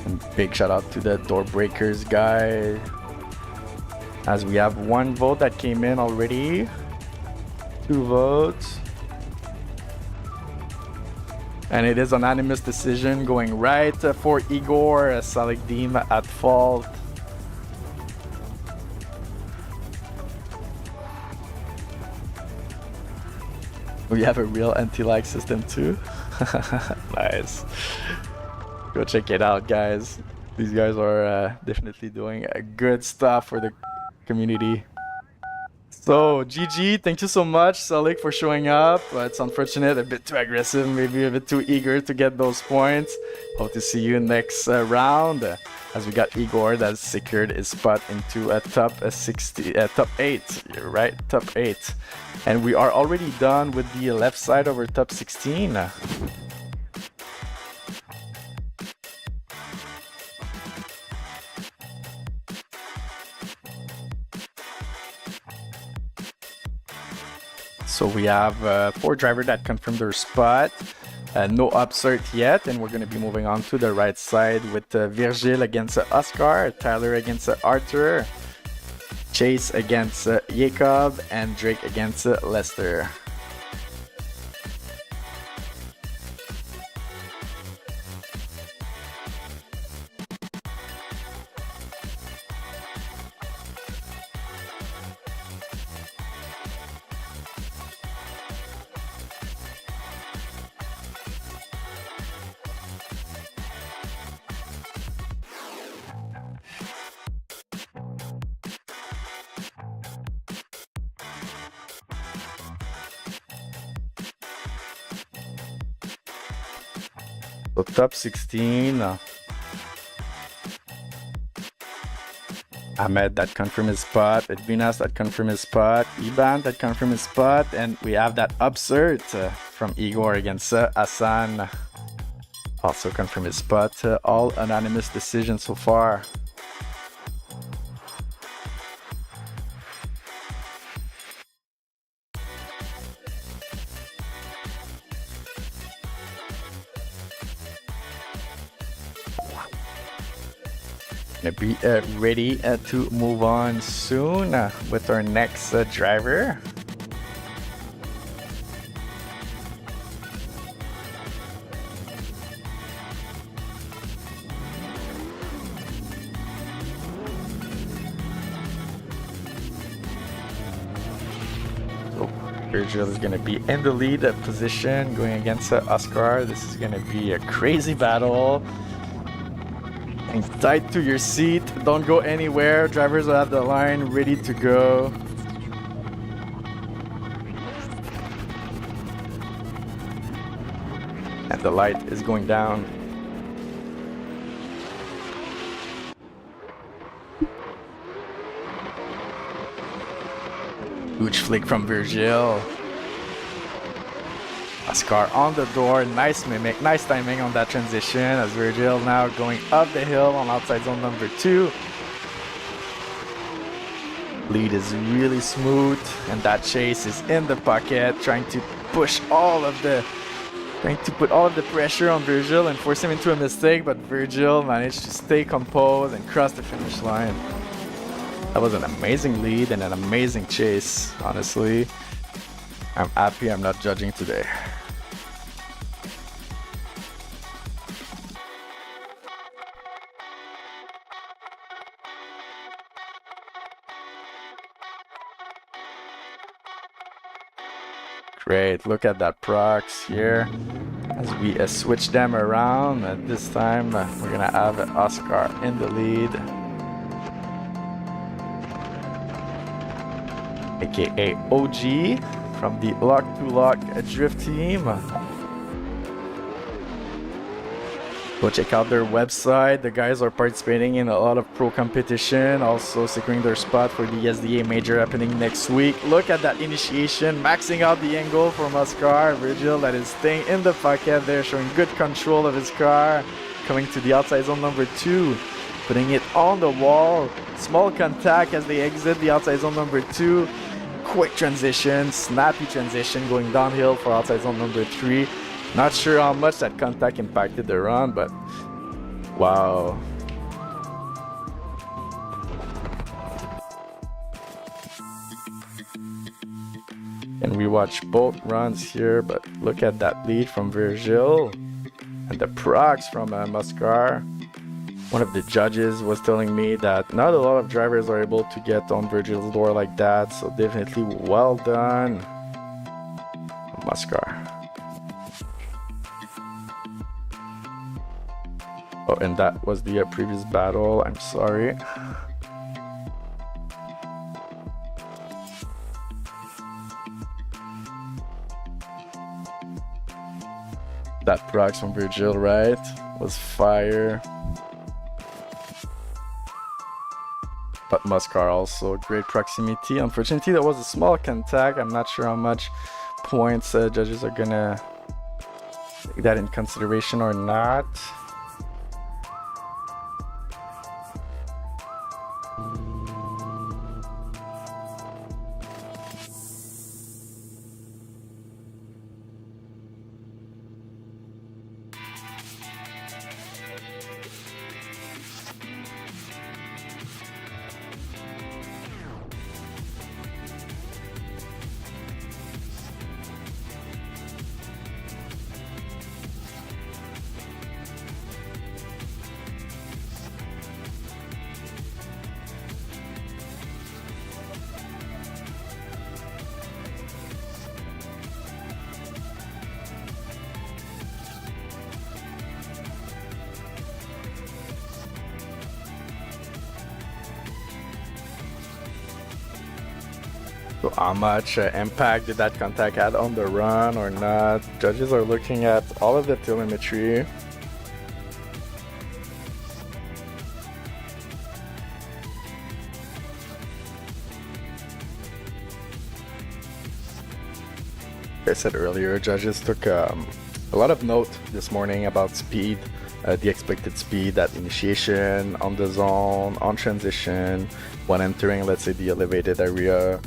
S2: And big shout out to the door breakers guy, as we have 1 vote that came in already. 2 votes, and it is unanimous decision going right for Igor Salikdim at fault. We have a real anti-lag system too. Nice. Go check it out, guys. These guys are definitely doing good stuff for the community. So, GG, thank you so much, Salik, for showing up. It's unfortunate, a bit too aggressive, maybe a bit too eager to get those points. Hope to see you next round, as we got Igor that secured his spot into a top 8. You're right, top 8. And we are already done with the left side of our top 16. So we have 4 drivers that confirmed their spot. No upsert yet, and we're going to be moving on to the right side with Virgil against Oscar, Tyler against Arthur, Chase against Jacob, and Drake against Lester. So top 16, Ahmed that confirmed his spot, Edvinas that confirmed his spot, Iban that confirmed his spot, and we have that upsert from Igor against Hassan. Also confirmed his spot. All anonymous decisions so far. Gonna be ready to move on soon with our next driver. So Virgil is gonna be in the lead position going against Oscar. This is gonna be a crazy battle. Hang tight to your seat, don't go anywhere. Drivers will have the line ready to go. And the light is going down. Huge flick from Virgil. Oscar on the door, nice mimic, nice timing on that transition as Virgil now going up the hill on outside zone number 2. Lead is really smooth and that Chase is in the pocket trying to put all of the pressure on Virgil and force him into a mistake, but Virgil managed to stay composed and cross the finish line. That was an amazing lead and an amazing chase, honestly. I'm happy I'm not judging today. Great, look at that procs here as we switch them around. And this time we're gonna have Oscar in the lead, aka OG from the Lock to Lock Drift team. Go check out their website. The guys are participating in a lot of pro competition, also securing their spot for the SDA major happening next week. Look at that initiation, maxing out the angle from Oscar. Virgil that is staying in the pocket there, showing good control of his car. Coming to the outside zone number 2, putting it on the wall. Small contact as they exit the outside zone number 2. Quick transition, snappy transition going downhill for outside zone number 3. Not sure how much that contact impacted the run, but wow. And we watch both runs here, but look at that lead from Virgil and the procs from Muscar. One of the judges was telling me that not a lot of drivers are able to get on Virgil's door like that, so definitely well done, Muscar. Oh, and that was the previous battle. I'm sorry. That procs from Virgil, right? Was fire. But Muscar also great proximity. Unfortunately, that was a small contact. I'm not sure how much points judges are gonna take that in consideration or not. So how much impact did that contact have on the run or not? Judges are looking at all of the telemetry. Like I said earlier, judges took a lot of note this morning about speed, the expected speed at initiation, on the zone, on transition, when entering, let's say, the elevated area.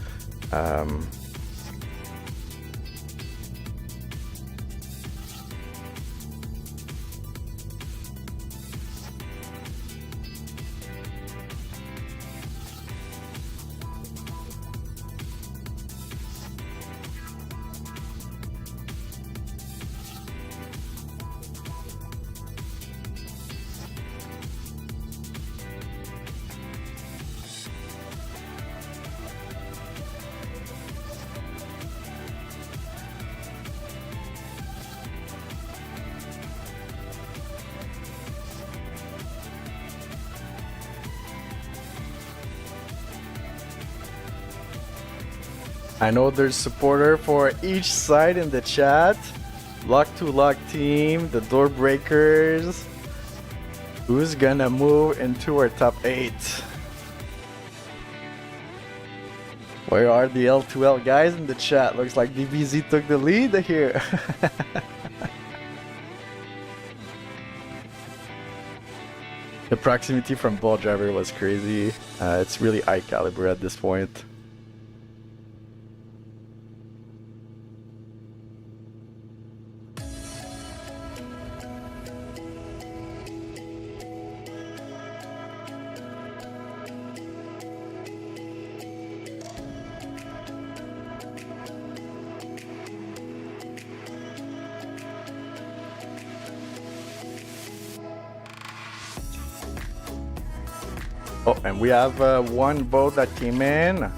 S2: I know there's supporter for each side in the chat. Lock to lock team, the door breakers. Who's gonna move into our top 8? Where are the L2L guys in the chat? Looks like DBZ took the lead here. The proximity from ball driver was crazy. It's really high caliber at this point. Oh, and we have one vote that came in.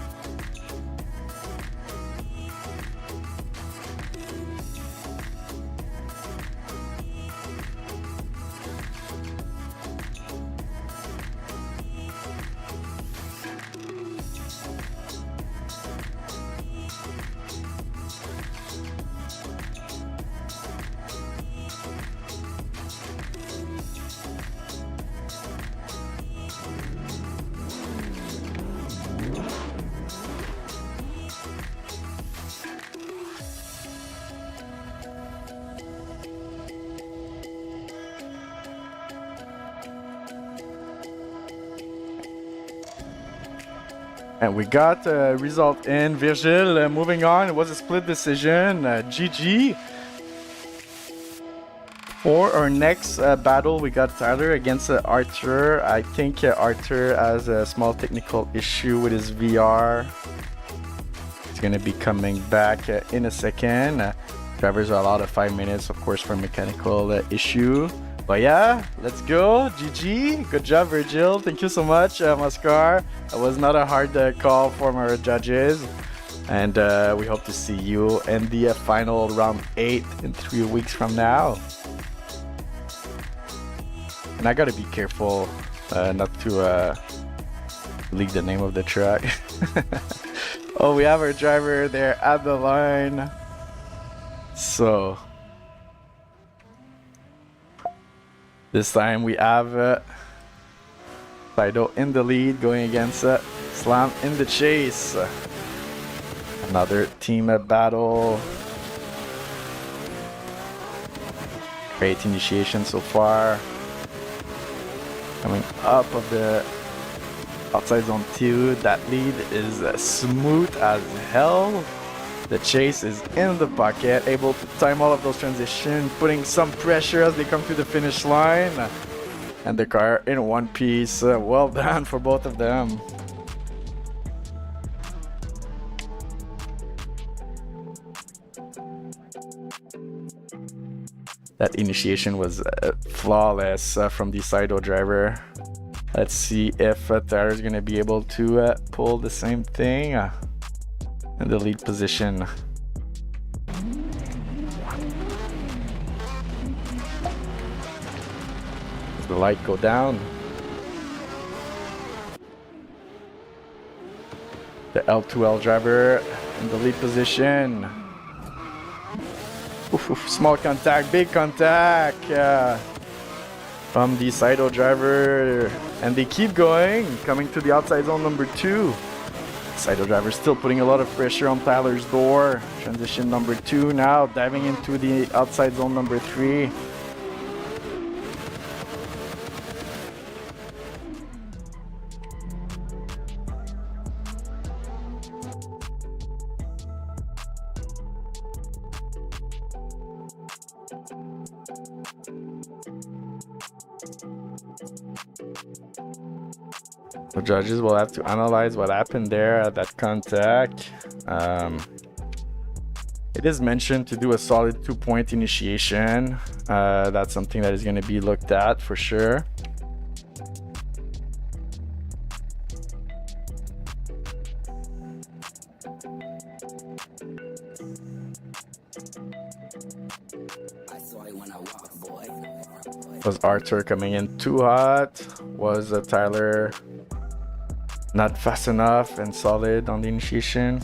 S2: And we got a result in. Virgil moving on. It was a split decision. GG. For our next battle, we got Tyler against Arthur. I think Arthur has a small technical issue with his VR. He's going to be coming back in a second. Drivers are allowed 5 minutes, of course, for mechanical issue. But yeah, let's go. GG. Good job, Virgil. Thank you so much, Muscar. It was not a hard call from our judges. And we hope to see you in the final round 8 in 3 weeks from now. And I gotta be careful not to leak the name of the truck. Oh, we have our driver there at the line. So this time we have Fido in the lead going against Slam in the chase. Another team battle. Great initiation so far. Coming up of the outside zone 2. That lead is smooth as hell. The chase is in the pocket, able to time all of those transitions, putting some pressure as they come to the finish line. And the car in one piece. Well done for both of them. That initiation was flawless from the Sido driver. Let's see if Tyler's gonna be able to pull the same thing in the lead position. Does the light go down? The L2L driver in the lead position. Oof, small contact, big contact from the Sido driver, and they keep going, coming to the outside zone number 2. Sido driver still putting a lot of pressure on Tyler's door. Transition number 2 now, diving into the outside zone number 3. The judges will have to analyze what happened there at that contact. It is mentioned to do a solid 2-point initiation. That's something that is going to be looked at for sure. Was Arthur coming in too hot? Was Tyler not fast enough and solid on the initiation?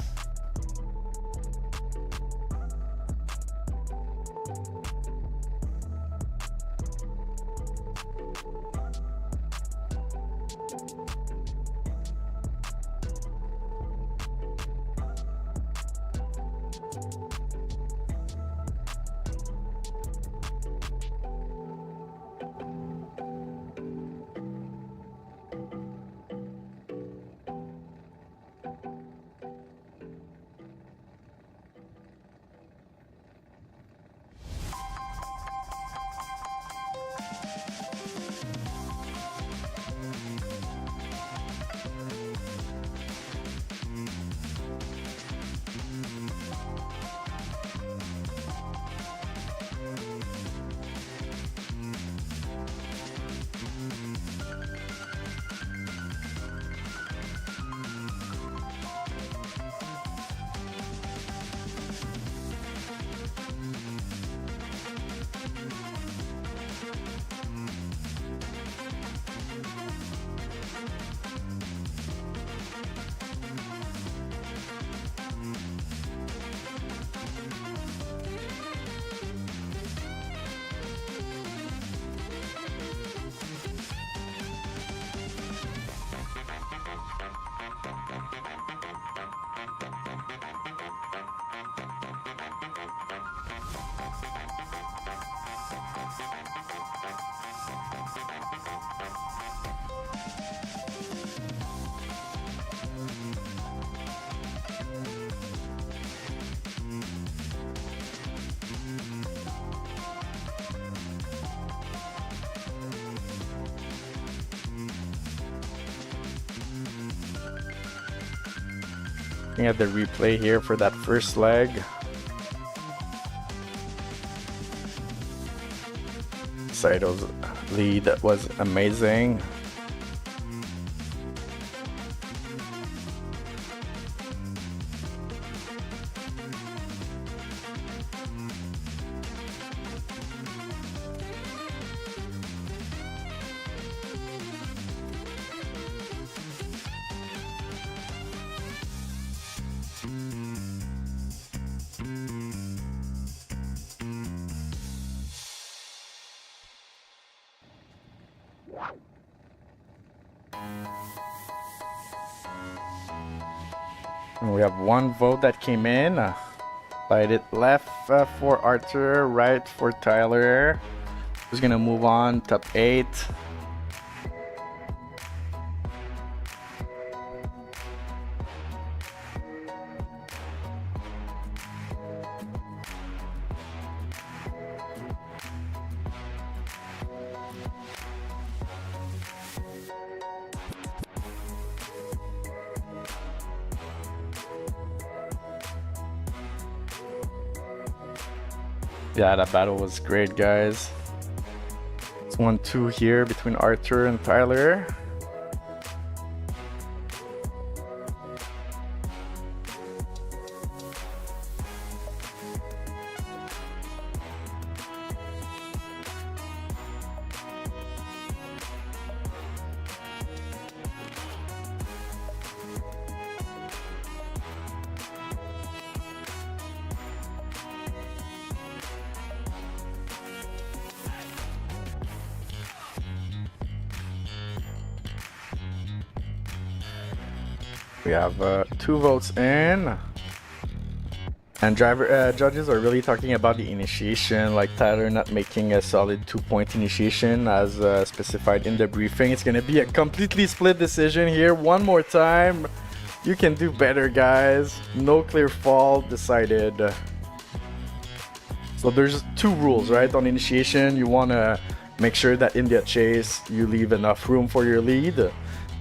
S2: Looking at the replay here for that first leg. Sido's lead was amazing. And we have one vote that came in. Lighted left for Arthur, right for Tyler. Who's gonna move on? Top 8. Yeah, that battle was great, guys. It's 1-2 here between Arthur and Tyler. We have 2 votes in. And judges are really talking about the initiation, like Tyler not making a solid 2-point initiation as specified in the briefing. It's going to be a completely split decision here. One more time. You can do better, guys. No clear fault decided. So there's 2 rules, right? On initiation, you want to make sure that in the chase, you leave enough room for your lead.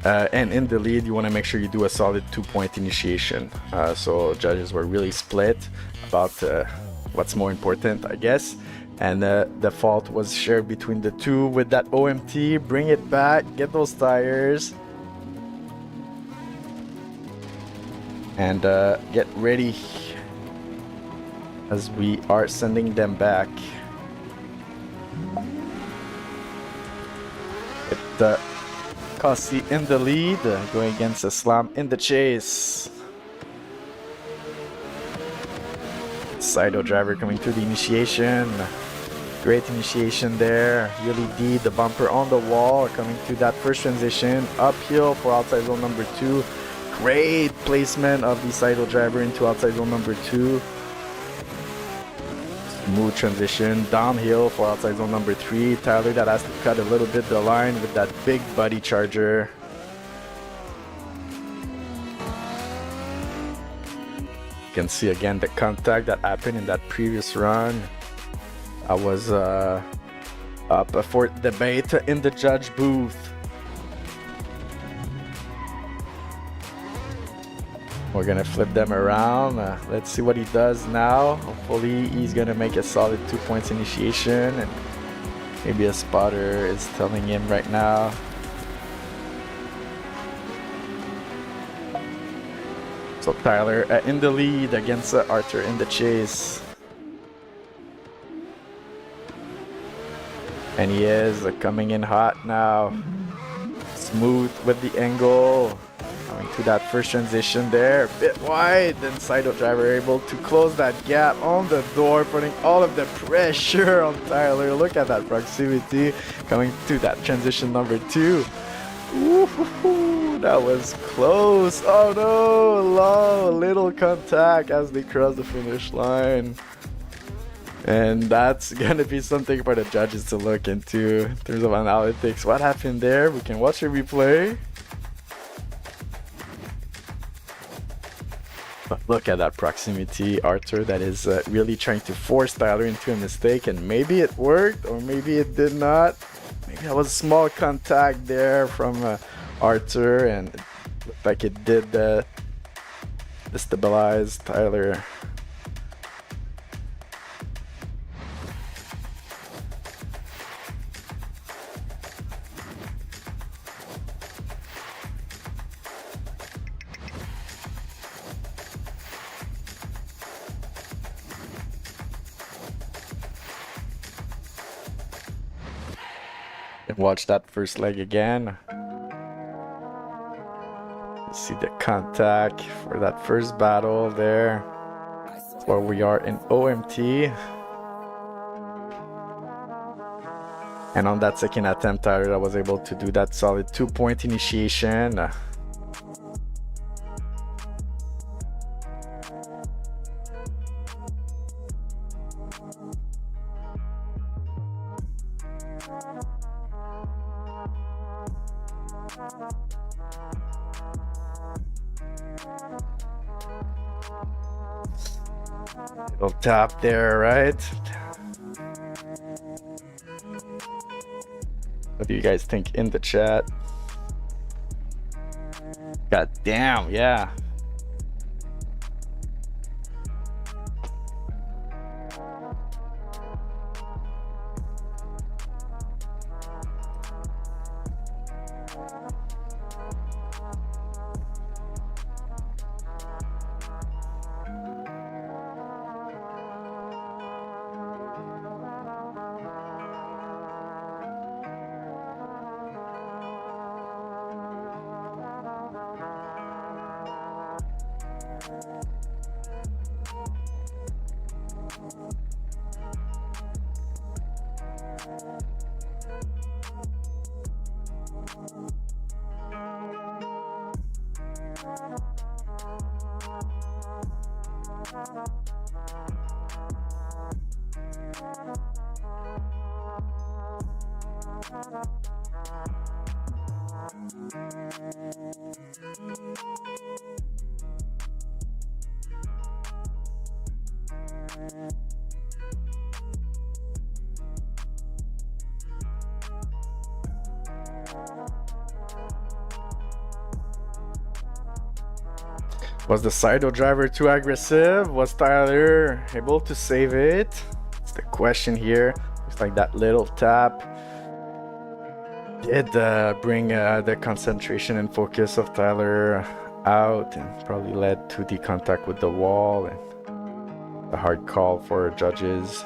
S2: And in the lead, you want to make sure you do a solid 2-point initiation. So judges were really split about what's more important, I guess. And the fault was shared between the 2 with that OMT. Bring it back, get those tires. And get ready as we are sending them back. Cossi in the lead, going against Islam in the chase. Saito driver coming through the initiation. Great initiation there. Really did the bumper on the wall, coming through that first transition. Uphill for outside zone number 2. Great placement of the Saito driver into outside zone number 2. Smooth transition downhill for outside zone number 3. Tyler that has to cut a little bit the line with that big buddy charger. You can see again the contact that happened in that previous run. I was up for debate in the judge booth. We're gonna flip them around. Let's see what he does now. Hopefully he's gonna make a solid 2 points initiation, and maybe a spotter is telling him right now. So Tyler in the lead against Arthur in the chase. And he is coming in hot now. Smooth with the angle. Coming to that first transition there, a bit wide, then Saito driver able to close that gap on the door, putting all of the pressure on Tyler. Look at that proximity coming to that transition number 2. Ooh, that was close. Oh no, low, little contact as they cross the finish line. And that's gonna be something for the judges to look into in terms of analytics. What happened there? We can watch a replay. But look at that proximity, Arthur, that is really trying to force Tyler into a mistake, and maybe it worked or maybe it did not. Maybe that was a small contact there from Arthur, and it looked like it did destabilize Tyler. Watch that first leg again. see the contact for that first battle there. Where we are in OMT. And on that second attempt, Tyler was able to do that solid 2-point initiation. Little tap there, right? What do you guys think in the chat? God damn, yeah. Was the Sido driver too aggressive? Was Tyler able to save it? It's the question here. Looks like that little tap did bring the concentration and focus of Tyler out and probably led to the contact with the wall and the hard call for judges.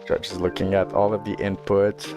S2: Judge is looking at all of the input.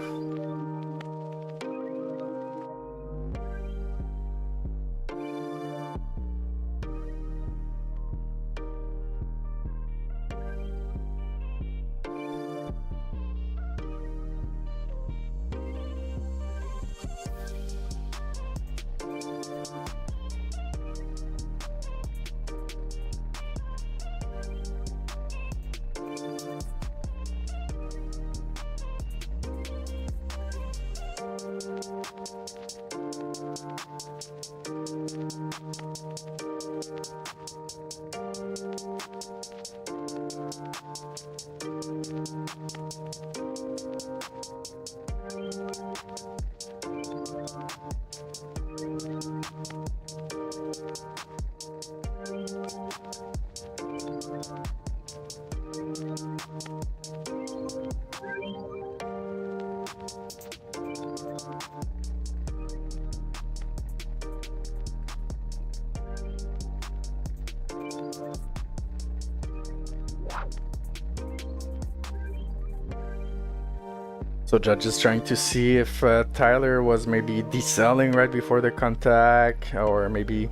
S2: So judge is trying to see if Tyler was maybe decelling right before the contact, or maybe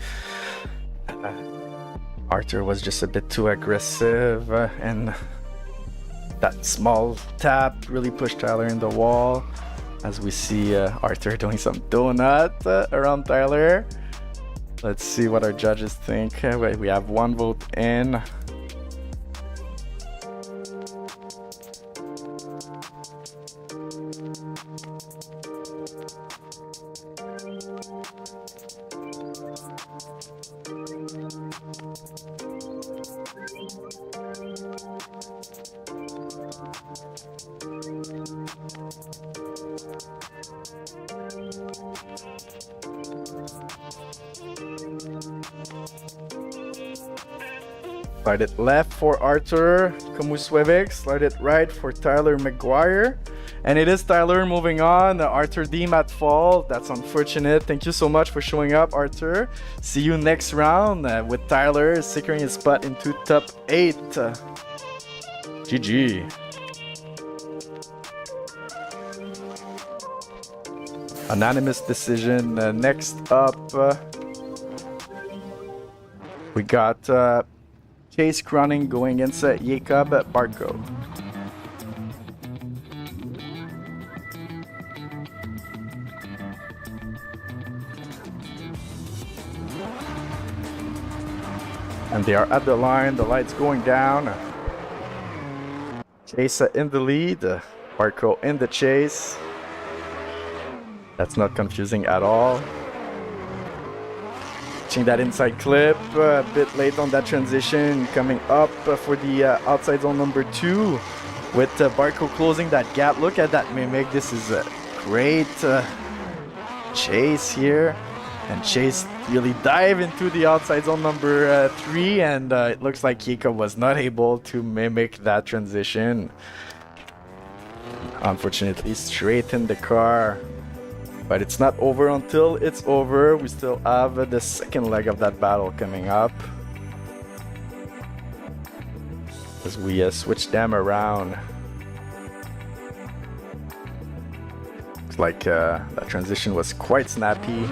S2: Arthur was just a bit too aggressive, and that small tap really pushed Tyler in the wall. As we see Arthur doing some donut around Tyler. Let's see what our judges think. We have one vote in. Slide it left for Arthur Komuswevic. Slide it right for Tyler McGuire. And it is Tyler moving on. Arthur Deem at fault. That's unfortunate. Thank you so much for showing up, Arthur. See you next round with Tyler securing his spot into top 8. GG. Anonymous decision. Next up, we got Chase Cronin going against Jacob Barco. And they are at the line, the lights going down. Chase in the lead, Barco in the chase. That's not confusing at all. Watching that inside clip, a bit late on that transition, coming up for the outside zone number 2 with Barco closing that gap. Look at that mimic, this is a great chase here. And Chase really dive into the outside zone number 3, and it looks like Jacob was not able to mimic that transition. Unfortunately, straight in the car. But it's not over until it's over. We still have the second leg of that battle coming up. As we switch them around. Looks like that transition was quite snappy.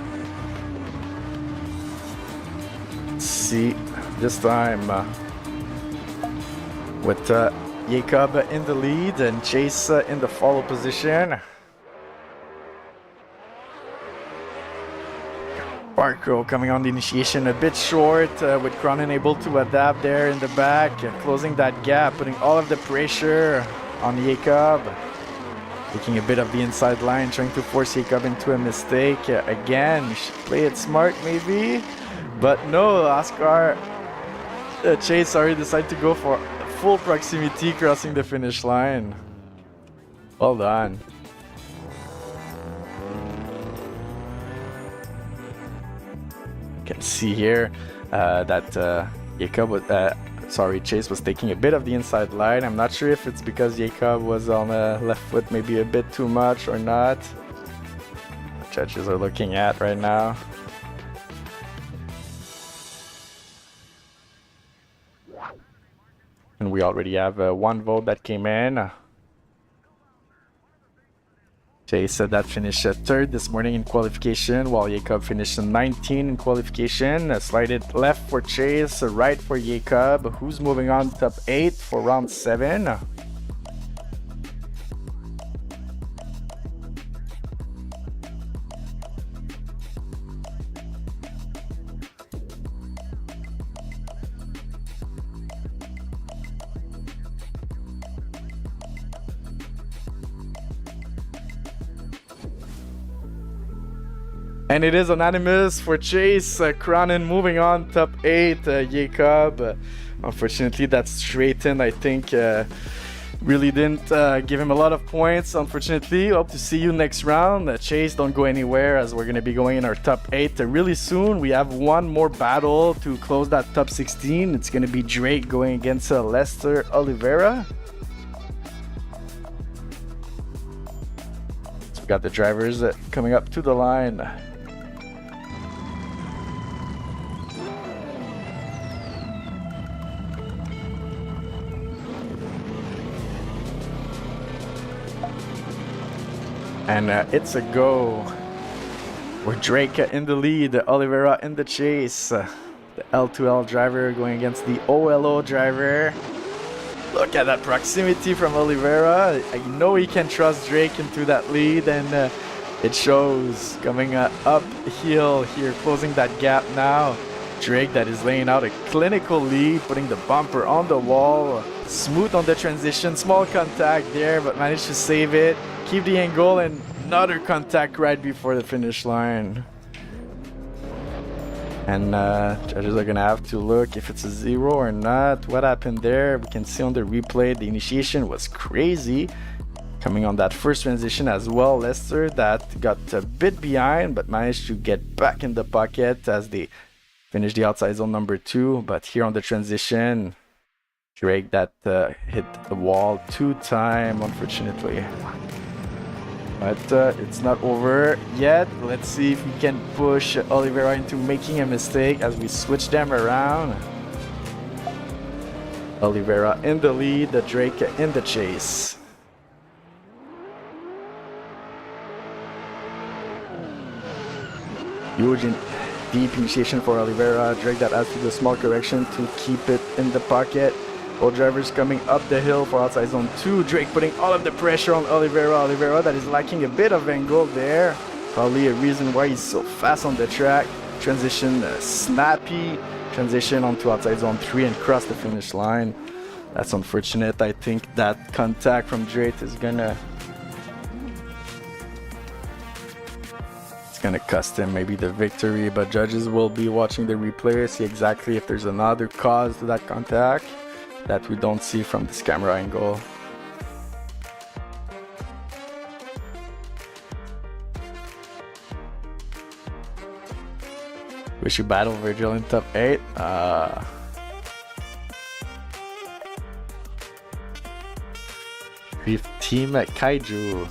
S2: Let's see this time with Jacob in the lead and Chase in the follow position. Barco coming on the initiation a bit short, with Cronin able to adapt there in the back, closing that gap, putting all of the pressure on Jacob. Taking a bit of the inside line, trying to force Jacob into a mistake. Again, should play it smart maybe, but no, Oscar Chase already decided to go for full proximity, crossing the finish line. Well done. Can see here that Jacob was, Chase was taking a bit of the inside line. I'm not sure if it's because Jacob was on the left foot maybe a bit too much or not. The judges are looking at right now. And we already have one vote that came in. Chase that finished third this morning in qualification, while Jacob finished 19 in qualification. Slide it left for Chase, right for Jacob, who's moving on to top 8 for round 7. And it is unanimous for Chase. Cronin moving on top 8. Jacob, unfortunately, that straighten, I think, really didn't give him a lot of points. Unfortunately, hope to see you next round. Chase, don't go anywhere, as we're going to be going in our top 8 really soon. We have one more battle to close that top 16. It's going to be Drake going against Lester Oliveira. So we got the drivers coming up to the line. And it's a go. We're Drake in the lead, Oliveira in the chase. The L2L driver going against the OLO driver. Look at that proximity from Oliveira. I know he can trust Drake into that lead, and it shows. Coming uphill here, closing that gap now. Drake that is laying out a clinical lead, putting the bumper on the wall. Smooth on the transition, small contact there, but managed to save it. Keep the angle, and another contact right before the finish line. And judges are gonna have to look if it's a 0 or not. What happened there? We can see on the replay the initiation was crazy. Coming on that first transition as well, Leicester that got a bit behind but managed to get back in the pocket as they finished the outside zone number 2. But here on the transition, Drake that hit the wall 2 times, unfortunately. But it's not over yet. Let's see if we can push Oliveira into making a mistake as we switch them around. Oliveira in the lead, Drake in the chase. Huge deep initiation for Oliveira. Drake that has to do a small correction to keep it in the pocket. Both drivers coming up the hill for outside zone 2. Drake putting all of the pressure on Oliveira. Oliveira that is lacking a bit of angle there. Probably a reason why he's so fast on the track. Transition snappy. Transition onto outside zone 3 and cross the finish line. That's unfortunate. I think that contact from Drake is gonna cost him maybe the victory, but judges will be watching the replay, see exactly if there's another cause to that contact that we don't see from this camera angle. Wish you battle Virgil in top 8. Team at Kaiju.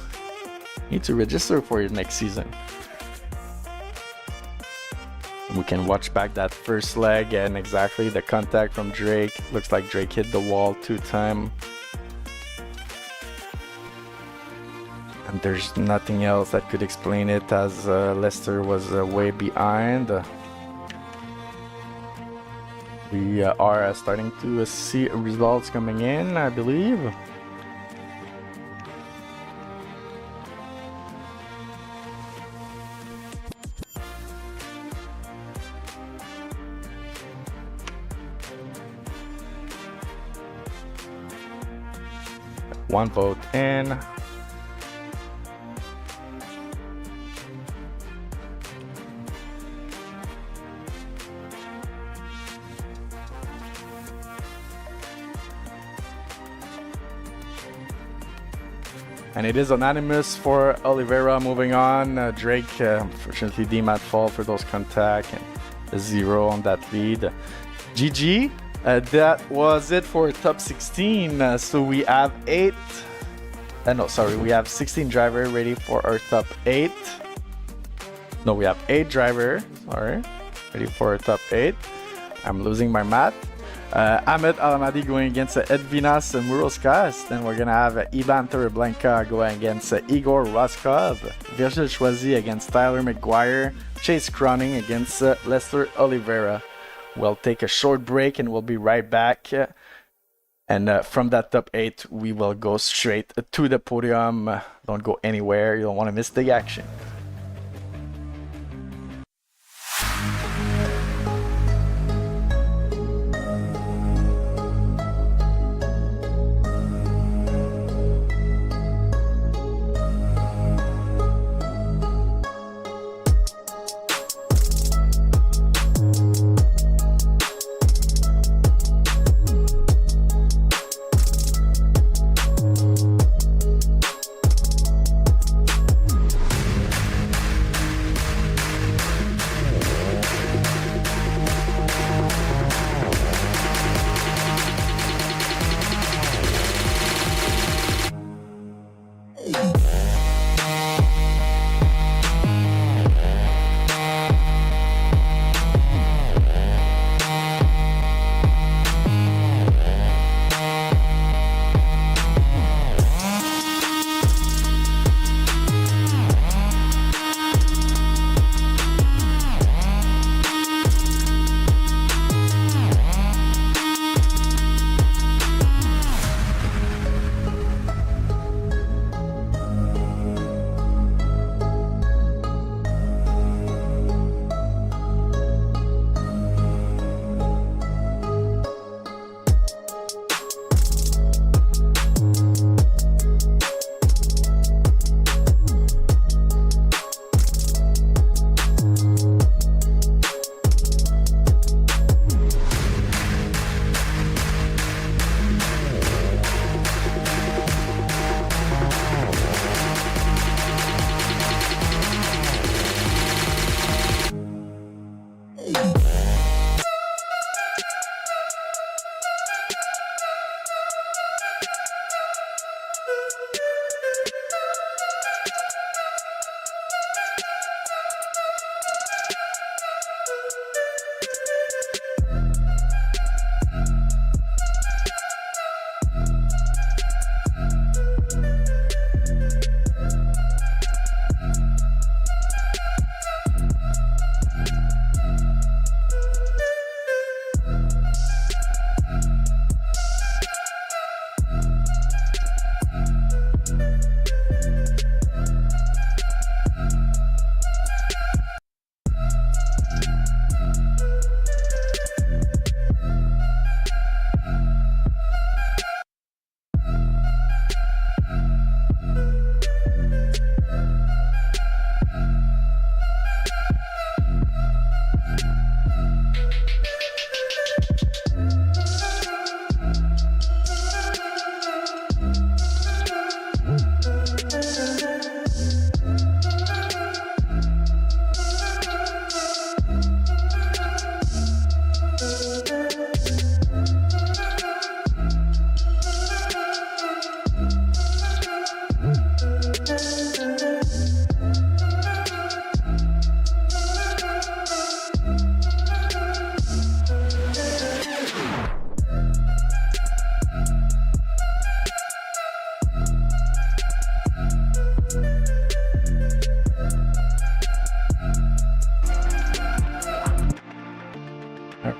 S2: Need to register for your next season. We can watch back that first leg and exactly the contact from Drake. Looks like Drake hit the wall 2 times. And there's nothing else that could explain it as Leicester was way behind. We are starting to see results coming in, I believe. One vote in. And it is unanimous for Oliveira. Moving on, Drake unfortunately deemed at fault for those contact and a 0 on that lead. GG. That was it for top 16. So we have we have 16 driver ready for our top 8. No, we have 8 driver, ready for our top 8. I'm losing my math. Ahmed Alamadi going against Edvinas Muroskas. Then we're gonna have Ivan Torreblanca going against Igor Roskov. Virgil Choisy against Tyler McGuire. Chase Croning against Leicester Oliveira. We'll take a short break and we'll be right back. And from that top 8, we will go straight to the podium. Don't go anywhere. You don't want to miss the action.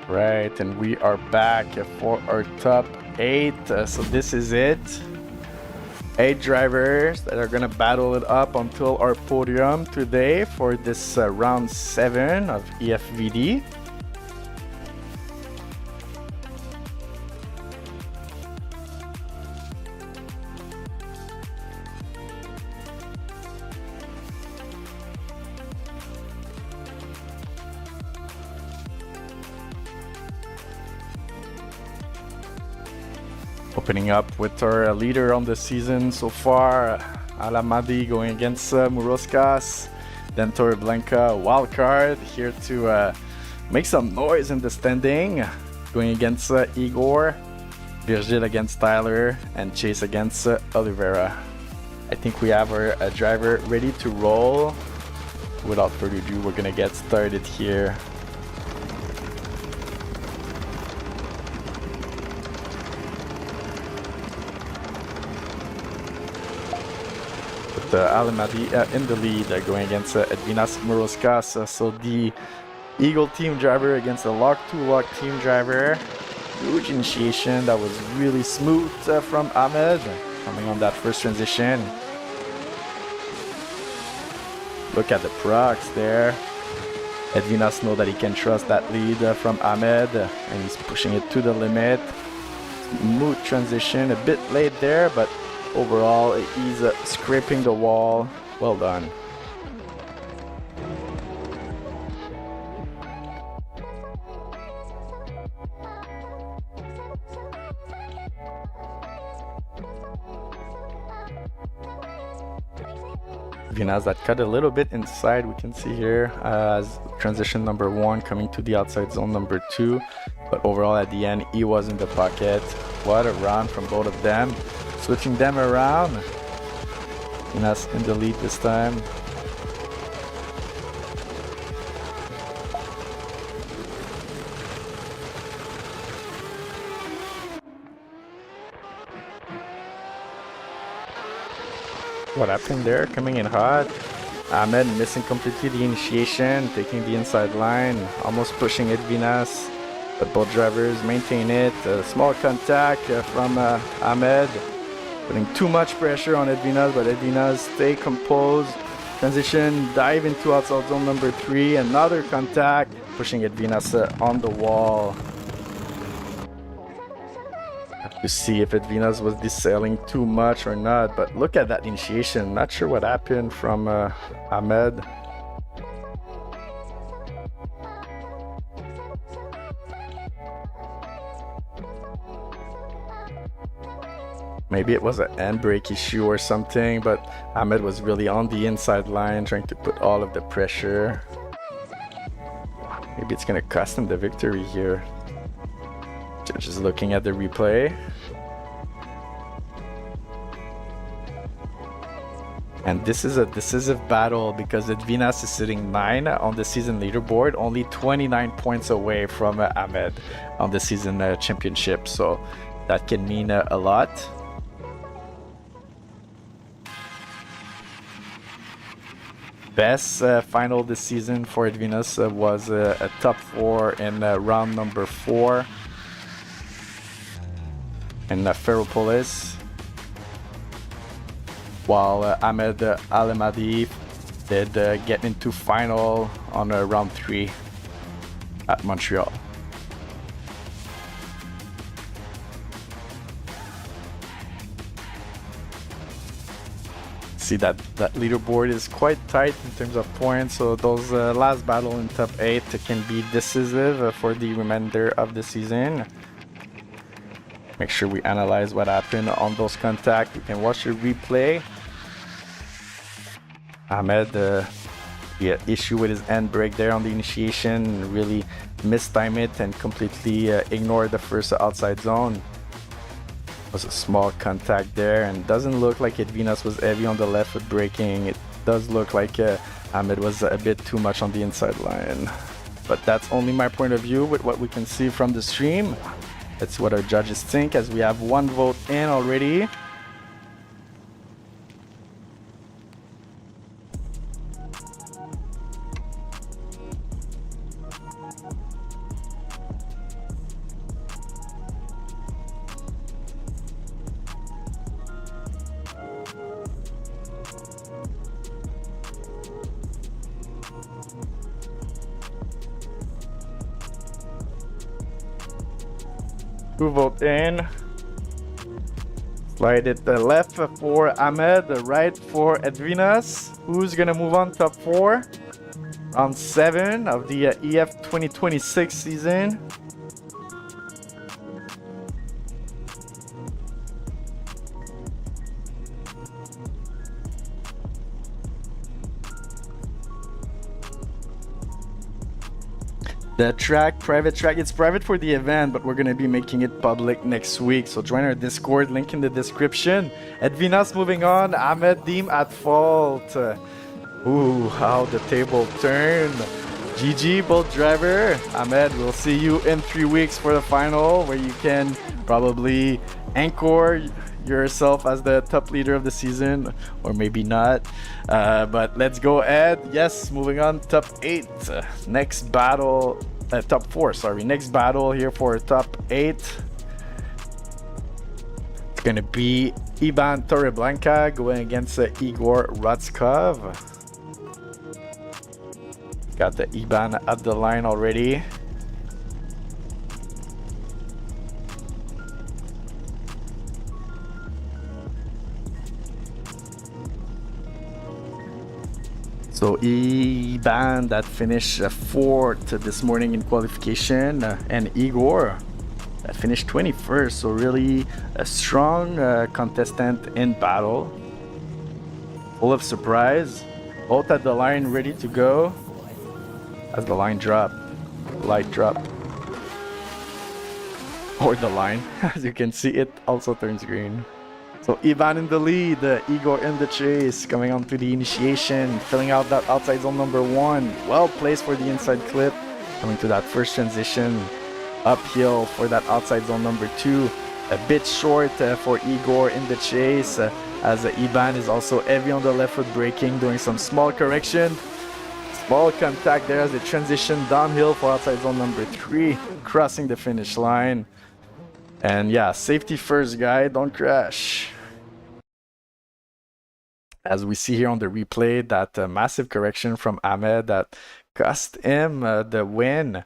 S2: Right, and we are back for our top 8. So this is it. 8 drivers that are gonna battle it up until our podium today for this round 7 of EFVD. Opening up with our leader on the season so far, Alamadi going against Muroskas. Then Torreblanca, wildcard, here to make some noise in the standing. Going against Igor, Virgil against Tyler, and Chase against Oliveira. I think we have our driver ready to roll. Without further ado, we're gonna get started here. Alamadi in the lead, going against Edvinas Muroskas. So the Eagle team driver against the Lock 2 Lock team driver. Huge initiation that was really smooth from Ahmed coming on that first transition. Look at the procs there. Edvinas know that he can trust that lead from Ahmed, and he's pushing it to the limit. Smooth transition, a bit late there, but overall, he's scraping the wall. Well done. Vinas that cut a little bit inside, we can see here as transition number 1 coming to the outside zone number 2. But overall, at the end, he was in the pocket. What a run from both of them. Switching them around. Vinas in the lead this time. What happened there? Coming in hot. Ahmed missing completely the initiation, taking the inside line, almost pushing Edvinas. But both drivers maintain it. Small contact from Ahmed. Putting too much pressure on Edvinas, but Edvinas stay composed. Transition, dive into outside zone number 3. Another contact, pushing Edvinas on the wall. Have to see if Edvinas was desailing too much or not, but look at that initiation. Not sure what happened from Ahmed. Maybe it was a handbrake issue or something, but Ahmed was really on the inside line trying to put all of the pressure. Maybe it's gonna cost him the victory here. Just looking at the replay. And this is a decisive battle because Edvinas is sitting 9 on the season leaderboard, only 29 points away from Ahmed on the season championship. So that can mean a lot. Best final this season for Edvinas was a top 4 in round number 4 in Ferropolis, while Ahmed Alamadi did get into final on round 3 at Montreal. See that leaderboard is quite tight in terms of points, so those last battle in top 8 can be decisive for the remainder of the season. Make sure we analyze what happened on those contacts. We can watch the replay. Ahmed, the issue with his handbrake there on the initiation, really mistime it and completely ignore the first outside zone. Was a small contact there, and doesn't look like Edvinas was heavy on the left foot braking. It does look like Ahmed was a bit too much on the inside line, but that's only my point of view with what we can see from the stream. That's what our judges think, as we have 1 vote in already. 2 vote in. Slide it left for Ahmed, right for Edvinas. Who's gonna move on top 4? Round 7 of the EF 2026 season. The track, private track, it's private for the event, but we're gonna be making it public next week. So join our Discord, link in the description. Edvinas moving on, Ahmed Deem at fault. Ooh, how the table turned. GG, both driver. Ahmed, we'll see you in 3 weeks for the final, where you can probably anchor yourself as the top leader of the season, or maybe not. But let's go, Ed. Yes, moving on, top 8. Next battle, top 4, sorry. Next battle here for top 8. It's gonna be Ivan Torreblanca going against Igor Rodskov. Got the Iban at the line already. So Iban that finished 4th this morning in qualification, and Igor that finished 21st. So really a strong contestant in battle. Full of surprise. Both at the line ready to go. As the line drop, light drop, or the line, as you can see, it also turns green. So Ivan in the lead, Igor in the chase, coming on to the initiation, filling out that outside zone number 1. Well placed for the inside clip, coming to that first transition, uphill for that outside zone number 2. A bit short for Igor in the chase, as Ivan is also heavy on the left foot braking, doing some small correction. Small contact there as they transition downhill for outside zone number 3, crossing the finish line. And yeah, safety first, guy, don't crash. As we see here on the replay, that massive correction from Ahmed that cost him the win.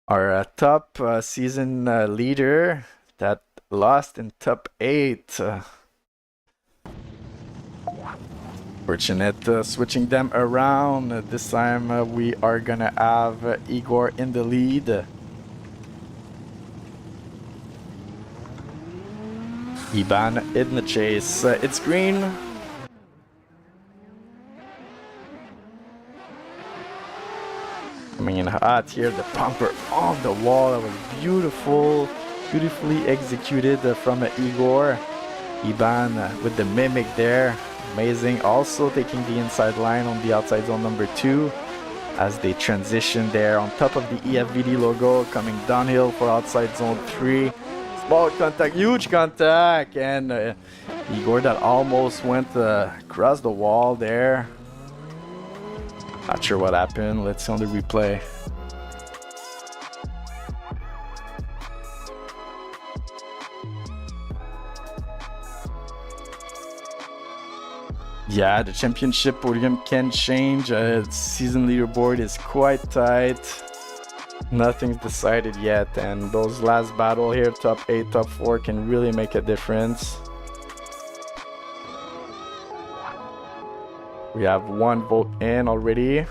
S2: Our top season leader that lost in top 8. Fortunate switching them around. This time we are gonna have Igor in the lead. Iban in the chase. It's green. Coming in hot here, the bumper on the wall. That was beautifully executed from Igor. Iban with the mimic there. Amazing. Also taking the inside line on the outside zone number 2 as they transition there on top of the EFVD logo, coming downhill for outside zone 3. Small contact, huge contact, and Igor that almost went across the wall there. Not sure what happened. Let's see on the replay. Yeah, the championship podium can change. Season leaderboard is quite tight. Nothing's decided yet, and those last battle here, top 8, top 4, can really make a difference. We have 1 vote in already.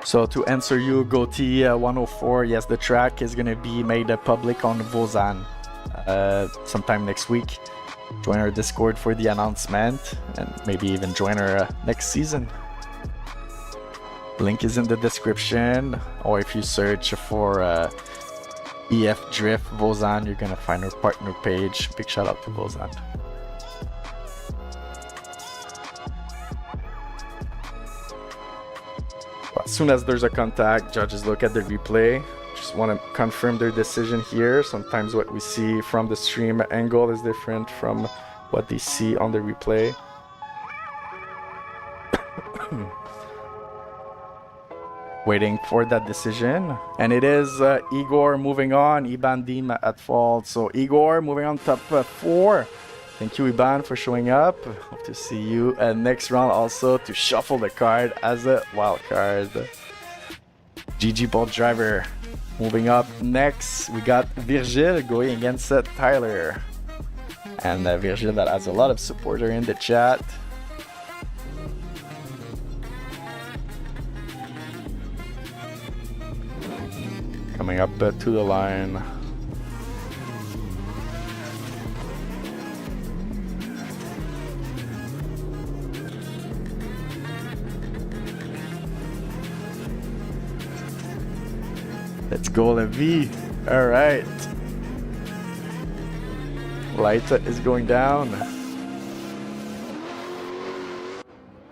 S2: So to answer you, Goti 104, yes, the track is going to be made public on Vozan sometime next week. Join our Discord for the announcement and maybe even join our next season. Link is in the description, or if you search for EF Drift Vozan, you're going to find our partner page. Big shout out to Vozan. As soon as there's a contact, judges look at the replay. Just want to confirm their decision here. Sometimes what we see from the stream angle is different from what they see on the replay. waiting for that decision. And it is Igor moving on. Iban Dim at fault. So Igor moving on top 4. Thank you, Iban, for showing up. Hope to see you next round also to shuffle the card as a wild card. GG Bolt Driver. Moving up next, we got Virgil going against Tyler. And Virgil that has a lot of supporter in the chat. Coming up to the line. Let's go, Levi. All right. Light is going down.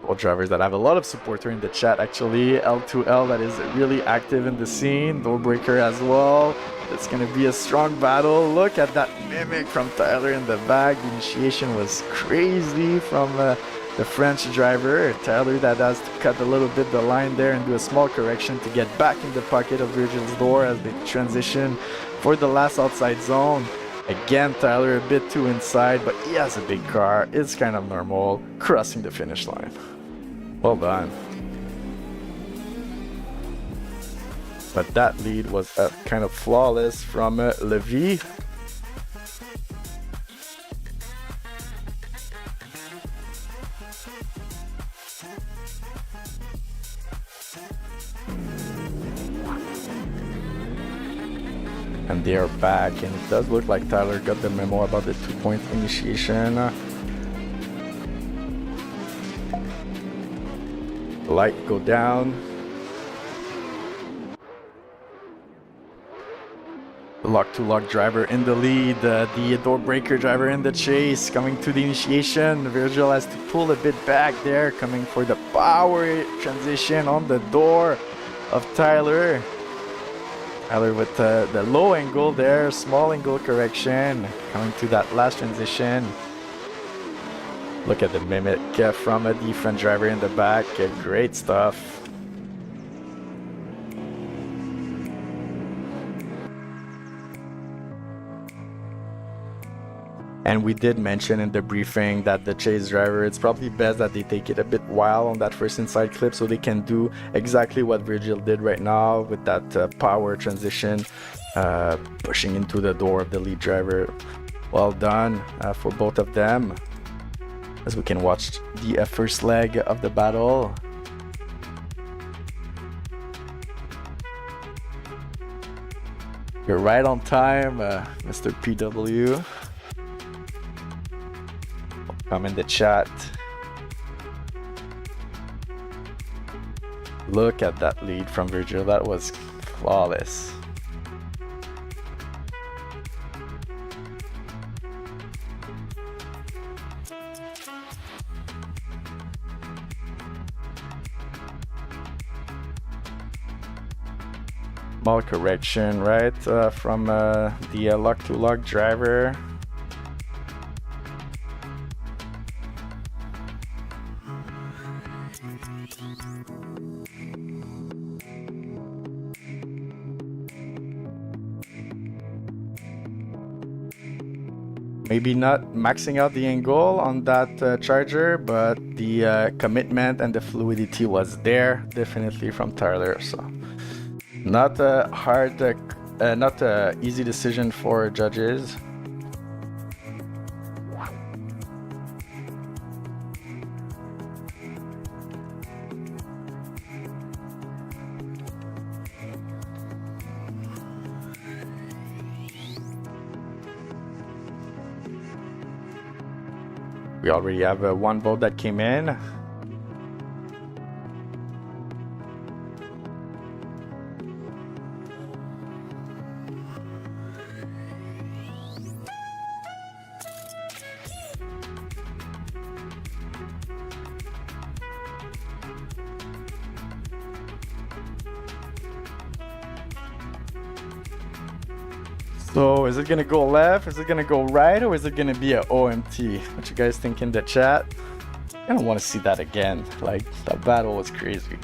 S2: All drivers that have a lot of supporter in the chat, actually. L2L that is really active in the scene. Doorbreaker as well. It's going to be a strong battle. Look at that mimic from Tyler in the back. The initiation was crazy from the French driver. Tyler that has to cut a little bit the line there and do a small correction to get back in the pocket of Virgil's door as they transition for the last outside zone. Again, Tyler a bit too inside, but he has a big car. It's kind of normal, crossing the finish line. Well done. But that lead was kind of flawless from Levi. And they are back, and it does look like Tyler got the memo about the 2-point initiation. Light go down. Lock-to-lock driver in the lead. The door breaker driver in the chase coming to the initiation. Virgil has to pull a bit back there, coming for the power transition on the door of Tyler. Tyler with the low angle there, small angle correction, coming to that last transition. Look at the mimic from a different driver in the back. Great stuff. And we did mention in the briefing that the chase driver, it's probably best that they take it a bit wild on that first inside clip so they can do exactly what Virgil did right now with that power transition, pushing into the door of the lead driver. Well done for both of them. As we can watch the first leg of the battle. You're right on time, Mr. PW. Come in the chat. Look at that lead from Virgil. That was flawless. Small correction, right, from the lock-to-lock driver. Maybe not maxing out the angle on that charger, but the commitment and the fluidity was there, definitely from Tyler. So not a hard, not a easy decision for judges. We already have one vote that came in. So is it gonna go left? Is it gonna go right? Or is it gonna be a OMT? What you guys think in the chat? I don't want to see that again. Like, that battle was crazy.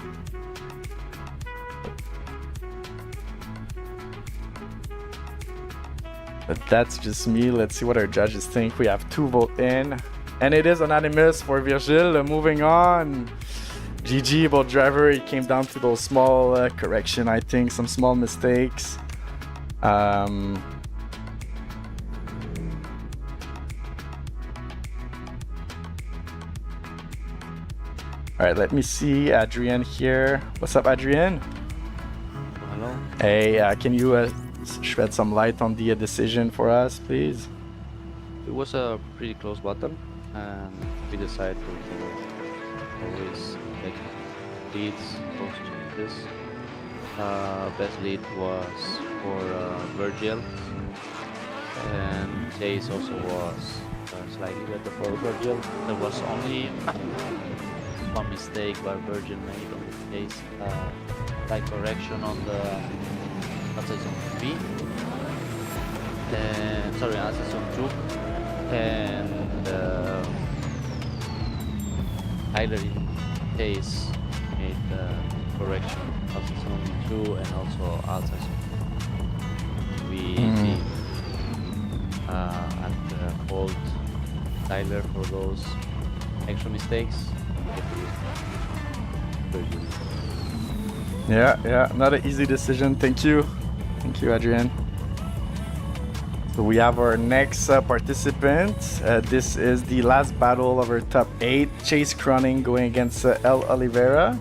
S2: But that's just me. Let's see what our judges think. We have 2 votes in. And it is unanimous for Virgil. Moving on. GG about driver. He came down to those small correction, I think. Some small mistakes. Alright, let me see Adrien here. What's up, Adrien?
S3: Hello.
S2: Hey, can you shed some light on the decision for us, please?
S3: It was a pretty close battle, and we decided to always take leads, post changes. Best lead was for Virgil, and Chase also was slightly better for Virgil. There was only one mistake by Virgil made on the Chase, like correction on the outside zone B, and sorry, outside zone 2, and Tyler in Chase made correction outside zone 2 and also outside zone 2. We had to hold Tyler for those extra mistakes.
S2: Yeah, not an easy decision. Thank you, Adrien. So we have our next participant. This is the last battle of our top 8. Chase Cronin going against El Oliveira.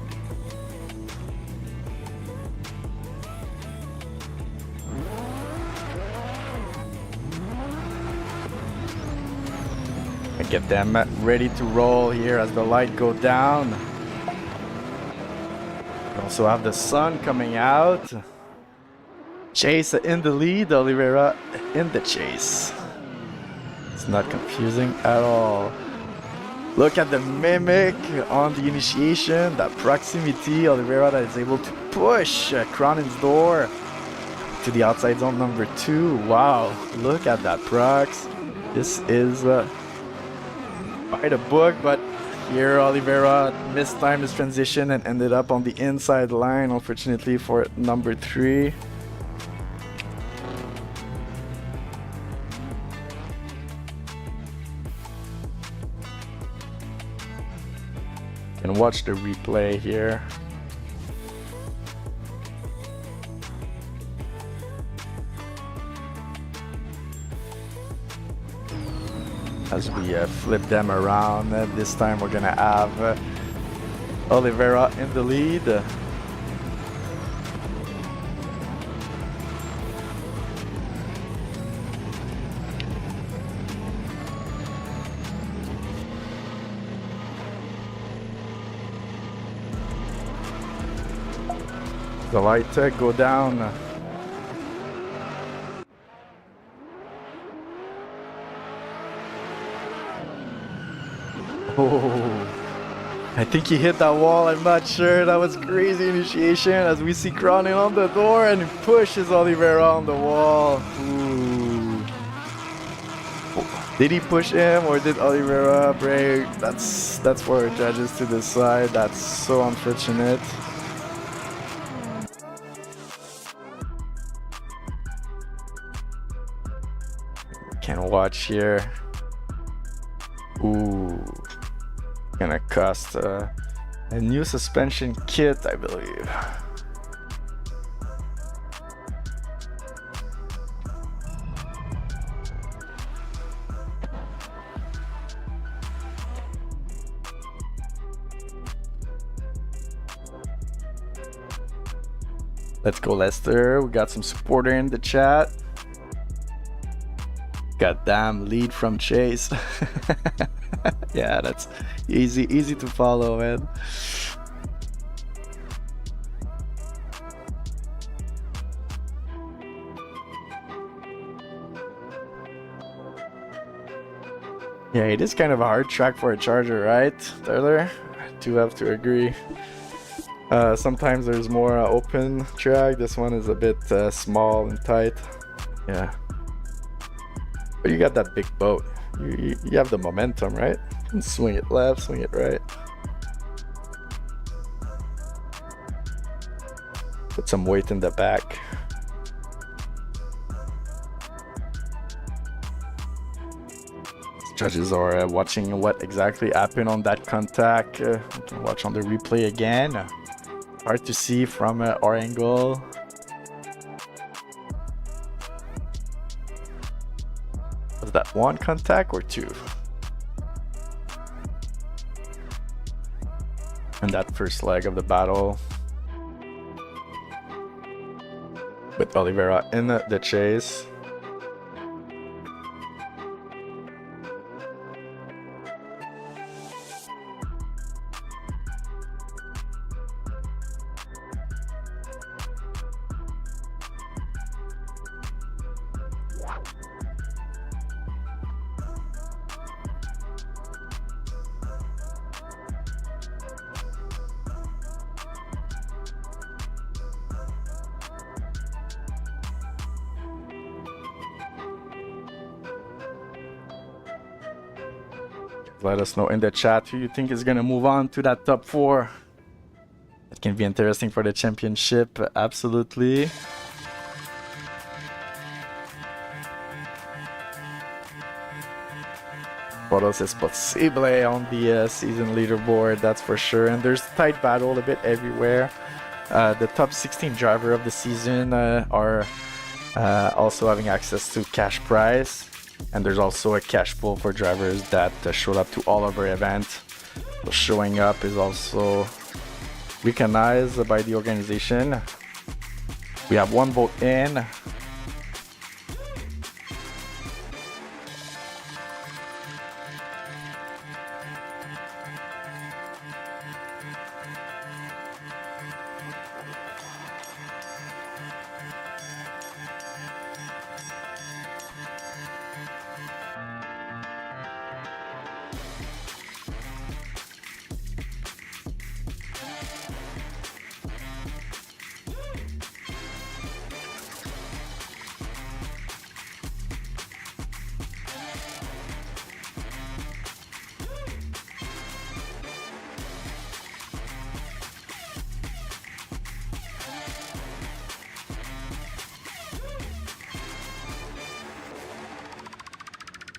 S2: Get them ready to roll here as the light go down. We also have the sun coming out. Chase in the lead, Oliveira in the chase. It's not confusing at all. Look at the mimic on the initiation, that proximity. Oliveira that is able to push Cronin's door to the outside zone number 2. Wow, look at that prox. This is by the book, but here Oliveira mistimed his transition and ended up on the inside line, unfortunately for number 3. And watch the replay here. As we flip them around, this time we're gonna have Oliveira in the lead. The light go down. Oh, I think he hit that wall. I'm not sure. That was crazy initiation as we see Cronin on the door and he pushes Oliveira on the wall. Ooh. Did he push him or did Oliveira break? That's for our judges to decide. That's so unfortunate. Can watch here. Ooh. Gonna cost a new suspension kit, I believe. Let's go, Lester. We got some supporter in the chat. Goddamn lead from Chase. Yeah, that's easy to follow, man. Yeah, it is kind of a hard track for a charger, right, Tyler? I do have to agree. Sometimes there's more open track. This one is a bit small and tight. Yeah. But you got that big boat. You have the momentum, right? You can swing it left, swing it right. Put some weight in the back. Judges are watching what exactly happened on that contact. We can watch on the replay again. Hard to see from our angle. Was that one contact or two? In that first leg of the battle. With Oliveira in the chase. Let us know in the chat who you think is going to move on to that top 4. It can be interesting for the championship, absolutely. Todos es posible on the season leaderboard, that's for sure. And there's tight battle a bit everywhere. The top 16 driver of the season are also having access to cash prize. And there's also a cash pool for drivers that showed up to all of our events. So showing up is also recognized by the organization. We have 1 vote in.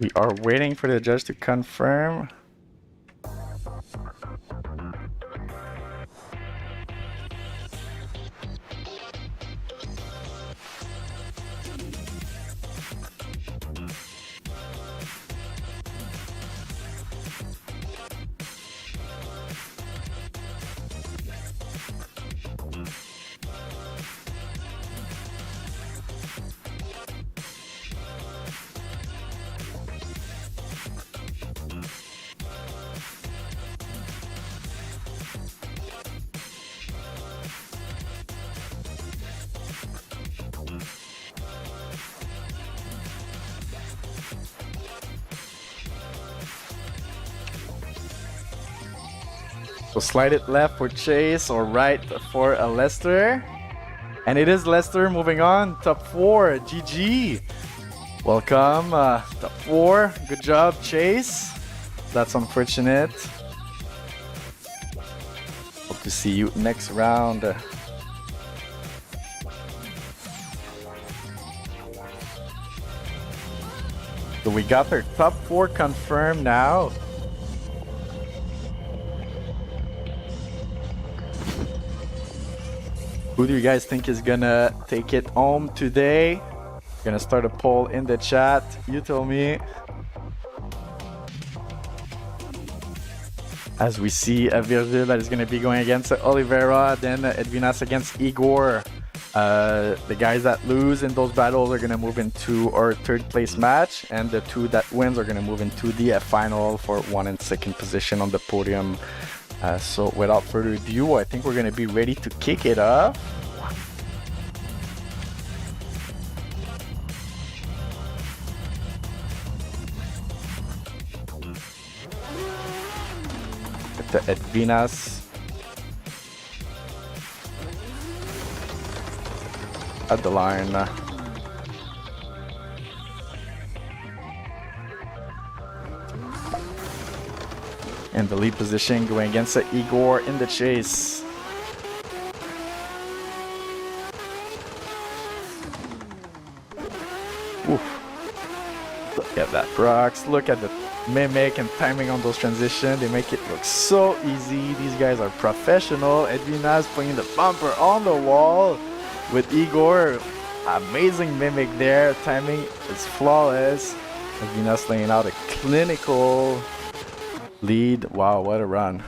S2: We are waiting for the judge to confirm. So slide it left for Chase or right for Lester. And it is Lester moving on. Top 4, GG. Welcome, top 4. Good job, Chase. That's unfortunate. Hope to see you next round. So we got our top 4 confirmed now. Who do you guys think is gonna take it home today? Gonna start a poll in the chat. You tell me. As we see Virgil that is gonna be going against Oliveira, then Edvinas against Igor. The guys that lose in those battles are gonna move into our 3rd place match, and the 2 that wins are gonna move into the final for 1 and 2nd position on the podium. So without further ado, I think we're going to be ready to kick it off. The Edvinas at the line. In the lead position, going against Igor in the chase. Oof. Look at that, Brox. Look at the mimic and timing on those transitions. They make it look so easy. These guys are professional. Edvinas putting the bumper on the wall with Igor. Amazing mimic there. Timing is flawless. Edvinas laying out a clinical lead. Wow, what a run.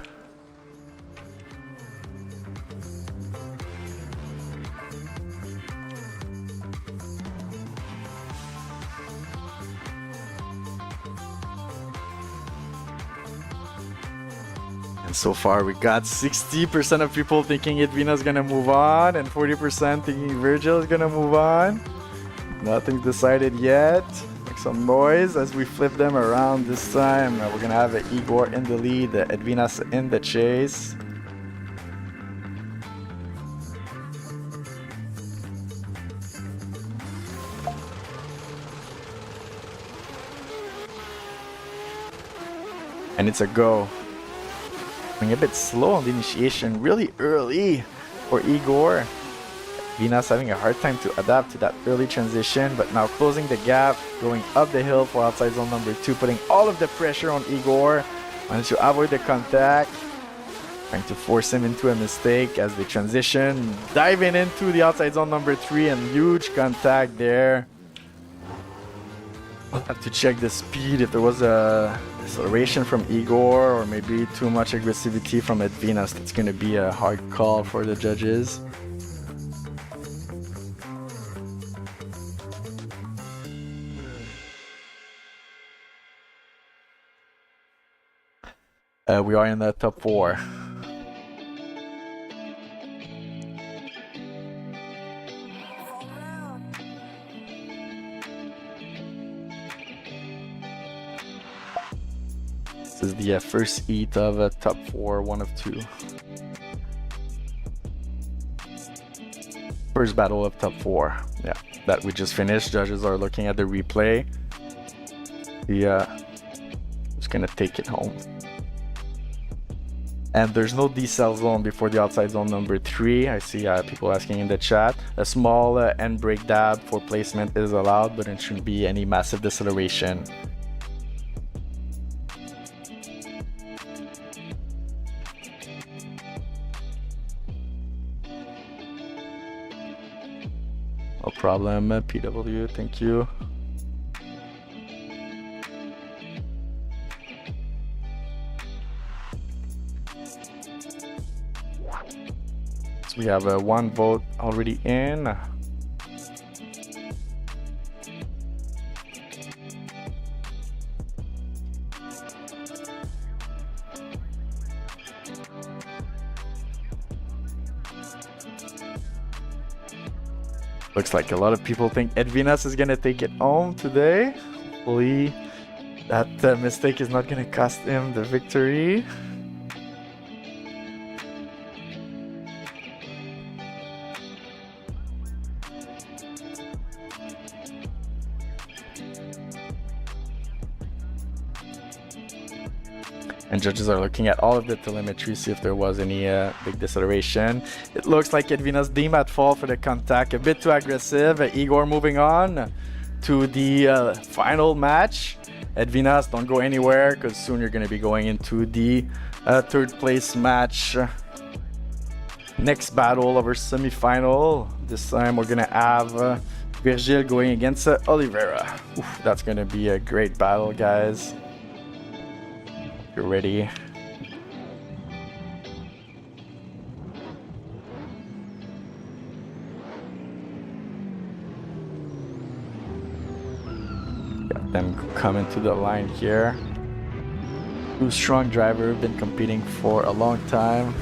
S2: So far, we got 60% of people thinking Edvina's gonna move on, and 40% thinking Virgil is gonna move on. Nothing's decided yet. Make some noise as we flip them around this time. We're gonna have Igor in the lead, Edvinas in the chase. And it's a go. A bit slow on the initiation, really early for Igor. Edvinas having a hard time to adapt to that early transition, but now closing the gap, going up the hill for outside zone number 2, putting all of the pressure on Igor. Managed to avoid the contact, trying to force him into a mistake as they transition, diving into the outside zone number 3, and huge contact there. I'll have to check the speed if there was a acceleration from Igor or maybe too much aggressivity from Edvinas. It's going to be a hard call for the judges. We are in the top 4. This is the first heat of top 4, 1 of 2. First battle of top 4. Yeah, that we just finished. Judges are looking at the replay. Just gonna take it home. And there's no decel zone before the outside zone number 3. I see people asking in the chat. A small end brake dab for placement is allowed, but it shouldn't be any massive deceleration. No problem, PW, thank you. So we have 1 vote already in. Looks like a lot of people think Edvinas is gonna take it home today. Hopefully that mistake is not gonna cost him the victory. And judges are looking at all of the telemetry, see if there was any big deceleration. It looks like Edvinas deemed at fault for the contact, a bit too aggressive. Igor moving on to the final match. Edvinas, don't go anywhere because soon you're going to be going into the 3rd place match. Next battle of our semi-final. This time we're going to have Virgil going against Oliveira. Oof, that's going to be a great battle, guys. You're ready. Got them coming to the line here. 2 strong driver, been competing for a long time.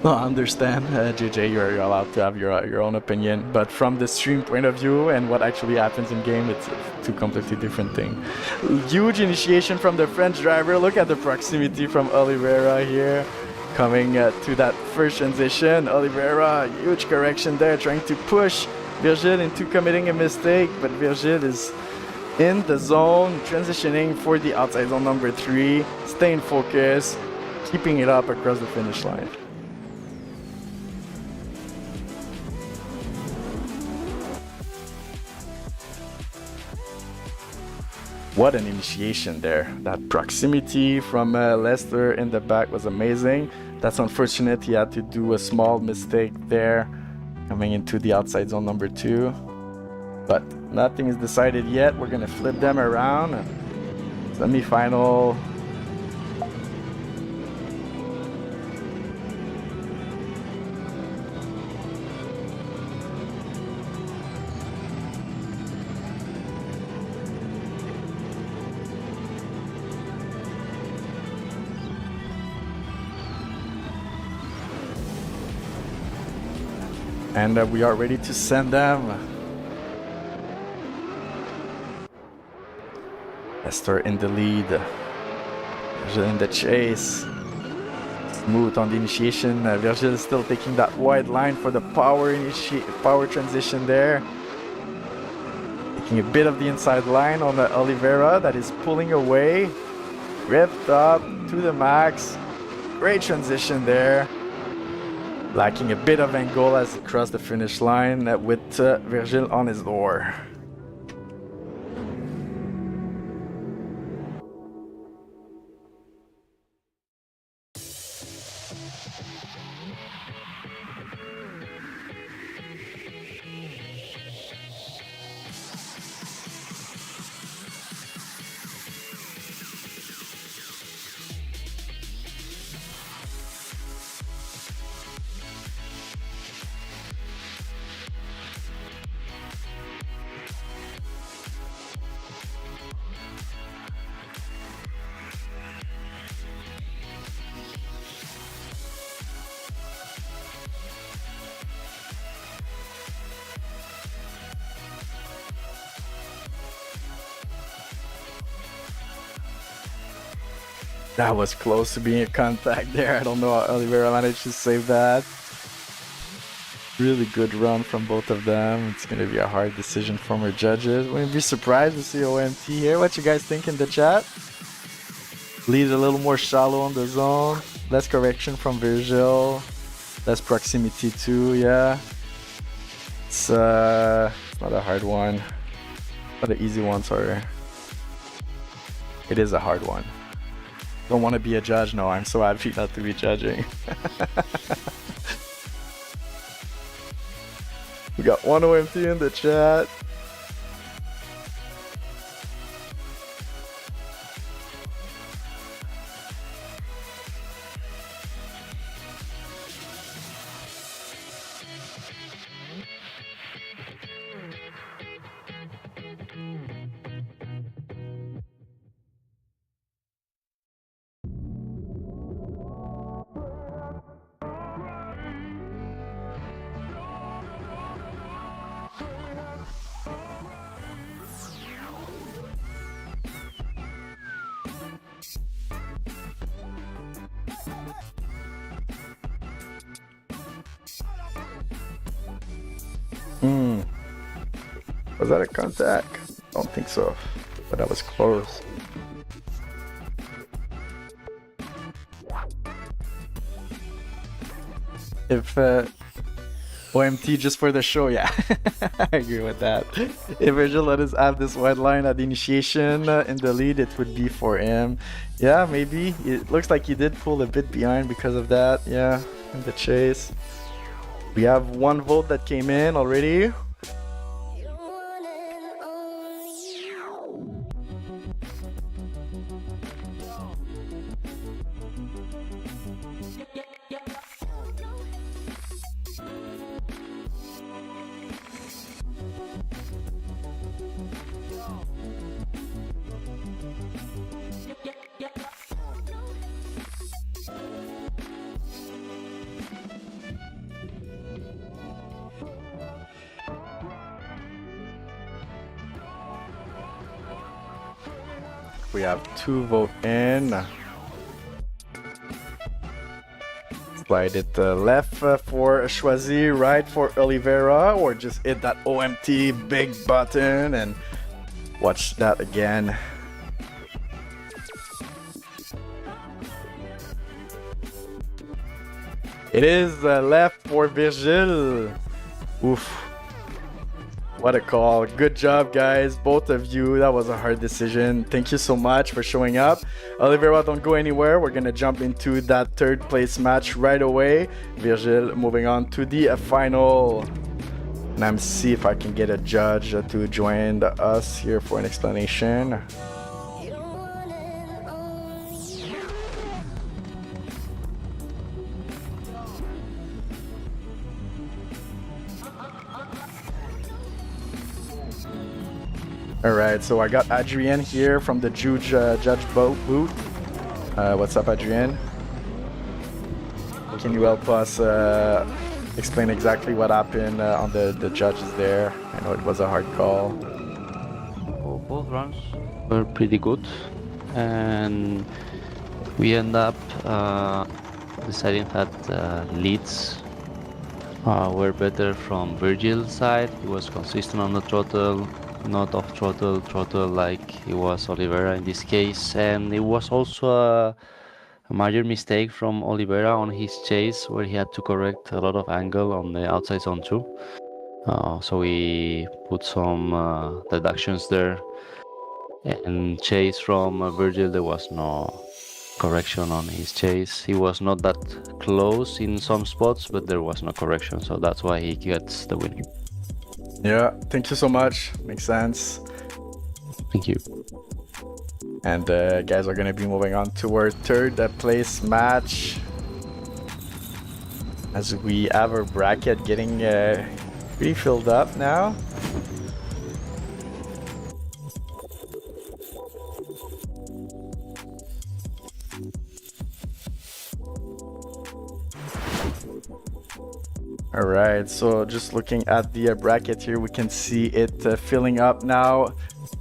S2: No, I understand, JJ, you're allowed to have your own opinion, but from the stream point of view and what actually happens in game, it's 2 completely different things. Huge initiation from the French driver. Look at the proximity from Oliveira here, coming to that first transition. Oliveira, huge correction there, trying to push Virgil into committing a mistake, but Virgil is in the zone, transitioning for the outside zone number 3, staying focused. keeping it up across the finish line. What an initiation there. That proximity from Lester in the back was amazing. That's unfortunate. He had to do a small mistake there coming into the outside zone number 2. But nothing is decided yet. We're going to flip them around. Semi-final. And we are ready to send them. Lester in the lead. Virgil in the chase. Smooth on the initiation. Virgil is still taking that wide line for the power transition there. Taking a bit of the inside line on the Oliveira that is pulling away. Ripped up to the max. Great transition there. Lacking a bit of angle as he crossed the finish line with Virgil on his door. That was close to being a contact there. I don't know how Oliveira managed to save that. Really good run from both of them. It's going to be a hard decision from our judges. Wouldn't be surprised to see OMT here. What you guys think in the chat? Lead a little more shallow on the zone. Less correction from Virgil. Less proximity too, yeah. It's not a hard one. Not an easy one, sorry. It is a hard one. Don't want to be a judge. No, I'm so happy not to be judging. We got one OMT in the chat. Was that a contact? Don't think so, but that was close. If OMT just for the show, yeah, I agree with that. If Virgil let us have this wide line at the initiation in the lead, it would be for him. Yeah, maybe. It looks like he did pull a bit behind because of that, yeah, in the chase. We have one vote that came in already. We have 2 vote in. Slide it left for Choisy, right for Oliveira, or just hit that OMT big button and watch that again. It is left for Virgil. Oof. What a call. Good job, guys. Both of you. That was a hard decision. Thank you so much for showing up. Oliveira, don't go anywhere. We're going to jump into that third place match right away. Virgil moving on to the final. And I'm see if I can get a judge to join us here for an explanation. Alright, so I got Adrien here from the judge booth. What's up, Adrien? Can you help us explain exactly what happened on the judges there? I know it was a hard call.
S3: Well, both runs were pretty good, and we end up deciding that leads were better from Virgil's side. He was consistent on the throttle, not off throttle like it was Oliveira in this case, and it was also a major mistake from Oliveira on his chase where he had to correct a lot of angle on the outside zone too. So we put some deductions there, and chase from Virgil, there was no correction on his chase. He was not that close in some spots, but there was no correction, so that's why he gets the win.
S2: Yeah, thank you so much. Makes sense.
S3: Thank you.
S2: And guys, we're gonna be moving on to our third place match, as we have our bracket getting pretty filled up now. Alright, so just looking at the bracket here, we can see it filling up now.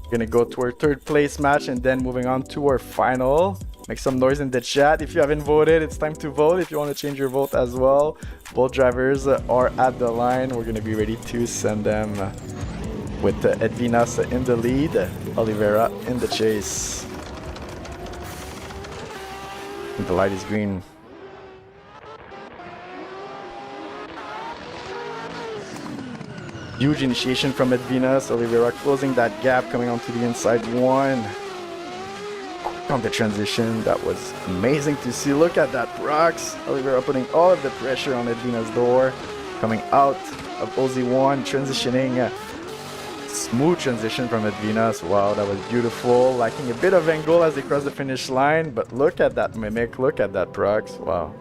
S2: We're gonna go to our third place match and then moving on to our final. Make some noise in the chat. If you haven't voted, it's time to vote. If you want to change your vote as well, both drivers are at the line. We're gonna be ready to send them with Edvinas in the lead, Oliveira in the chase. And the light is green. Huge initiation from Edvinas. Oliveira closing that gap, coming onto the inside one. On the transition, that was amazing to see. Look at that rocks. Oliveira putting all of the pressure on Edvinas' door. Coming out of OZ1, transitioning. Smooth transition from Edvinas. Wow, that was beautiful. Lacking a bit of angle as they cross the finish line. But look at that mimic. Look at that rocks. Wow.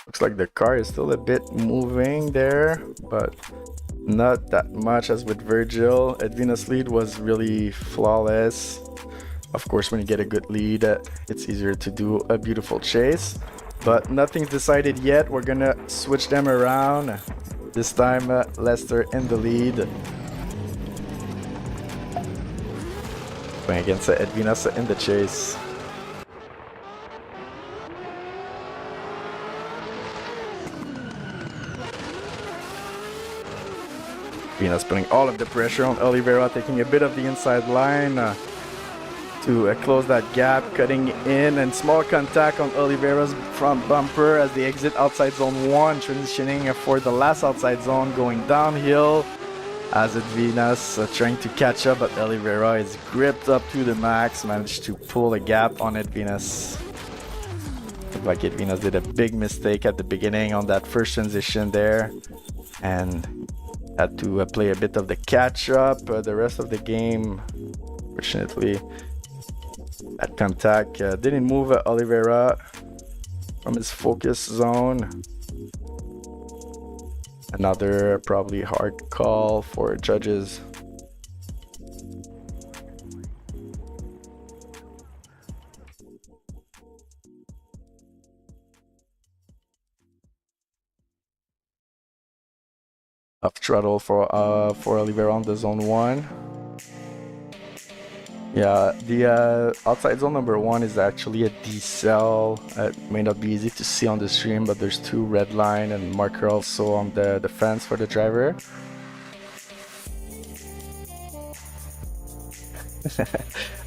S2: Looks like the car is still a bit moving there, but not that much as with Virgil. Edvinas' lead was really flawless. Of course, when you get a good lead, it's easier to do a beautiful chase. But nothing's decided yet. We're gonna switch them around. This time, Lester in the lead. Going against Edvinas in the chase. Edvinas putting all of the pressure on Oliveira, taking a bit of the inside line to close that gap, cutting in, and small contact on Oliveira's front bumper as they exit outside zone 1, transitioning for the last outside zone, going downhill as Edvinas trying to catch up, but Oliveira is gripped up to the max, managed to pull a gap on Edvinas. Looked like Edvinas did a big mistake at the beginning on that first transition there, and had to play a bit of the catch-up. The rest of the game, fortunately, that contact didn't move Oliveira from his focus zone. Another probably hard call for judges. Up throttle for Oliveira on the zone 1. Yeah, the outside zone number 1 is actually a decel. It may not be easy to see on the stream, but there's 2 red line and marker also on the fence for the driver.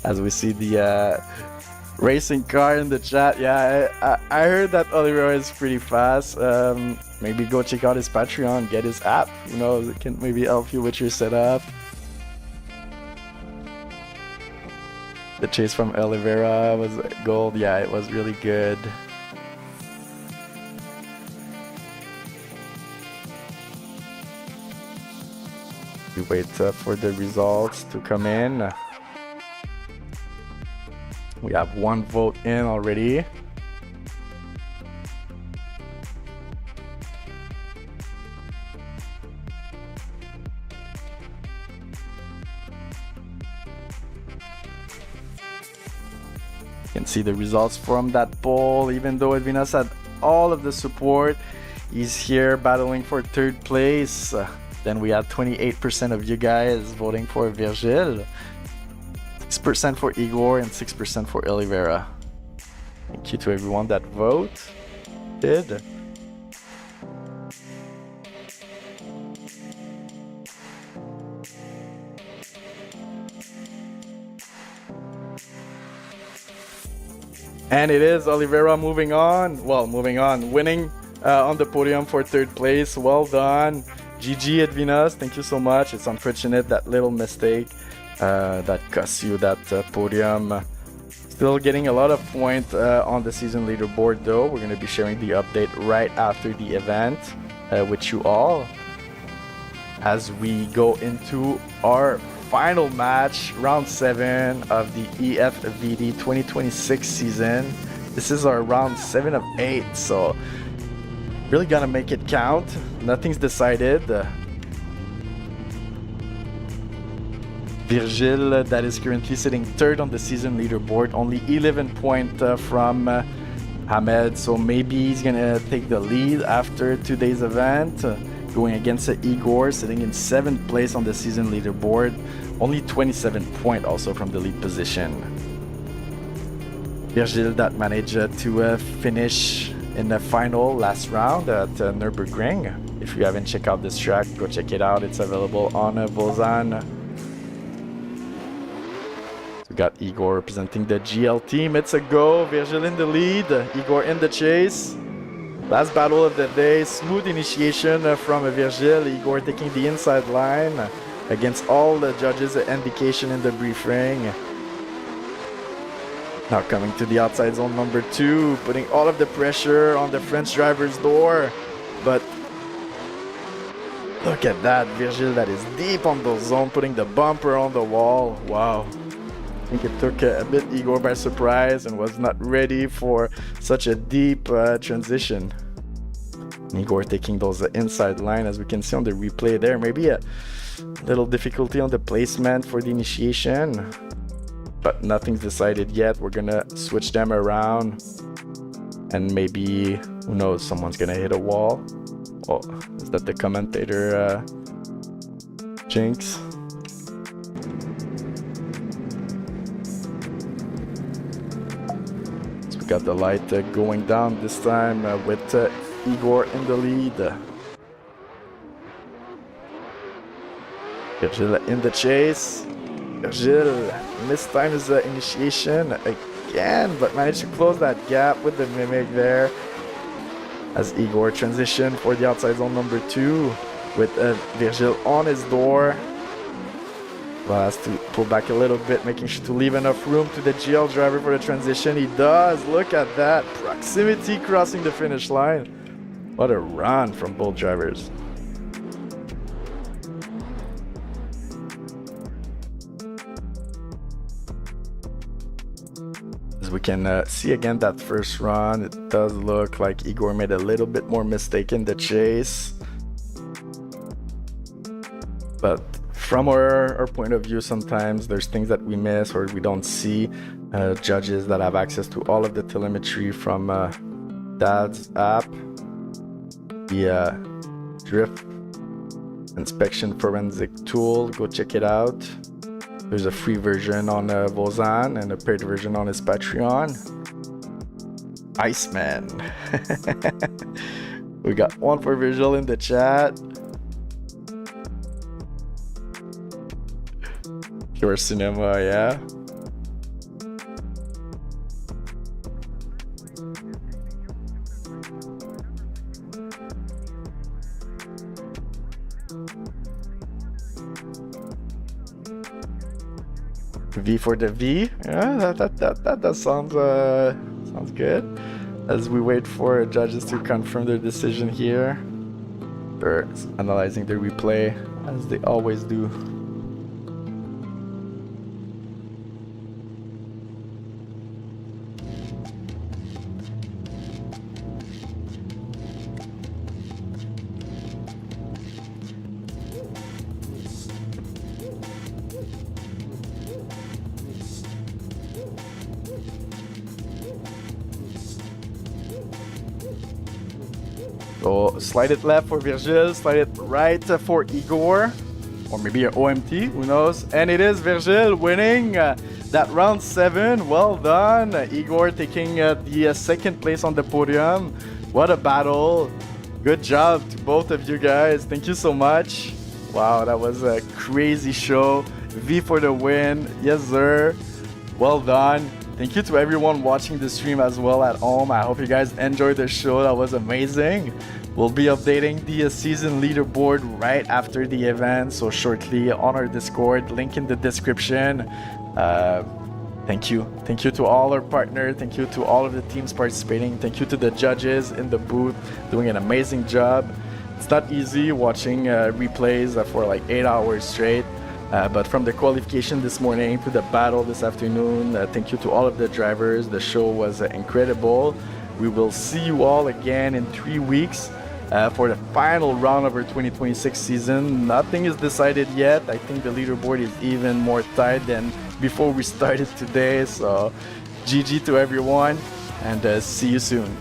S2: As we see the racing car in the chat. Yeah, I heard that Oliver is pretty fast. Maybe go check out his Patreon, get his app. You know, it can maybe help you with your setup. The chase from Oliveira was gold. Yeah, it was really good. We wait for the results to come in. We have 1 vote in already. You can see the results from that poll. Even though Edvinas had all of the support, he's here battling for 3rd place. Then we had 28% of you guys voting for Virgil. 6% for Igor and 6% for Oliveira. Thank you to everyone that voted. And it is Oliveira moving on. Well, winning on the podium for 3rd place. Well done. GG Edvinas, thank you so much. It's unfortunate, that little mistake that cost you that podium. Still getting a lot of points on the season leaderboard though. We're going to be sharing the update right after the event with you all. As we go into our final match, round 7 of the EFVD 2026 season. This is our round 7 of 8, so really gonna make it count. Nothing's decided. Virgil, that is currently sitting 3rd on the season leaderboard, only 11 points from Hamed, so maybe he's gonna take the lead after today's event. Going against Igor, sitting in 7th place on the season leaderboard, only 27 points also from the lead position. Virgil that managed to finish in the final last round at Nürburgring. If you haven't checked out this track, go check it out. It's available on Bolzan. We got Igor representing the GL team. It's a go. Virgil in the lead. Igor in the chase. Last battle of the day. Smooth initiation from Virgil. Igor taking the inside line against all the judges' indication in the briefing. Now coming to the outside zone number 2, putting all of the pressure on the French driver's door. But look at that, Virgil that is deep on the zone, putting the bumper on the wall. Wow. I think it took a bit Igor by surprise and was not ready for such a deep transition. Igor taking those inside line, as we can see on the replay there. Maybe a little difficulty on the placement for the initiation, but nothing's decided yet. We're gonna switch them around, and maybe, who knows, someone's gonna hit a wall. Oh, is that the commentator jinx? So we got the light going down this time with Igor in the lead. Virgil in the chase. Virgil mistimed his initiation again, but managed to close that gap with the mimic there. As Igor transitioned for the outside zone number 2 with Virgil on his door. Well, has to pull back a little bit, making sure to leave enough room to the GL driver for the transition. He does. Look at that. Proximity crossing the finish line. What a run from both drivers. As we can see again that first run, it does look like Igor made a little bit more mistake in the chase. But from our point of view, sometimes there's things that we miss or we don't see. Judges that have access to all of the telemetry from Dad's app. The drift inspection forensic tool, go check it out. There's a free version on Vozan and a paid version on his Patreon. Iceman. We got one for Virgil in the chat. Pure cinema, yeah. V for the V. Yeah, that sounds good. As we wait for judges to confirm their decision here. They're analyzing the replay as they always do. So slide it left for Virgil, slide it right for Igor, or maybe an OMT, who knows. And it is Virgil winning that round 7. Well done. Igor taking the second place on the podium. What a battle. Good job to both of you guys. Thank you so much. Wow, that was a crazy show. V for the win. Yes, sir. Well done. Thank you to everyone watching the stream as well at home. I hope you guys enjoyed the show. That was amazing. We'll be updating the season leaderboard right after the event, so shortly on our Discord, link in the description. Thank you. Thank you to all our partners. Thank you to all of the teams participating. Thank you to the judges in the booth doing an amazing job. It's not easy watching replays for like 8 hours straight. But from the qualification this morning to the battle this afternoon, thank you to all of the drivers. The show was incredible. We will see you all again in 3 weeks for the final round of our 2026 season. Nothing is decided yet. I think the leaderboard is even more tight than before we started today. So GG to everyone, and see you soon.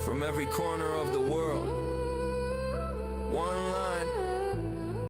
S1: from every corner of the world. One line,